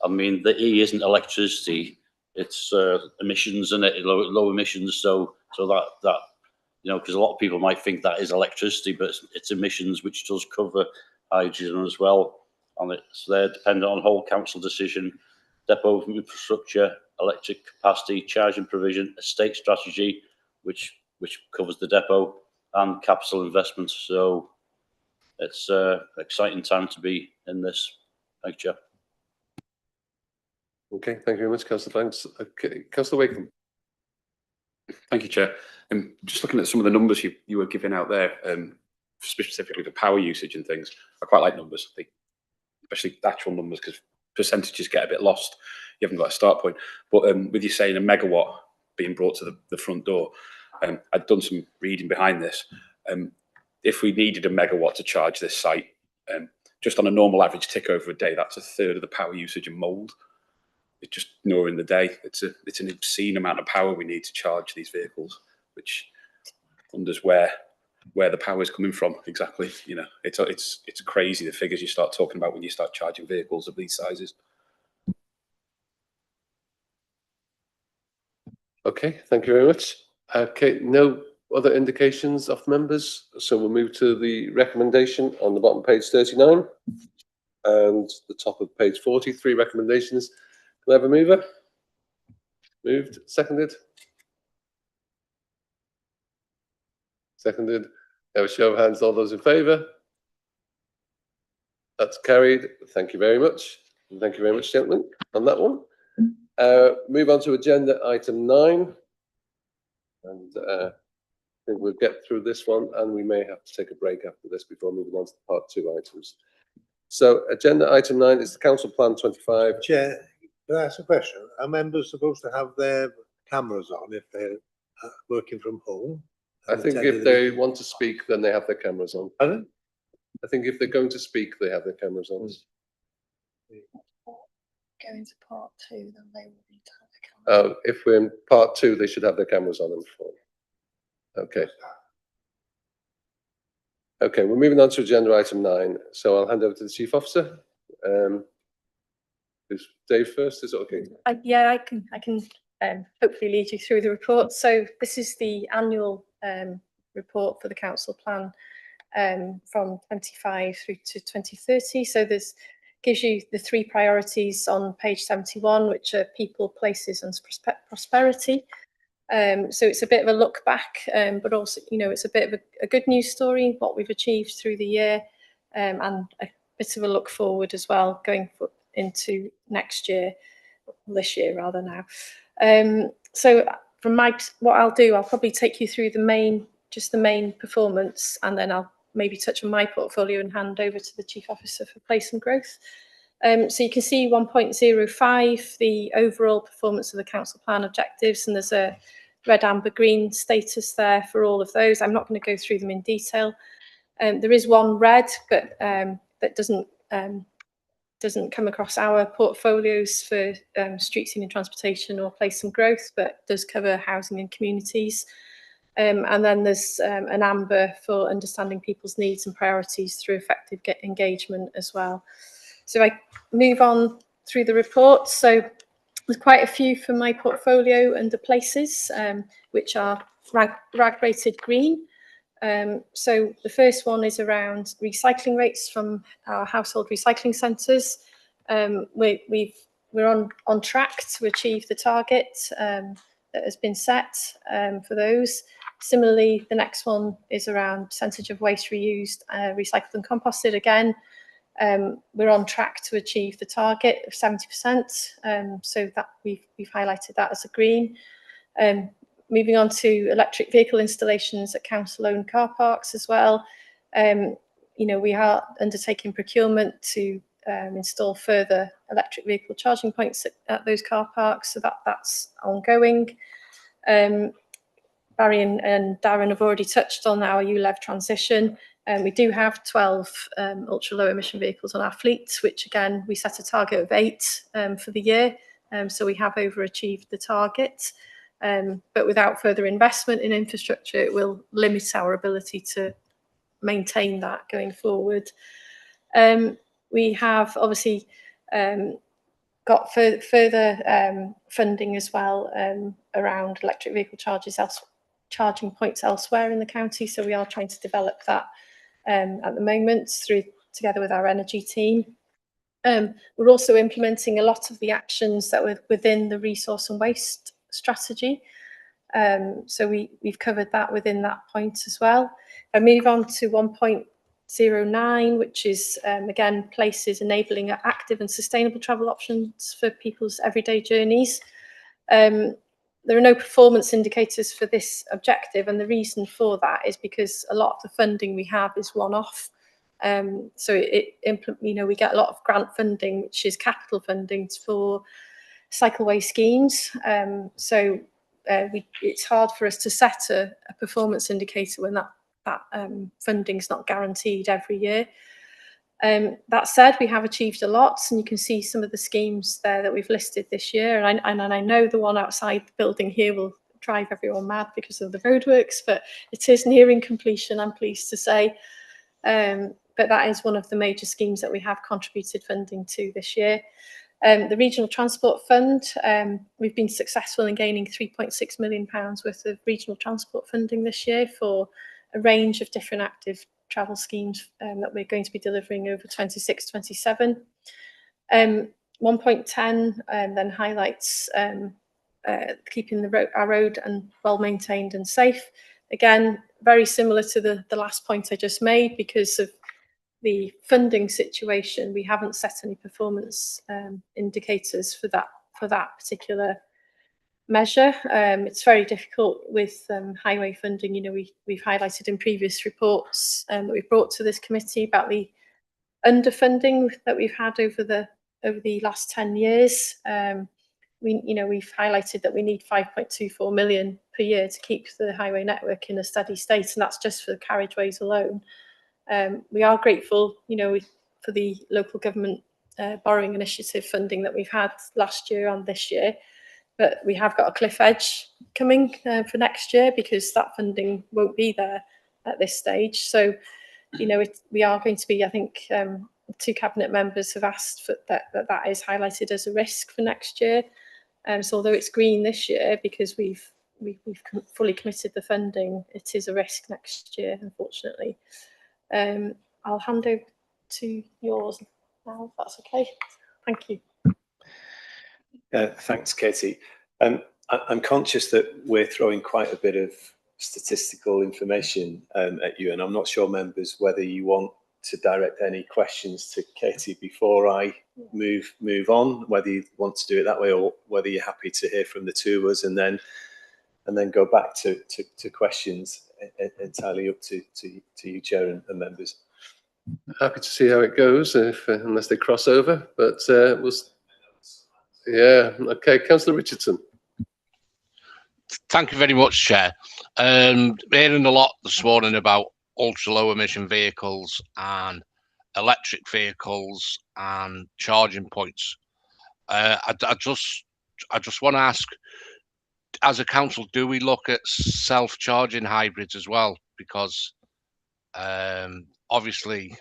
S10: I mean, the E isn't electricity; it's emissions, and low emissions. So that because a lot of people might think that is electricity, but it's emissions, which does cover hydrogen as well, and it's there dependent on whole council decision. Depot infrastructure, electric capacity, charging provision, estate strategy, which covers the depot, and capital investments. So it's an exciting time to be in this. Thank you, Chair.
S1: Okay, thank you very much, Councillor Banks. Okay, Councillor Wakeham.
S3: Thank you, Chair. Just looking at some of the numbers you were giving out there, specifically the power usage and things, I quite like numbers, especially actual numbers, because percentages get a bit lost. You haven't got a start point. But with you saying a megawatt being brought to the front door, I'd done some reading behind this. If we needed a megawatt to charge this site, just on a normal average tick over a day, that's a third of the power usage in mould. It's just during the day. It's an obscene amount of power we need to charge these vehicles, which wonders where the power is coming from exactly. It's crazy the figures you start talking about when you start charging vehicles of these sizes.
S1: Okay, thank you very much. Okay, no other indications of members, so we'll move to the recommendation on the bottom page 39 and the top of page 40. 3 recommendations. Can I have a mover? Moved. Seconded. Seconded. Have a show of hands. All those in favour? That's carried. Thank you very much. And thank you very much, gentlemen, on that one. Move on to agenda item 9. And I think we'll get through this one, and we may have to take a break after this before moving on to the part 2 items. So agenda item 9 is the council plan 25.
S5: Chair, can I ask a question? Are members supposed to have their cameras on if they're working from home?
S1: I think if they want to speak, then they have their cameras on.
S5: Pardon?
S1: I think if they're going to speak, they have their cameras on.
S2: Going to part 2, then they will need to have a camera.
S1: If we're in part 2, they should have their cameras on. Okay. Okay, we're moving on to agenda item 9. So I'll hand over to the Chief Officer. Is Dave first? Is it okay?
S12: Yeah, I can hopefully lead you through the report. So this is the annual report for the council plan from 25 through to 2030. So this gives you the 3 priorities on page 71, which are people, places and prosperity. So it's a bit of a look back, but also, you know, it's a bit of a good news story, what we've achieved through the year, and a bit of a look forward as well, going into next year, this year rather now. So from what I'll do, I'll probably take you through just the main performance, and then I'll maybe touch on my portfolio and hand over to the Chief Officer for Place and Growth. So you can see 1.05, the overall performance of the council plan objectives, and there's a red, amber, green status there for all of those. I'm not going to go through them in detail. There is one red, but that doesn't come across our portfolios for street scene and transportation or place and growth, but does cover housing and communities. And then there's an amber for understanding people's needs and priorities through effective engagement as well. So I move on through the report. So there's quite a few from my portfolio under places, which are RAG rated green. So the first one is around recycling rates from our household recycling centres. We're on track to achieve the target that has been set for those. Similarly, the next one is around percentage of waste reused, recycled and composted. Again, we're on track to achieve the target of 70%. So that we've highlighted that as a green. Moving on to electric vehicle installations at council-owned car parks as well. You know, we are undertaking procurement to install further electric vehicle charging points at those car parks, so that's ongoing. Barry and Darren have already touched on our ULEV transition. We do have 12 ultra-low emission vehicles on our fleet, which again, we set a target of 8 for the year, so we have overachieved the target. But without further investment in infrastructure, it will limit our ability to maintain that going forward. We have obviously got further funding as well around electric vehicle charging points elsewhere in the county, so we are trying to develop that at the moment together with our energy team. We're also implementing a lot of the actions that were within the resource and waste strategy. So we've covered that within that point as well. I move on to 1.09, which is again places enabling active and sustainable travel options for people's everyday journeys. There are no performance indicators for this objective, and the reason for that is because a lot of the funding we have is one-off. So you know, we get a lot of grant funding, which is capital funding for cycleway schemes. So it's hard for us to set a performance indicator when that funding is not guaranteed every year. That said, we have achieved a lot, and you can see some of the schemes there that we've listed this year. And I know the one outside the building here will drive everyone mad because of the roadworks, but it is nearing completion, I'm pleased to say. But that is one of the major schemes that we have contributed funding to this year. The Regional Transport Fund, we've been successful in gaining £3.6 million worth of regional transport funding this year for a range of different active travel schemes that we're going to be delivering over 26-27. 1.10 then highlights keeping our road and well maintained and safe. Again, very similar to the last point I just made, because of the funding situation, we haven't set any performance indicators for that particular measure. It's very difficult with highway funding. You know, we've highlighted in previous reports that we've brought to this committee about the underfunding that we've had over the last 10 years. We've highlighted that we need 5.24 million per year to keep the highway network in a steady state, and that's just for the carriageways alone. We are grateful, for the local government borrowing initiative funding that we've had last year and this year, but we have got a cliff edge coming for next year because that funding won't be there at this stage. So, we are going to be, I think, 2 cabinet members have asked for that is highlighted as a risk for next year. So although it's green this year because we've fully committed the funding, it is a risk next year, unfortunately. I'll hand over to yours now, if that's okay. Thank you.
S14: Thanks, Katie. I'm conscious that we're throwing quite a bit of statistical information at you, and I'm not sure, members, whether you want to direct any questions to Katie before I move on, whether you want to do it that way, or whether you're happy to hear from the two of us and then go back to questions. Entirely up to you, Chair, and members.
S1: Happy to see how it goes, unless they cross over. But Councillor Richardson.
S6: Thank you very much, Chair. Hearing a lot this morning about ultra low emission vehicles and electric vehicles and charging points. I just want to ask, as a council, do we look at self-charging hybrids as well? Because obviously,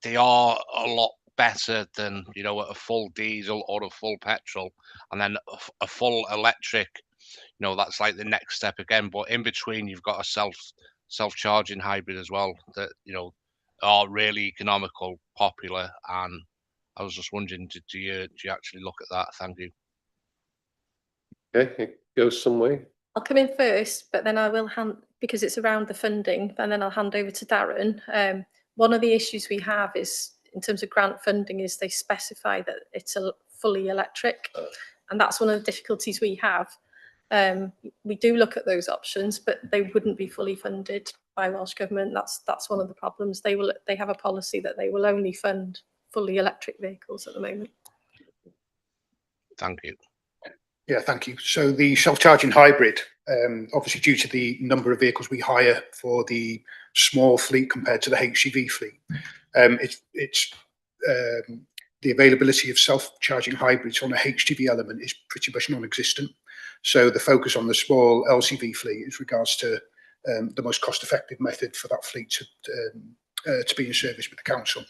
S6: they are a lot better than a full diesel or a full petrol, and then a full electric. That's like the next step again. But in between, you've got a self-charging hybrid as well that are really economical, popular, and I was just wondering, do you actually look at that? Thank you.
S1: Okay, it goes some way.
S12: I'll come in first, but then I will hand, because it's around the funding, and then I'll hand over to Darren. One of the issues we have is, in terms of grant funding, is they specify that it's a fully electric, and that's one of the difficulties we have. We do look at those options, but they wouldn't be fully funded by Welsh Government. That's one of the problems. They have a policy that they will only fund fully electric vehicles at the moment.
S6: Thank you.
S18: Yeah, thank you. So the self-charging hybrid, obviously due to the number of vehicles we hire for the small fleet compared to the HGV fleet, it's the availability of self-charging hybrids on a HGV element is pretty much non-existent. So the focus on the small LCV fleet is regards to the most cost-effective method for that fleet to be in service with the council.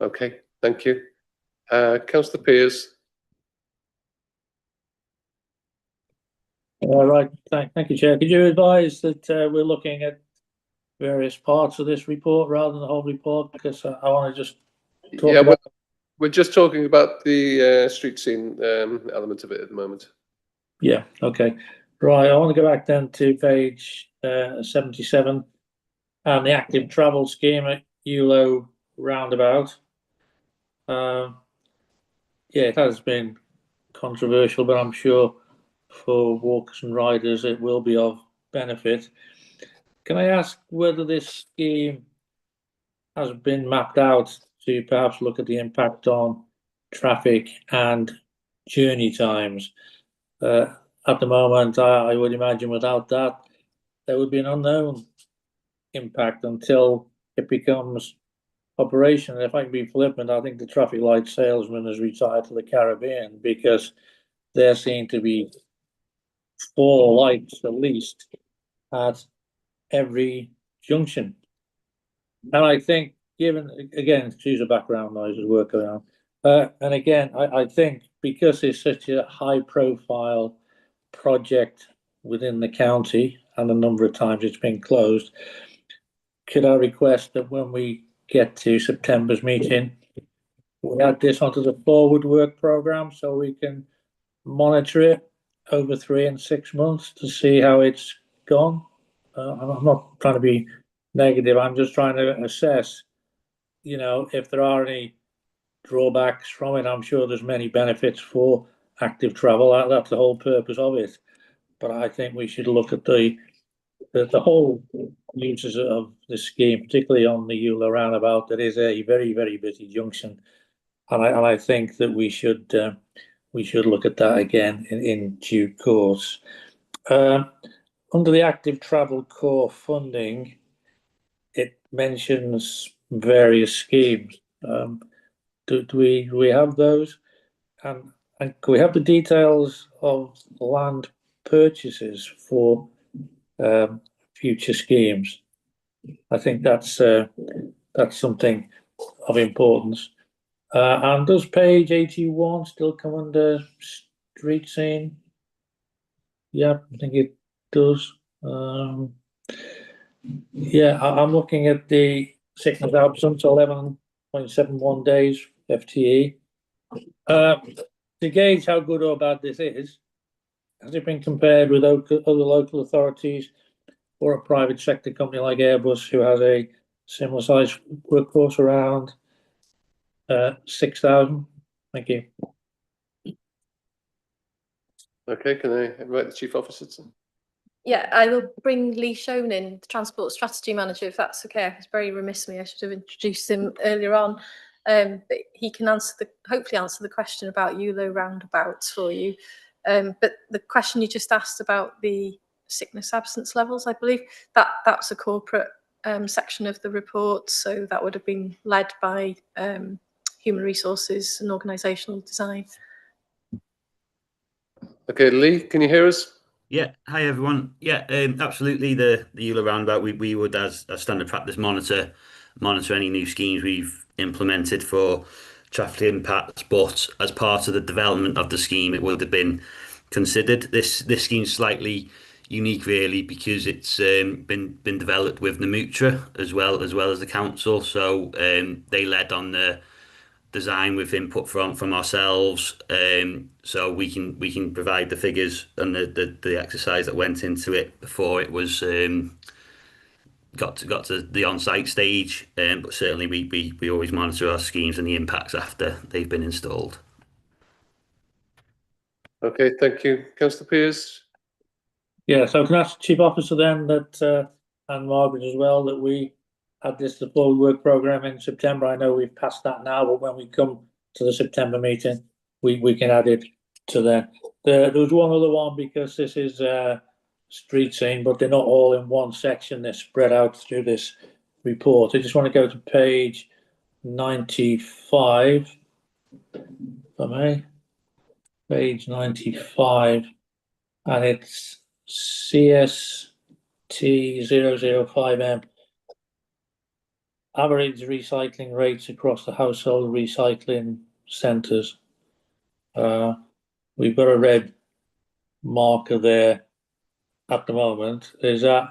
S1: Okay, thank you. Councillor Pearce.
S8: All right, thank you, Chair. Could you advise that we're looking at various parts of this report rather than the whole report? Because I want to just talk about...
S1: We're just talking about the street scene element of it at the moment.
S8: Yeah, okay. Right, I want to go back then to page 77 and the active travel scheme at ULO roundabout. Yeah, it has been controversial, but I'm sure for walkers and riders it will be of benefit. Can I ask whether this scheme has been mapped out to perhaps look at the impact on traffic and journey times? At the moment, I would imagine without that, there would be an unknown impact until it becomes operational. If I can be flippant, I think the traffic light salesman has retired to the Caribbean, because there seem to be 4 lights at least at every junction. And I think, given, again, excuse the background noises work around, and again, I think because it's such a high profile project within the county and the number of times it's been closed, could I request that when we get to September's meeting, we add this onto the forward work programme so we can monitor it over 3 and 6 months to see how it's gone? I'm not trying to be negative, I'm just trying to assess, if there are any drawbacks from it. I'm sure there's many benefits for active travel. That's the whole purpose of it. But I think we should look at the the whole uses of the scheme, particularly on the Eula roundabout, that is a very, very busy junction, and I think that we should look at that again in due course. Under the active travel core funding, it mentions various schemes. Do we have those? And can we have the details of land purchases for future schemes? I think that's something of importance. And does page 81 still come under street scene? Yeah, I think it does. Yeah, I'm looking at the sickness absence, 11.71 days FTE. To gauge how good or bad this is, has it been compared with other local authorities or a private sector company like Airbus, who has a similar size workforce around 6,000? Thank you.
S1: Okay, can I invite the Chief Officer to?
S12: Yeah, I will bring Lee Shone in, the Transport Strategy Manager, if that's okay. It's very remiss of me. I should have introduced him earlier on. But he can hopefully answer the question about ULO roundabouts for you. But the question you just asked about the sickness absence levels, I believe, that's a corporate section of the report. So that would have been led by Human Resources and Organisational Design.
S1: Okay, Lee, can you hear us?
S20: Yeah, hi everyone. Yeah, absolutely. The ULO roundabout, we would, as a standard practice, monitor any new schemes we've implemented for traffic impacts. But as part of the development of the scheme, it would have been considered. This scheme's slightly unique, really, because it's been developed with Namutra as well as the council. So they led on the design with input from ourselves, so we can provide the figures and the exercise that went into it before it was got to the on-site stage. But certainly we always monitor our schemes and the impacts after they've been installed.
S1: Okay, thank you. Councillor Pearce?
S8: Yeah, so can I ask the Chief Officer then that, and Margaret as well, that we had this the forward work programme in September. I know we've passed that now, but when we come to the September meeting, we can add it to that. There was one other one, because this is street scene, but they're not all in one section. They're spread out through this report. I just want to go to page 95, if I may. Page 95, and it's CST005M. Average recycling rates across the household recycling centres. We've got a red marker there at the moment. Is that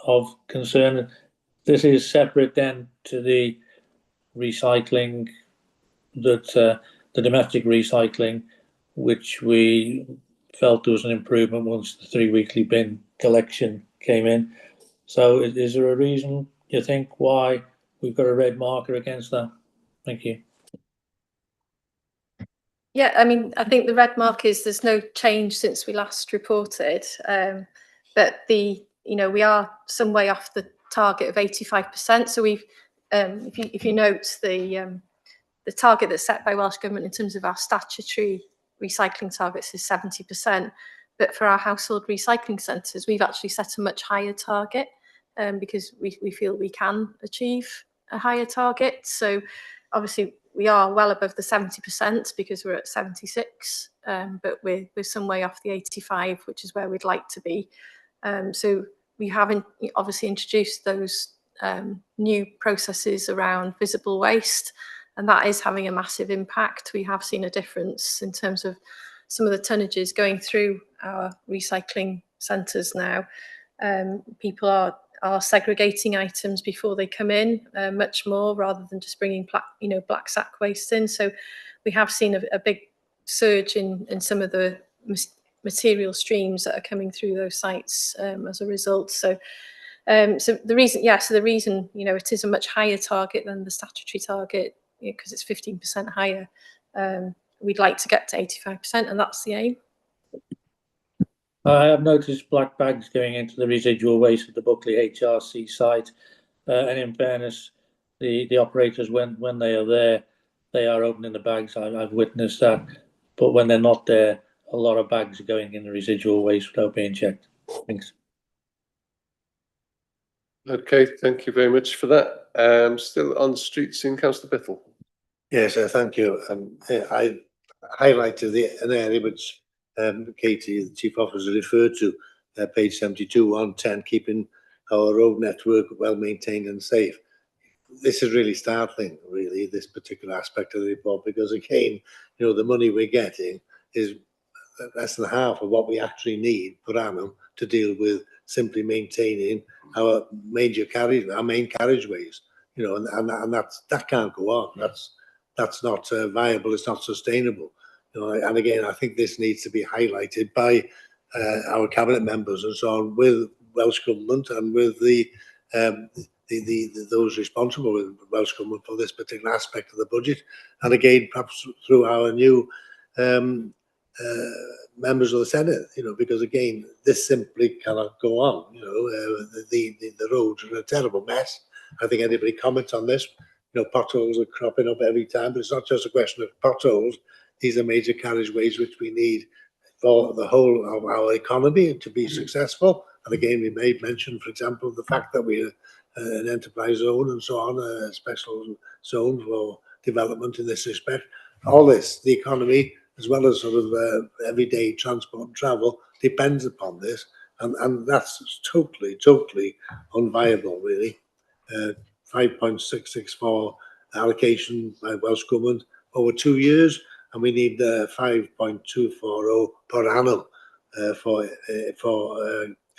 S8: of concern? This is separate then to the recycling, that the domestic recycling, which we felt there was an improvement once the 3 weekly bin collection came in. So is there a reason, you think, why we've got a red marker against that? Thank you.
S12: Yeah, I mean, I think the red mark is there's no change since we last reported, but we are some way off the target of 85%. So we've, if you note the target that's set by Welsh Government in terms of our statutory recycling targets is 70%, but for our household recycling centres, we've actually set a much higher target because we feel we can achieve a higher target. So obviously we are well above the 70% because we're at 76, but we're some way off the 85, which is where we'd like to be. So we haven't obviously introduced those new processes around visible waste, and that is having a massive impact. We have seen a difference in terms of some of the tonnages going through our recycling centres now. People are segregating items before they come in much more, rather than just bringing black sack waste in. So we have seen a big surge in some of the material streams that are coming through those sites as a result. So the reason, it is a much higher target than the statutory target, because it's 15% higher. We'd like to get to 85%, and that's the aim.
S8: I have noticed black bags going into the residual waste at the Buckley HRC site, and in fairness, the operators, when they are there, they are opening the bags. I've witnessed that, but when they're not there, a lot of bags are going in the residual waste without being checked. Thanks.
S1: Okay, thank you very much for that. Still on streets in Councillor Biddle.
S5: Yes, thank you. I highlighted an area which Katie, the Chief Officer, referred to, page 72 on 10, keeping our road network well maintained and safe. This is really startling, really, this particular aspect of the report, because again, you know, the money we're getting is less than half of what we actually need per annum to deal with simply maintaining our main carriageways. You know, and that can't go on. That's not viable. It's not sustainable. You know, and again, I think this needs to be highlighted by our cabinet members and so on, with Welsh Government and with those responsible with Welsh Government for this particular aspect of the budget, and again, perhaps through our new members of the Senate, you know, because again, this simply cannot go on. You know, the roads are in a terrible mess. I think anybody comments on this, you know, potholes are cropping up every time, but it's not just a question of potholes. These are major carriageways which we need for the whole of our economy to be successful. And again, we may mention, for example, the fact that we're an enterprise zone and so on, a special zone for development in this respect. All this, the economy, as well as sort of everyday transport and travel, depends upon this, and that's totally unviable, really. 5.664 allocation by Welsh Government over 2 years, and we need 5.240 per annum for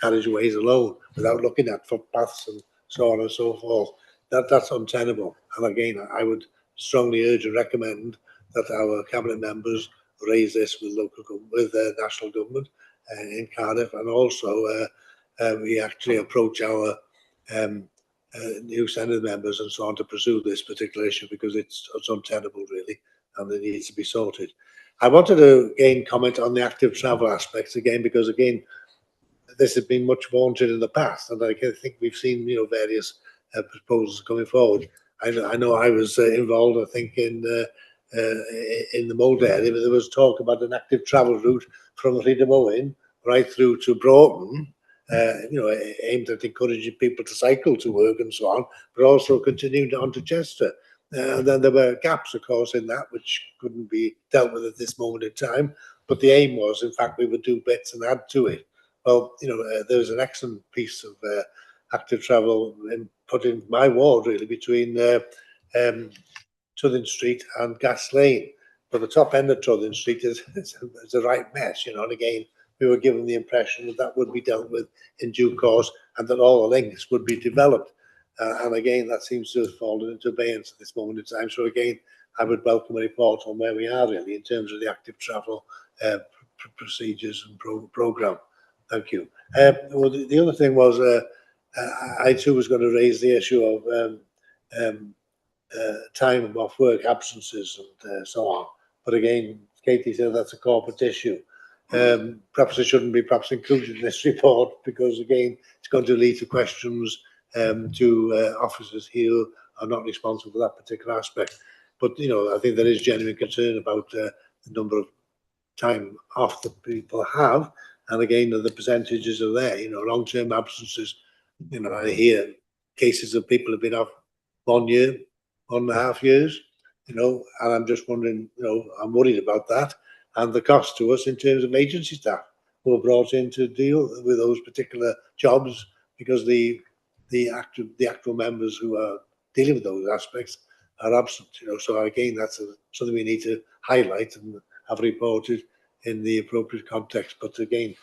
S5: carriageways alone, without looking at footpaths and so on and so forth. That's untenable. And again, I would strongly urge and recommend that our cabinet members raise this with national government in Cardiff, and also we actually approach our new Senate members and so on to pursue this particular issue, because it's untenable, really, and it needs to be sorted. I wanted to again comment on the active travel aspects again, because again, this has been much vaunted in the past, and I think we've seen, you know, various proposals coming forward. I know I was involved, I think, in the Mold area, but there was talk about an active travel route from Rhydymowen right through to Broughton, you know, aimed at encouraging people to cycle to work and so on, but also continuing on to Chester. And then there were gaps, of course, in that, which couldn't be dealt with at this moment in time. But the aim was, in fact, we would do bits and add to it. Well, you know, there was an excellent piece of active travel put in my ward, really, between Tuthing Street and Gas Lane. But the top end of Tuthing Street is a right mess, you know, and again, we were given the impression that that would be dealt with in due course, and that all the links would be developed. And again, that seems to have fallen into abeyance at this moment in time. So again, I would welcome a report on where we are, really, in terms of the active travel procedures and programme. Thank you. Well, the other thing was, I too was going to raise the issue of time off work, absences and so on. But again, Katie said that's a corporate issue. Perhaps it shouldn't be included in this report, because again, it's going to lead to questions to officers here who are not responsible for that particular aspect. But, you know, I think there is genuine concern about the number of time off that people have. And again, the percentages are there, you know, long-term absences. You know, I hear cases of people have been off 1 year, 1.5 years, you know, and I'm just wondering, you know, I'm worried about that and the cost to us in terms of agency staff who are brought in to deal with those particular jobs, because the actual members who are dealing with those aspects are absent, you know. So again, that's something we need to highlight and have reported in the appropriate context. But again,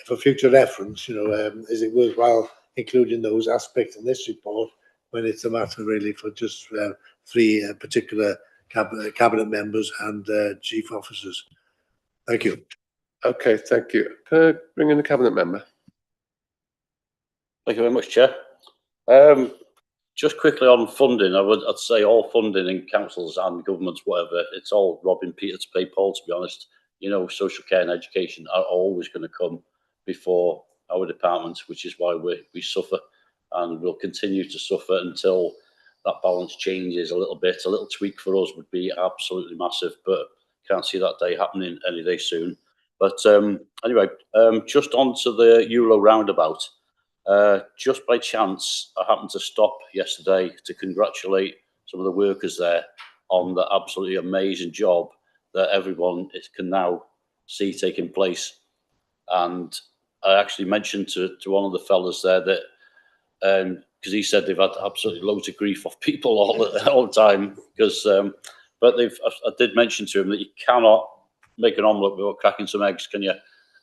S5: for future reference, you know, is it worthwhile including those aspects in this report when it's a matter really for just 3 particular cabinet members and chief officers? Thank you.
S1: Okay, thank you. Can I bring in the cabinet member?
S10: Thank you very much, Chair. Just quickly on funding, I'd say all funding in councils and governments, whatever, it's all robbing Peter to pay Paul, to be honest. You know, social care and education are always going to come before our department, which is why we suffer, and we'll continue to suffer until that balance changes a little bit. A little tweak for us would be absolutely massive, but can't see that day happening any day soon. But anyway, just on to the Euro roundabout. Just by chance, I happened to stop yesterday to congratulate some of the workers there on the absolutely amazing job that everyone can now see taking place. And I actually mentioned to one of the fellas there that, because he said they've had absolutely loads of grief off people all the time, because, but I did mention to him that you cannot make an omelette without cracking some eggs, can you?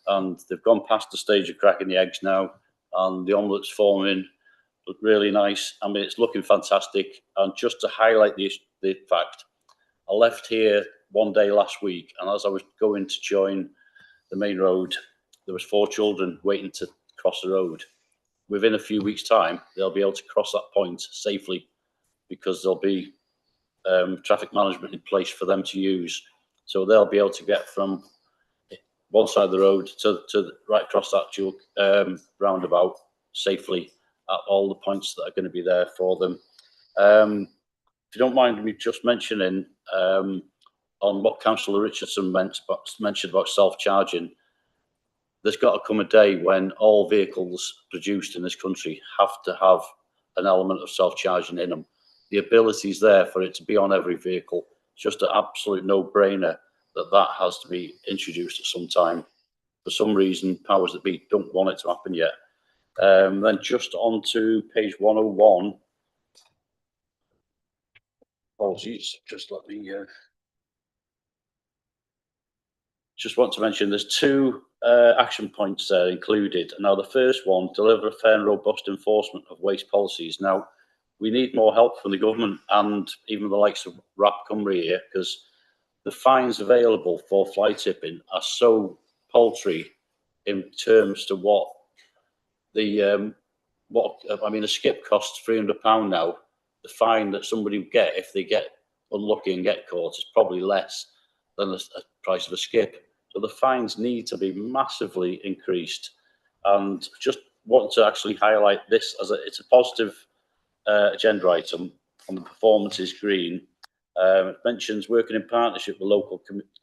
S10: And they've gone past the stage of cracking the eggs now, and the omelet's forming, look really nice. I mean, it's looking fantastic. And just to highlight the fact, I left here one day last week, and as I was going to join the main road, there was 4 children waiting to cross the road. Within a few weeks' time, they'll be able to cross that point safely, because there'll be traffic management in place for them to use. So they'll be able to get from one side of the road to right across that dual roundabout safely at all the points that are going to be there for them. If you don't mind me just mentioning on what Councillor Richardson mentioned about self-charging, there's got to come a day when all vehicles produced in this country have to have an element of self-charging in them. The ability is there for it to be on every vehicle. It's just an absolute no-brainer that has to be introduced at some time. For some reason, powers that be don't want it to happen yet. Then just on to page 101. Apologies, just let me... just want to mention there's 2 action points there included. Now, the first one, deliver a fair and robust enforcement of waste policies. Now, we need more help from the government and even the likes of RAP Cymru here, because the fines available for fly tipping are so paltry in terms to what the I mean, a skip costs £300 now. The fine that somebody would get if they get unlucky and get caught is probably less than the price of a skip. So the fines need to be massively increased. And just want to actually highlight this as it's a positive agenda item on the performance is green. It mentions working in partnership with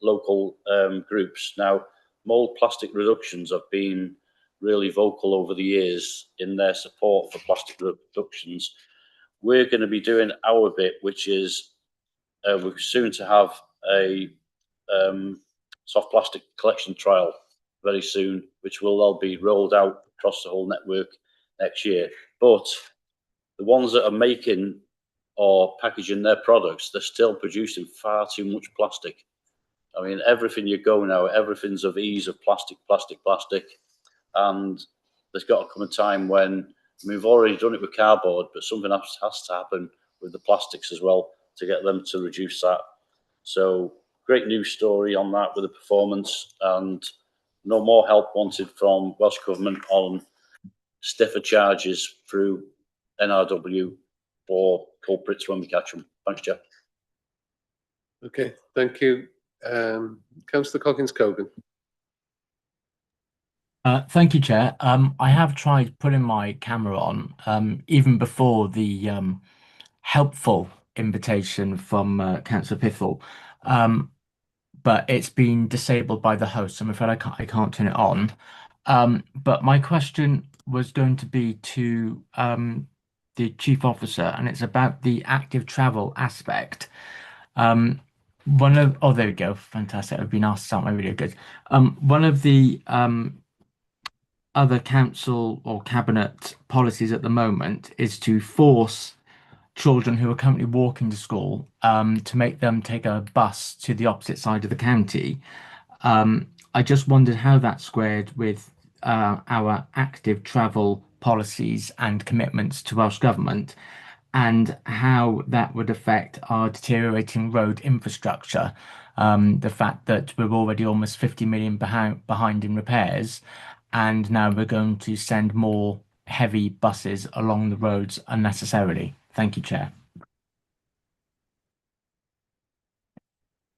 S10: local groups. Now, mould plastic reductions have been really vocal over the years in their support for plastic reductions. We're going to be doing our bit, which is we're soon to have a soft plastic collection trial very soon, which will all be rolled out across the whole network next year. But the ones that are making or packaging their products, they're still producing far too much plastic. I mean, everything you go now, everything's of ease of plastic. And there's got to come a time when, I mean, we've already done it with cardboard, but something has to happen with the plastics as well to get them to reduce that. So great news story on that with the performance, and no more help wanted from Welsh Government on stiffer charges through NRW for culprits when we catch them. Thanks, Jeff.
S1: Okay, thank you. Councillor Coggins-Cogan.
S4: Thank you, Chair. I have tried putting my camera on even before the helpful invitation from Councillor Pithell, but it's been disabled by the host. I'm afraid I can't turn it on. But my question was going to be to the Chief Officer, and it's about the active travel aspect. Oh, there we go. Fantastic. I've been asked to start my video. Good. One of the other council or cabinet policies at the moment is to force children who are currently walking to school to make them take a bus to the opposite side of the county. I just wondered how that squared with our active travel policies and commitments to Welsh Government, and how that would affect our deteriorating road infrastructure. The fact that we're already almost 50 million behind in repairs, and now we're going to send more heavy buses along the roads unnecessarily. Thank you, Chair.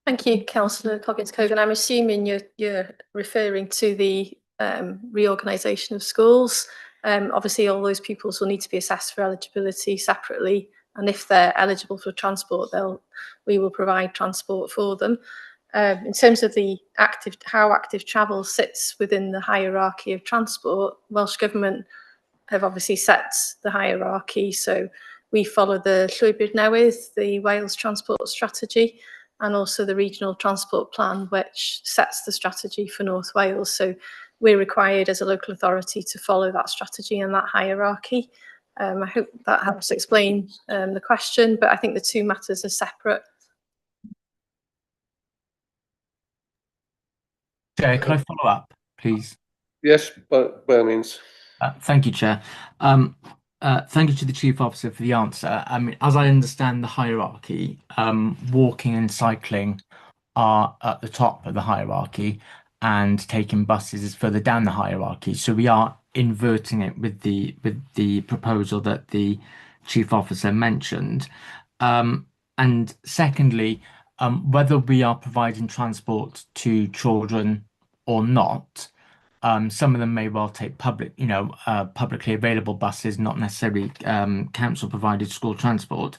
S12: Thank you, Councillor Coggins-Cogan. I'm assuming you're referring to the reorganisation of schools. Obviously, all those pupils will need to be assessed for eligibility separately, and if they're eligible for transport, we will provide transport for them. In terms of how active travel sits within the hierarchy of transport, Welsh Government have obviously set the hierarchy. So we follow the Llwybr Newydd, the Wales Transport Strategy, and also the Regional Transport Plan, which sets the strategy for North Wales. So we're required as a local authority to follow that strategy and that hierarchy. I hope that helps explain the question, but I think the two matters are separate.
S4: Chair, can I follow up, please?
S1: Yes, by all means.
S4: Thank you, Chair. Thank you to the Chief Officer for the answer. I mean, as I understand the hierarchy, walking and cycling are at the top of the hierarchy, and taking buses is further down the hierarchy. So we are inverting it with the proposal that the Chief Officer mentioned. And secondly, whether we are providing transport to children or not, some of them may well take publicly available buses, not necessarily council provided school transport.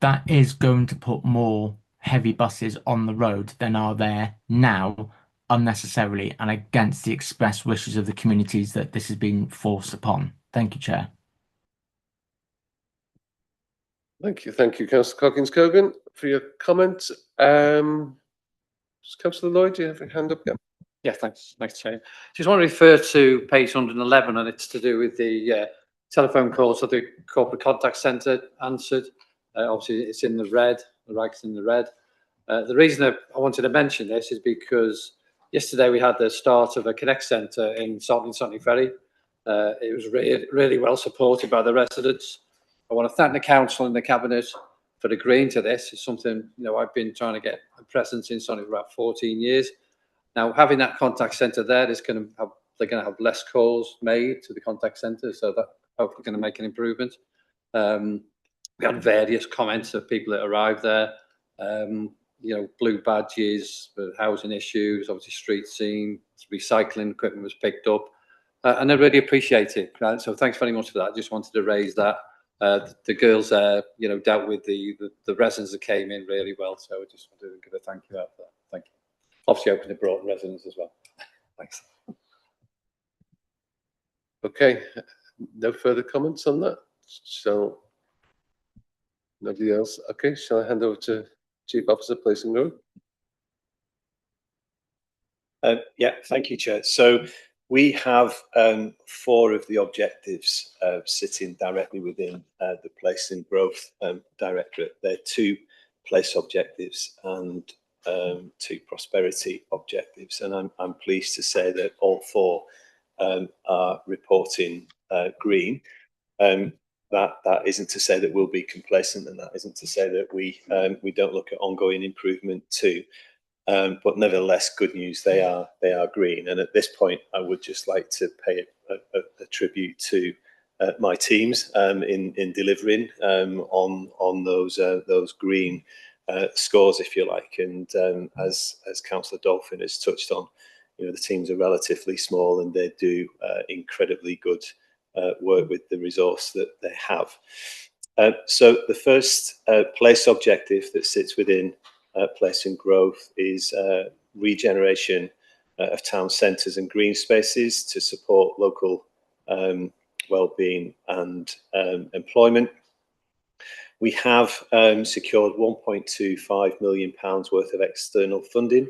S4: That is going to put more heavy buses on the road than are there now, unnecessarily, and against the express wishes of the communities that this has been forced upon. Thank you, Chair.
S1: Thank you, Councillor Coggins-Cogan, for your comment. Councillor Lloyd, do you have your hand up?
S13: Yeah, thanks, Chair. Just want to refer to page 111, and it's to do with the telephone calls that the corporate contact centre answered. Obviously, it's in the red, the rank's in the red. The reason I wanted to mention this is because yesterday we had the start of a Connect Centre in Saltley Ferry. It was really well supported by the residents. I want to thank the council and the cabinet for agreeing to this. It's something I've been trying to get a presence in Saltley for about 14 years. Now, having that contact centre there, they're going to have less calls made to the contact centre, so that hopefully going to make an improvement. We had various comments of people that arrived there. Blue badges for housing issues, obviously street scene, recycling equipment was picked up, and I really appreciate it. Right? So thanks very much for that. I just wanted to raise that. The girls there, dealt with the residents that came in really well, so I just wanted to give a thank you out for that. Thank you. Obviously open to Broughton residents as well. Thanks.
S1: Okay, no further comments on that? So, nobody else? Okay, shall I hand over to Chief Officer, Place and Growth?
S14: Yeah, thank you, Chair. So we have 4 of the objectives sitting directly within the Place and Growth Directorate. They're 2 place objectives and 2 prosperity objectives, and I'm pleased to say that all 4 are reporting green. That isn't to say that we'll be complacent, and that isn't to say that we don't look at ongoing improvement too. But nevertheless, good news, they are green. And at this point, I would just like to pay a tribute to my teams in delivering on those green scores, if you like. And as Councillor Dolphin has touched on, the teams are relatively small and they do incredibly good work with the resource that they have. So the first place objective that sits within Place and Growth is regeneration of town centres and green spaces to support local well-being and employment. We have secured £1.25 million worth of external funding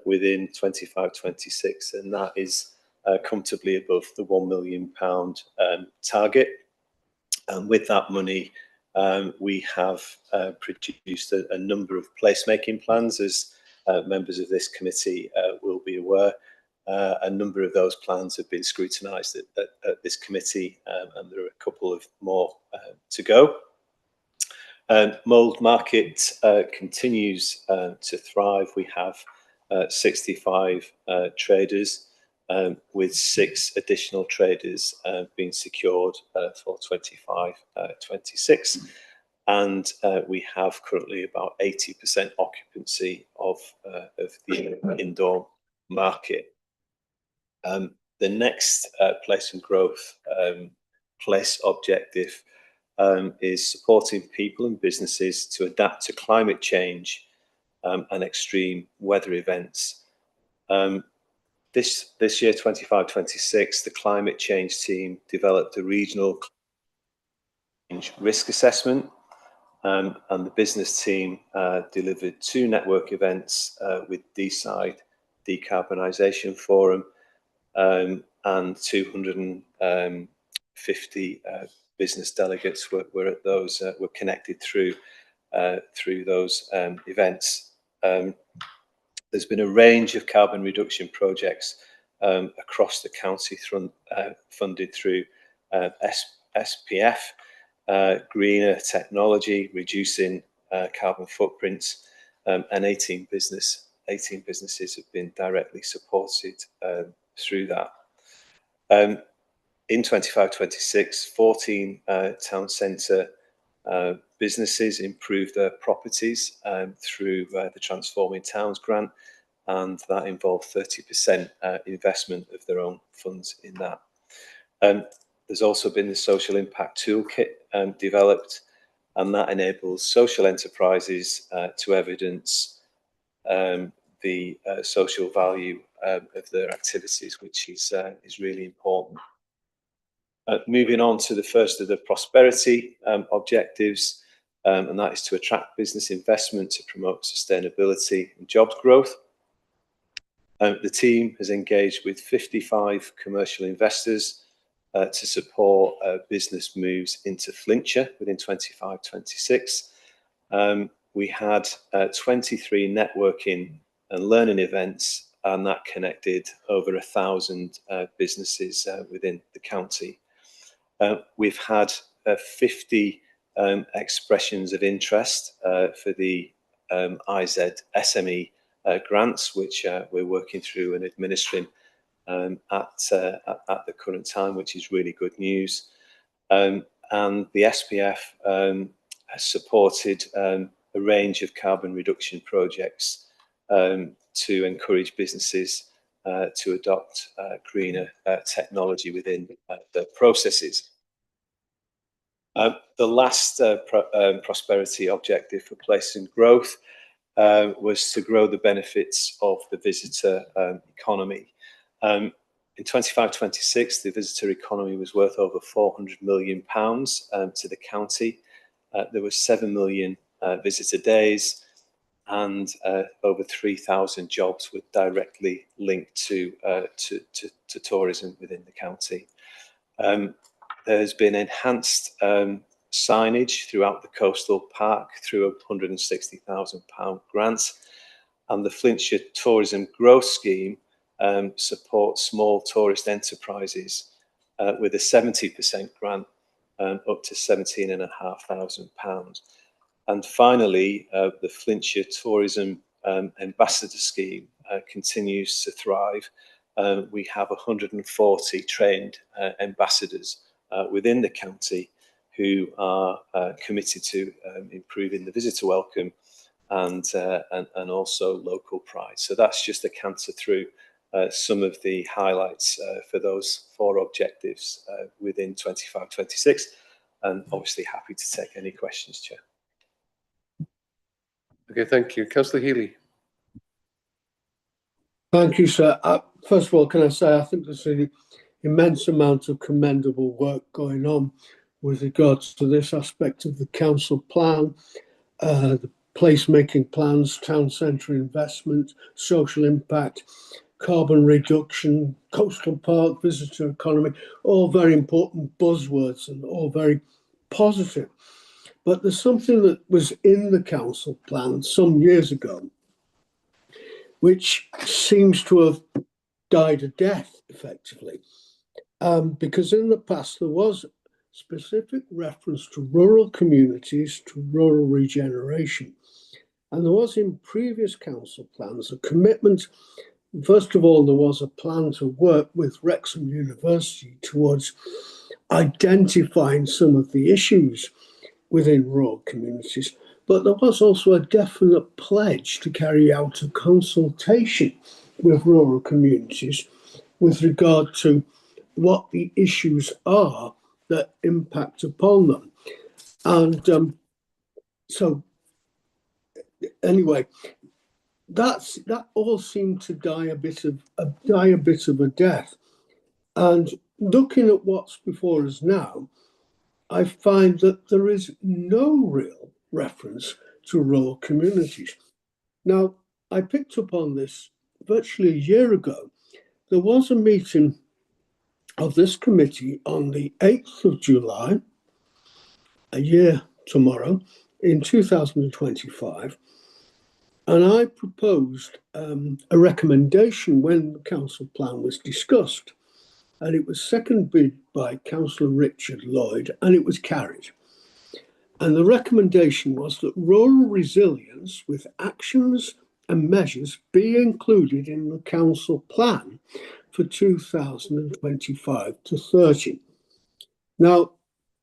S14: within 25-26, and that is comfortably above the £1 million target. And with that money, we have produced a number of placemaking plans, as members of this committee will be aware. A number of those plans have been scrutinised at this committee, and there are a couple of more to go. Mould market continues to thrive. We have 65 traders, with 6 additional traders being secured for 25-26, and we have currently about 80% occupancy of the indoor market. The next place and growth place objective is supporting people and businesses to adapt to climate change and extreme weather events. This year, 25-26, the climate change team developed a regional risk assessment, and the business team delivered 2 network events with Deeside Decarbonisation Forum, and 250 business delegates were at those were connected through those events. There's been a range of carbon reduction projects across the county funded through SPF, greener technology, reducing carbon footprints, and 18 businesses have been directly supported through that. In 25-26, 14 town centre businesses improved their properties through the Transforming Towns grant, and that involved 30% investment of their own funds in that. There's also been the Social Impact Toolkit developed, and that enables social enterprises to evidence the social value of their activities, which is really important. Moving on to the first of the prosperity objectives, and that is to attract business investment to promote sustainability and jobs growth. The team has engaged with 55 commercial investors to support business moves into Flintshire within 25-26. We had 23 networking and learning events, and that connected over 1,000 businesses within the county. We've had 50 expressions of interest for the IZ SME grants, which we're working through and administering at the current time, which is really good news. And the SPF has supported a range of carbon reduction projects to encourage businesses to adopt greener technology within their processes. The last prosperity objective for place and growth was to grow the benefits of the visitor economy. In 25-26, the visitor economy was worth over £400 million to the county. There were 7 million visitor days, and over 3,000 jobs were directly linked to tourism within the county. There has been enhanced signage throughout the coastal park through a £160,000 grant, and the Flintshire Tourism Growth Scheme supports small tourist enterprises with a 70% grant up to £17,500. And finally, the Flintshire Tourism Ambassador Scheme continues to thrive. We have 140 trained ambassadors within the county who are committed to improving the visitor welcome and also local pride. So that's just a canter through some of the highlights for those 4 objectives within 25-26, and obviously happy to take any questions, Chair.
S1: Okay, thank you. Councillor Healy.
S9: Thank you, sir. First of all, can I say I think there's an immense amount of commendable work going on with regards to this aspect of the council plan, the placemaking plans, town centre investment, social impact, carbon reduction, coastal park, visitor economy, all very important buzzwords and all very positive. But there's something that was in the council plan some years ago, which seems to have died a death, effectively. Because in the past, there was specific reference to rural communities, to rural regeneration. And there was in previous council plans a commitment. First of all, there was a plan to work with Wrexham University towards identifying some of the issues within rural communities, but there was also a definite pledge to carry out a consultation with rural communities with regard to what the issues are that impact upon them. And so anyway, that all seemed to die a bit of a death. And looking at what's before us now, I find that there is no real reference to rural communities. Now, I picked up on this virtually a year ago. There was a meeting of this committee on the 8th of July, a year tomorrow, in 2025, and I proposed a recommendation when the council plan was discussed, and it was seconded by Councillor Richard Lloyd, and it was carried. And the recommendation was that rural resilience with actions and measures be included in the council plan for 2025 to 30. Now,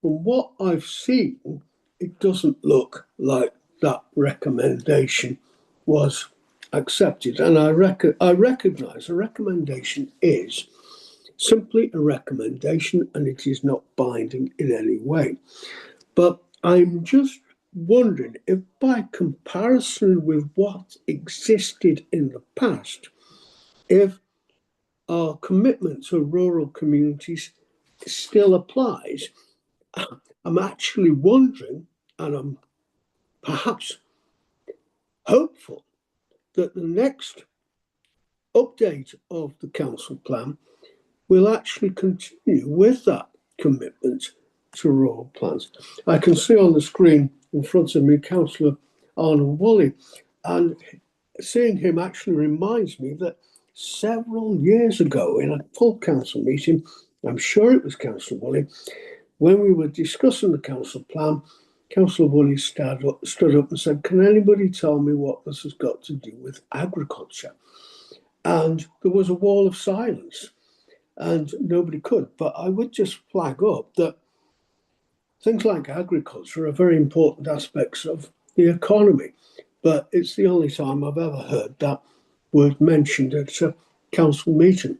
S9: from what I've seen, it doesn't look like that recommendation was accepted. And I recognise a recommendation is simply a recommendation and it is not binding in any way. But I'm just wondering if by comparison with what existed in the past, if our commitment to rural communities still applies. I'm actually wondering, and I'm perhaps hopeful, that the next update of the council plan will actually continue with that commitment to rural plans. I can see on the screen in front of me Councillor Arnold Woolley, and seeing him actually reminds me that several years ago in a full council meeting, I'm sure it was Councillor Woolley, when we were discussing the council plan, Councillor Woolley stood up and said, "Can anybody tell me what this has got to do with agriculture?" And there was a wall of silence and nobody could. But I would just flag up that things like agriculture are very important aspects of the economy. But it's the only time I've ever heard that word mentioned at a council meeting.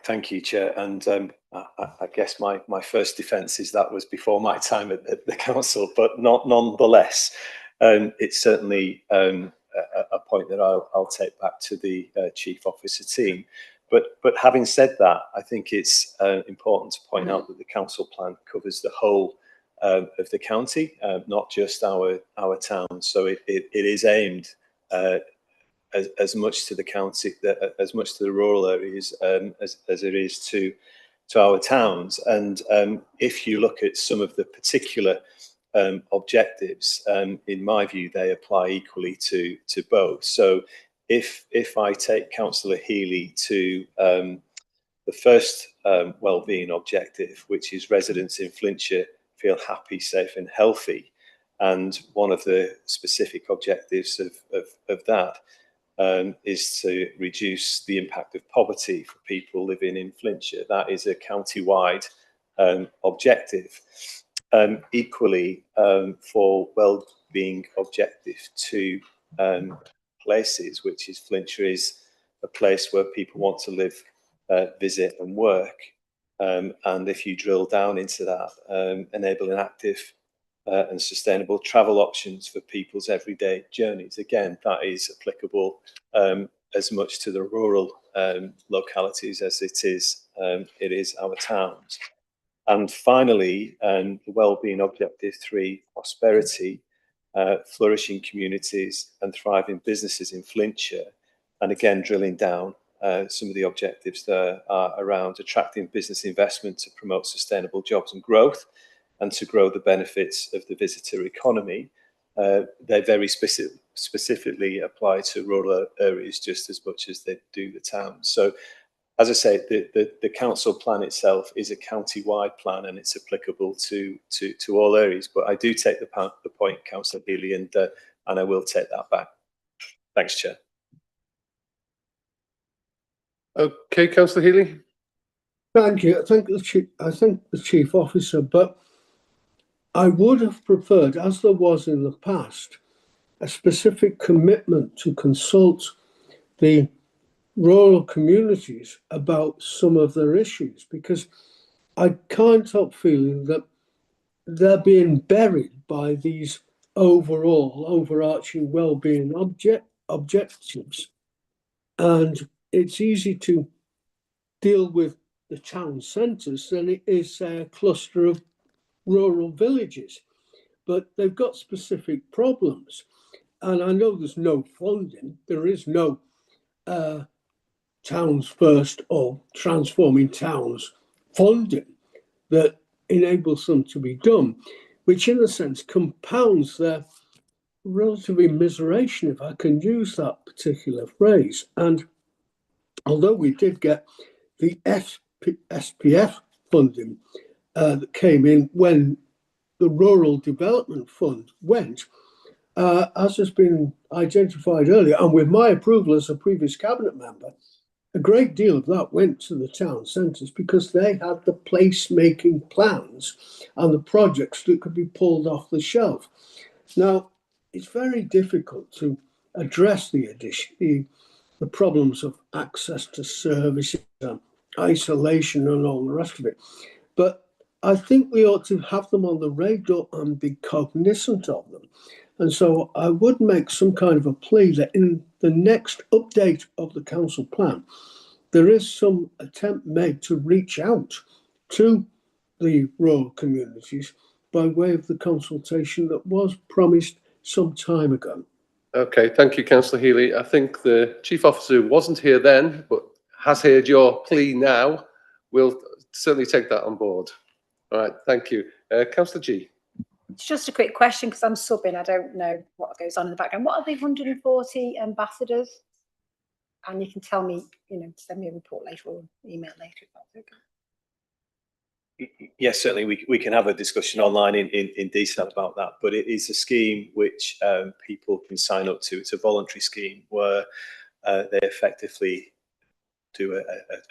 S14: Thank you, Chair. And I guess my first defence is that was before my time at the council, but nonetheless, it's certainly a point that I'll take back to the Chief Officer team. But having said that, I think it's important to point out that the council plan covers the whole of the county, not just our town. So it is aimed as much to the county, as much to the rural areas as it is to our towns. And if you look at some of the particular objectives, in my view, they apply equally to both. So if I take Councillor Healy to the first wellbeing objective, which is residents in Flintshire feel happy, safe and healthy, and one of the specific objectives of that is to reduce the impact of poverty for people living in Flintshire. That is a county-wide objective. Equally, for well-being objective 2 places, which is Flintshire is a place where people want to live, visit and work. And if you drill down into that, enabling active and sustainable travel options for people's everyday journeys. Again, that is applicable as much to the rural localities as it is our towns. And finally, the wellbeing objective 3, prosperity, flourishing communities and thriving businesses in Flintshire. And again, drilling down, some of the objectives there are around attracting business investment to promote sustainable jobs and growth, and to grow the benefits of the visitor economy. They very specifically apply to rural areas just as much as they do the towns. So, as I say, the council plan itself is a county-wide plan and it's applicable to all areas. But I do take the point, Councillor Healy, and I will take that back. Thanks, Chair.
S1: Okay, Councillor Healy.
S9: Thank you. I think the chief officer, but I would have preferred, as there was in the past, a specific commitment to consult the rural communities about some of their issues, because I can't help feeling that they're being buried by these overall overarching well-being objectives. And it's easy to deal with the town centres than it is, say, a cluster of rural villages. But they've got specific problems. And I know there's no funding. There is no Towns First or Transforming Towns funding that enables them to be done, which in a sense compounds their relative immiseration, if I can use that particular phrase. And although we did get the SPF funding that came in when the Rural Development Fund went, as has been identified earlier, and with my approval as a previous cabinet member, a great deal of that went to the town centres because they had the place-making plans and the projects that could be pulled off the shelf. Now, it's very difficult to address the problems of access to services, isolation and all the rest of it. But I think we ought to have them on the radar and be cognizant of them. And so I would make some kind of a plea that in the next update of the council plan, there is some attempt made to reach out to the rural communities by way of the consultation that was promised some time ago.
S1: Okay, thank you, Councillor Healy. I think the Chief Officer who wasn't here then, but has heard your plea now, will certainly take that on board. All right, thank you. Councillor G.
S11: It's just a quick question because I'm subbing. I don't know what goes on in the background. What are the 140 ambassadors? And you can tell me, send me a report later or email later if that's okay.
S14: Yes, certainly we can have a discussion online in detail about that, but it is a scheme which people can sign up to. It's a voluntary scheme where they effectively do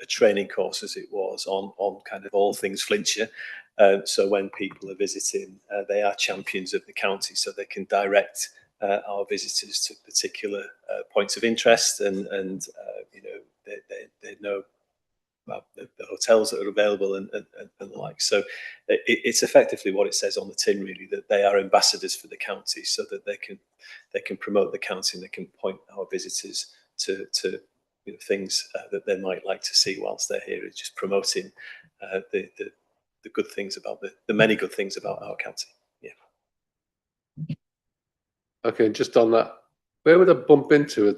S14: a training course, as it was, on kind of all things Flintshire. So when people are visiting, they are champions of the county, so they can direct our visitors to particular points of interest, and they know about the hotels that are available and the like. So it's effectively what it says on the tin, really, that they are ambassadors for the county, so that they can promote the county and they can point our visitors to things that they might like to see whilst they're here. It's just promoting the good things about the many good things about our county. Yeah.
S1: Okay, just on that, where would I bump into a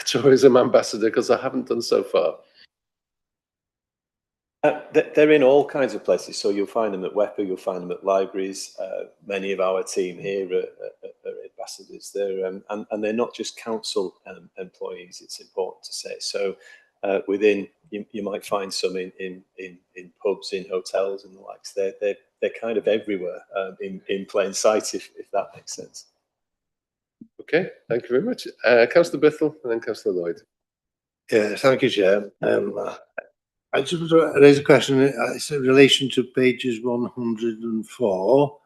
S1: tourism ambassador? Because I haven't done so far.
S14: They're in all kinds of places. So you'll find them at WEPA, you'll find them at libraries. Many of our team here are ambassadors. And they're not just council employees, it's important to say. So within, you might find some in pubs, in hotels and the likes. They're kind of everywhere in plain sight, if that makes sense.
S1: Okay, thank you very much. Councillor Bithell and then Councillor Lloyd.
S5: Yeah, thank you, Chair. I just want to raise a question. It's in relation to pages 104,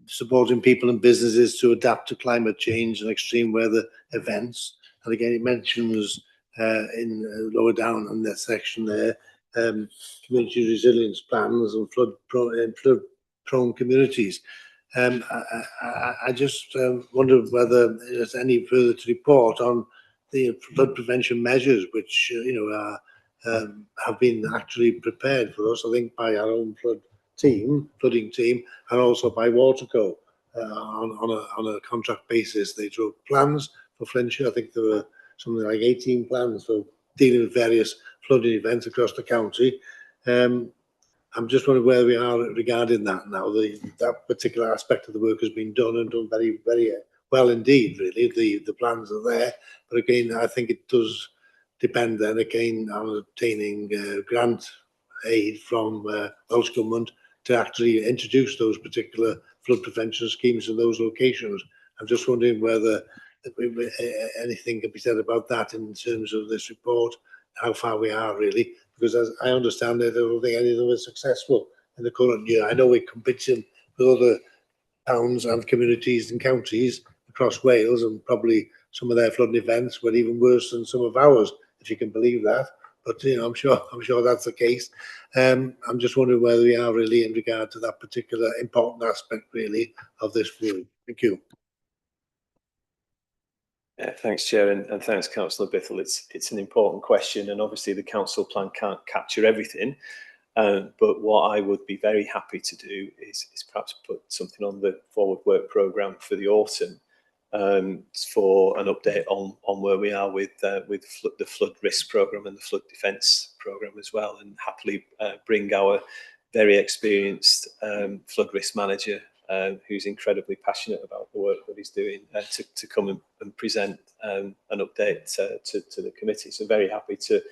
S5: supporting people and businesses to adapt to climate change and extreme weather events. And again, it mentions in lower down on that section there, community resilience plans and flood-prone communities. I just wonder whether there's any further to report on the flood prevention measures, which have been actually prepared for us, I think, by our own flooding team, and also by Waterco on a contract basis. They drew plans for Flintshire. I think there were something like 18 plans for dealing with various flooding events across the county. I'm just wondering where we are regarding that now. That particular aspect of the work has been done and done very, very well indeed, really. The plans are there. But again, I think it does depend then again on obtaining grant aid from Welsh Government to actually introduce those particular flood prevention schemes in those locations. I'm just wondering whether anything can be said about that in terms of this report, how far we are really, because as I understand it, I don't think any of them are successful in the current year. I know we're competing with other towns and communities and counties across Wales, and probably some of their flooding events were even worse than some of ours, if you can believe that. But you know, I'm sure that's the case. I'm just wondering whether we are really in regard to that particular important aspect, really, of this view. Thank you.
S14: Yeah, thanks, Chair, and thanks, Councillor Bithell. It's an important question, and obviously the council plan can't capture everything. But what I would be very happy to do is perhaps put something on the forward work programme for the autumn, for an update on where we are with the flood risk programme and the flood defence programme as well, and happily bring our very experienced flood risk manager, who's incredibly passionate about the work that he's doing, to come and present an update to the committee. So very happy to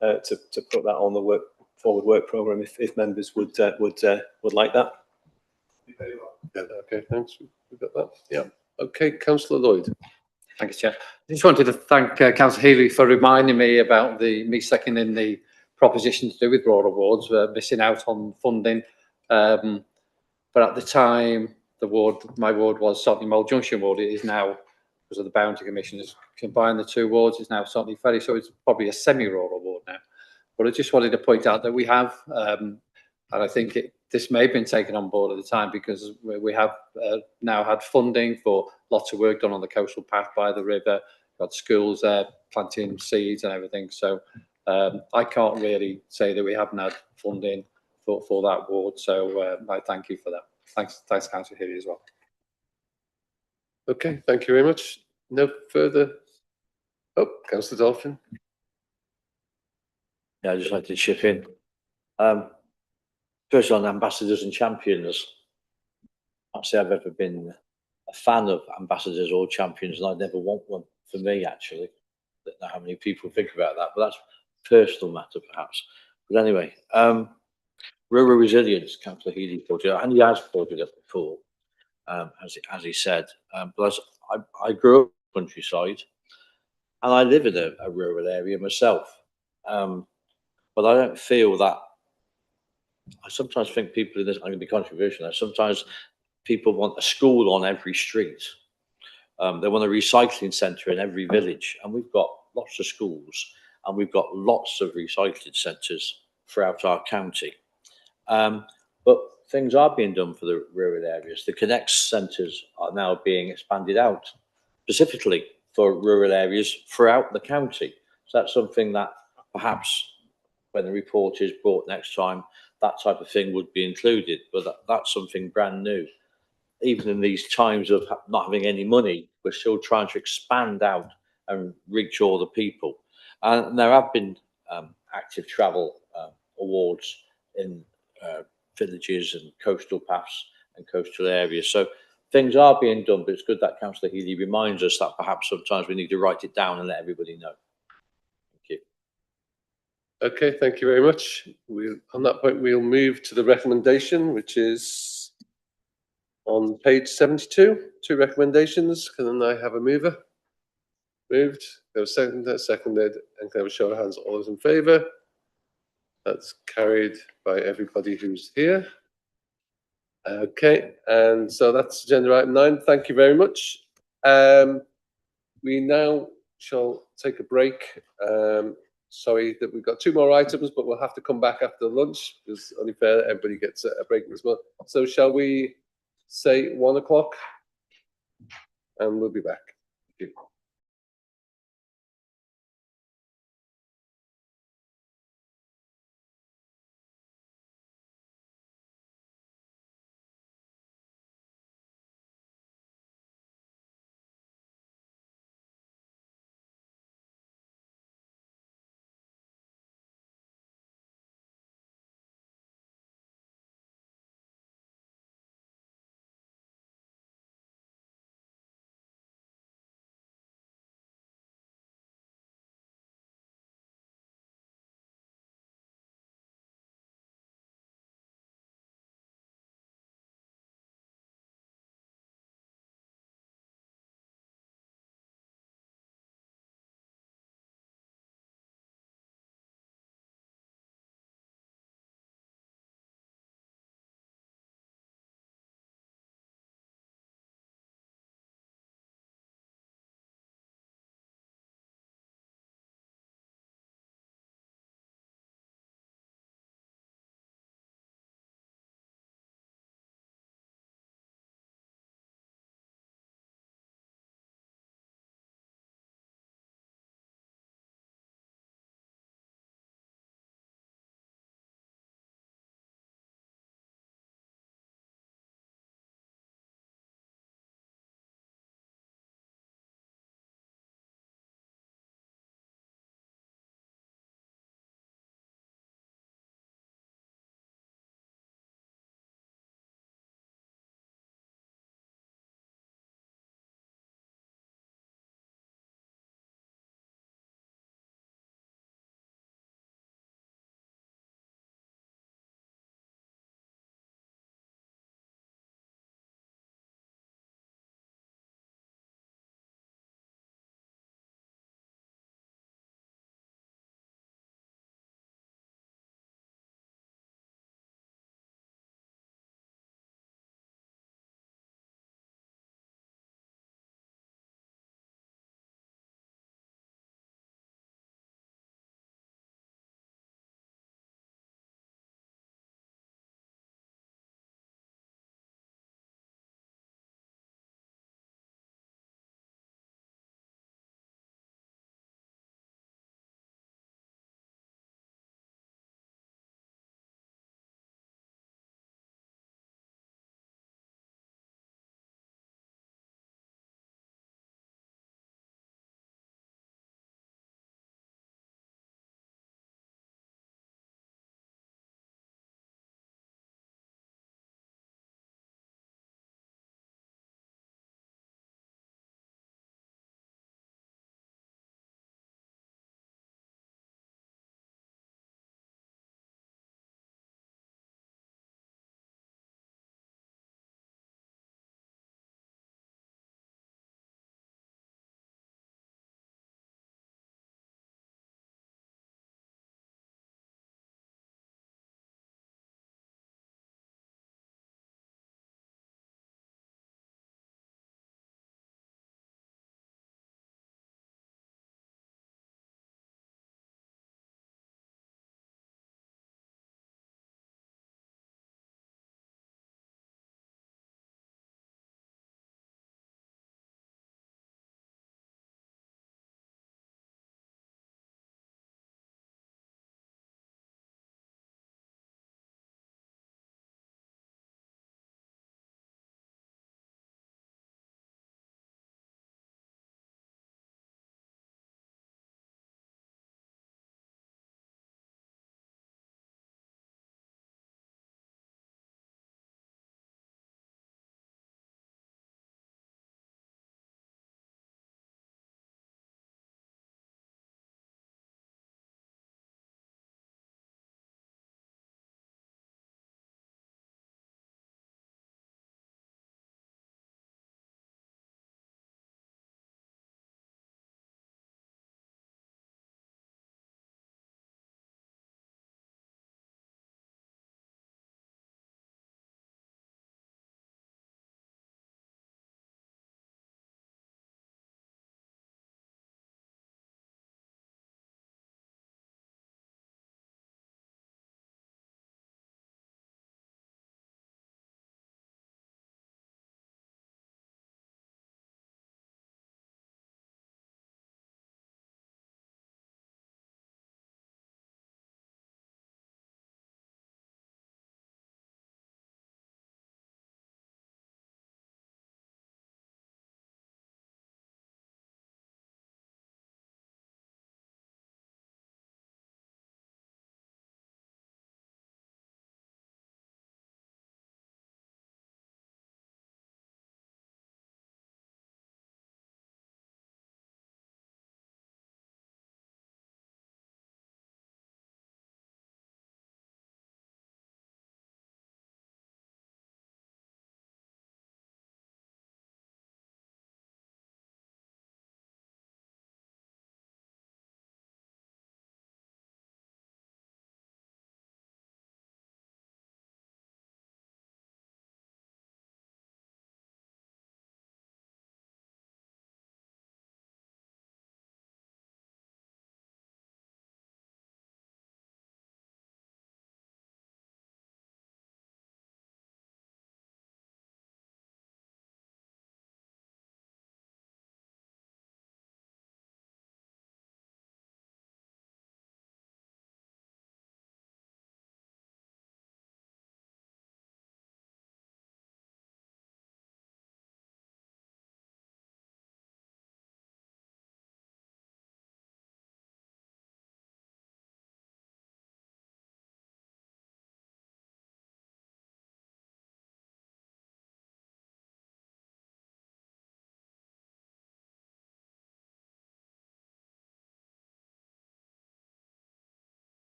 S14: put that on the forward work programme if members would like that.
S1: Yeah, okay, thanks. We've got that. Yeah. Okay, Councillor Lloyd.
S13: Thank you, Chair. I just wanted to thank Councillor Healy for reminding me about me seconding the proposition to do with rural wards, missing out on funding. But at the time, my ward was Saltney Mole Junction ward. It is now, because of the Bounty Commission, has combined the two wards. It's now Saltney Ferry, so it's probably a semi-rural ward now. But I just wanted to point out that we have, and I think this may have been taken on board at the time, because we have now had funding for lots of work done on the coastal path by the river, got schools there, planting seeds and everything. So I can't really say that we haven't had funding for that ward. So I thank you for that. Thanks, Councillor Healy as well.
S1: Okay, thank you very much. No further. Oh, Councillor Dolphin.
S21: Yeah, I'd just like to chip in. First on ambassadors and champions. I can't say I've ever been a fan of ambassadors or champions, and I'd never want one for me, actually. I don't know how many people think about that, but that's a personal matter, perhaps. But anyway, rural resilience, Councillor Healy told you, and he has told you that before, as he said. But I grew up countryside, and I live in a rural area myself. But I don't feel that. I sometimes think people in this, I'm going to be controversial now, sometimes people want a school on every street. They want a recycling centre in every village, and we've got lots of schools, and we've got lots of recycling centres throughout our county. But things are being done for the rural areas. The Connect centres are now being expanded out, specifically for rural areas throughout the county. So that's something that perhaps when the report is brought next time, that type of thing would be included, but that's something brand new. Even in these times of not having any money, we're still trying to expand out and reach all the people. And there have been active travel awards in villages and coastal paths and coastal areas. So things are being done, but it's good that Councillor Healy reminds us that perhaps sometimes we need to write it down and let everybody know. Thank you.
S1: Okay, thank you very much. On that point, we'll move to the recommendation, which is on page 72. Two recommendations. Can I have a mover? Moved. There was seconded, and can I have a show of hands? All those in favour? That's carried by everybody who's here. Okay, and so that's agenda item 9. Thank you very much. We now shall take a break. Sorry that we've got 2 more items, but we'll have to come back after lunch because it's only fair that everybody gets a break as well. So shall we say 1 o'clock? And we'll be back. Thank you.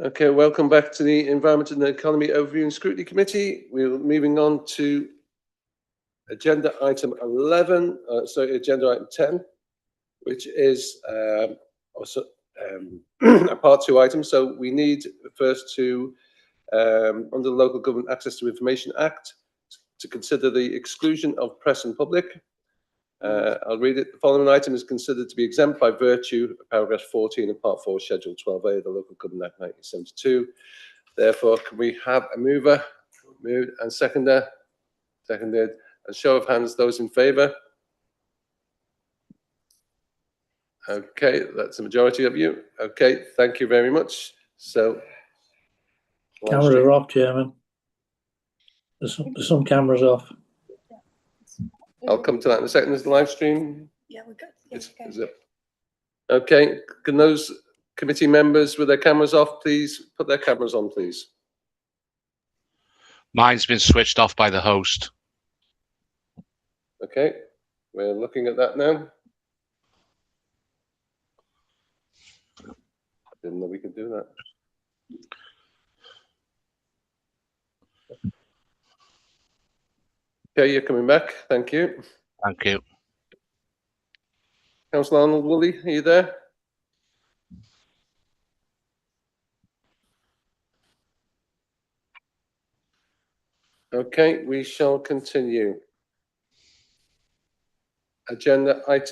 S1: Okay, welcome back to the Environment and Economy Overview and Scrutiny Committee. We're moving on to agenda item 11, agenda item 10, which is also a part 2 item. So we need first to, under the Local Government Access to Information Act, to consider the exclusion of press and public. I'll read it. The following item is considered to be exempt by virtue of paragraph 14 of part 4, schedule 12A of the Local Government Act 1972. Therefore, can we have a mover? Moved. And seconder? Seconded. And show of hands, those in favour? Okay, that's a majority of you. Okay, thank you very much. So,
S8: Cameras are off, Chairman. There's some cameras off.
S1: I'll come to that in a second. Is the live stream?
S2: Yeah, we're good.
S1: Is it? Okay, can those committee members with their cameras off, please put their cameras on, please?
S6: Mine's been switched off by the host.
S1: Okay, we're looking at that now. I didn't know we could do that. Okay, you're coming back. Thank you.
S6: Thank you.
S1: Councillor Arnold Woolley, are you there? Okay, we shall continue. Agenda item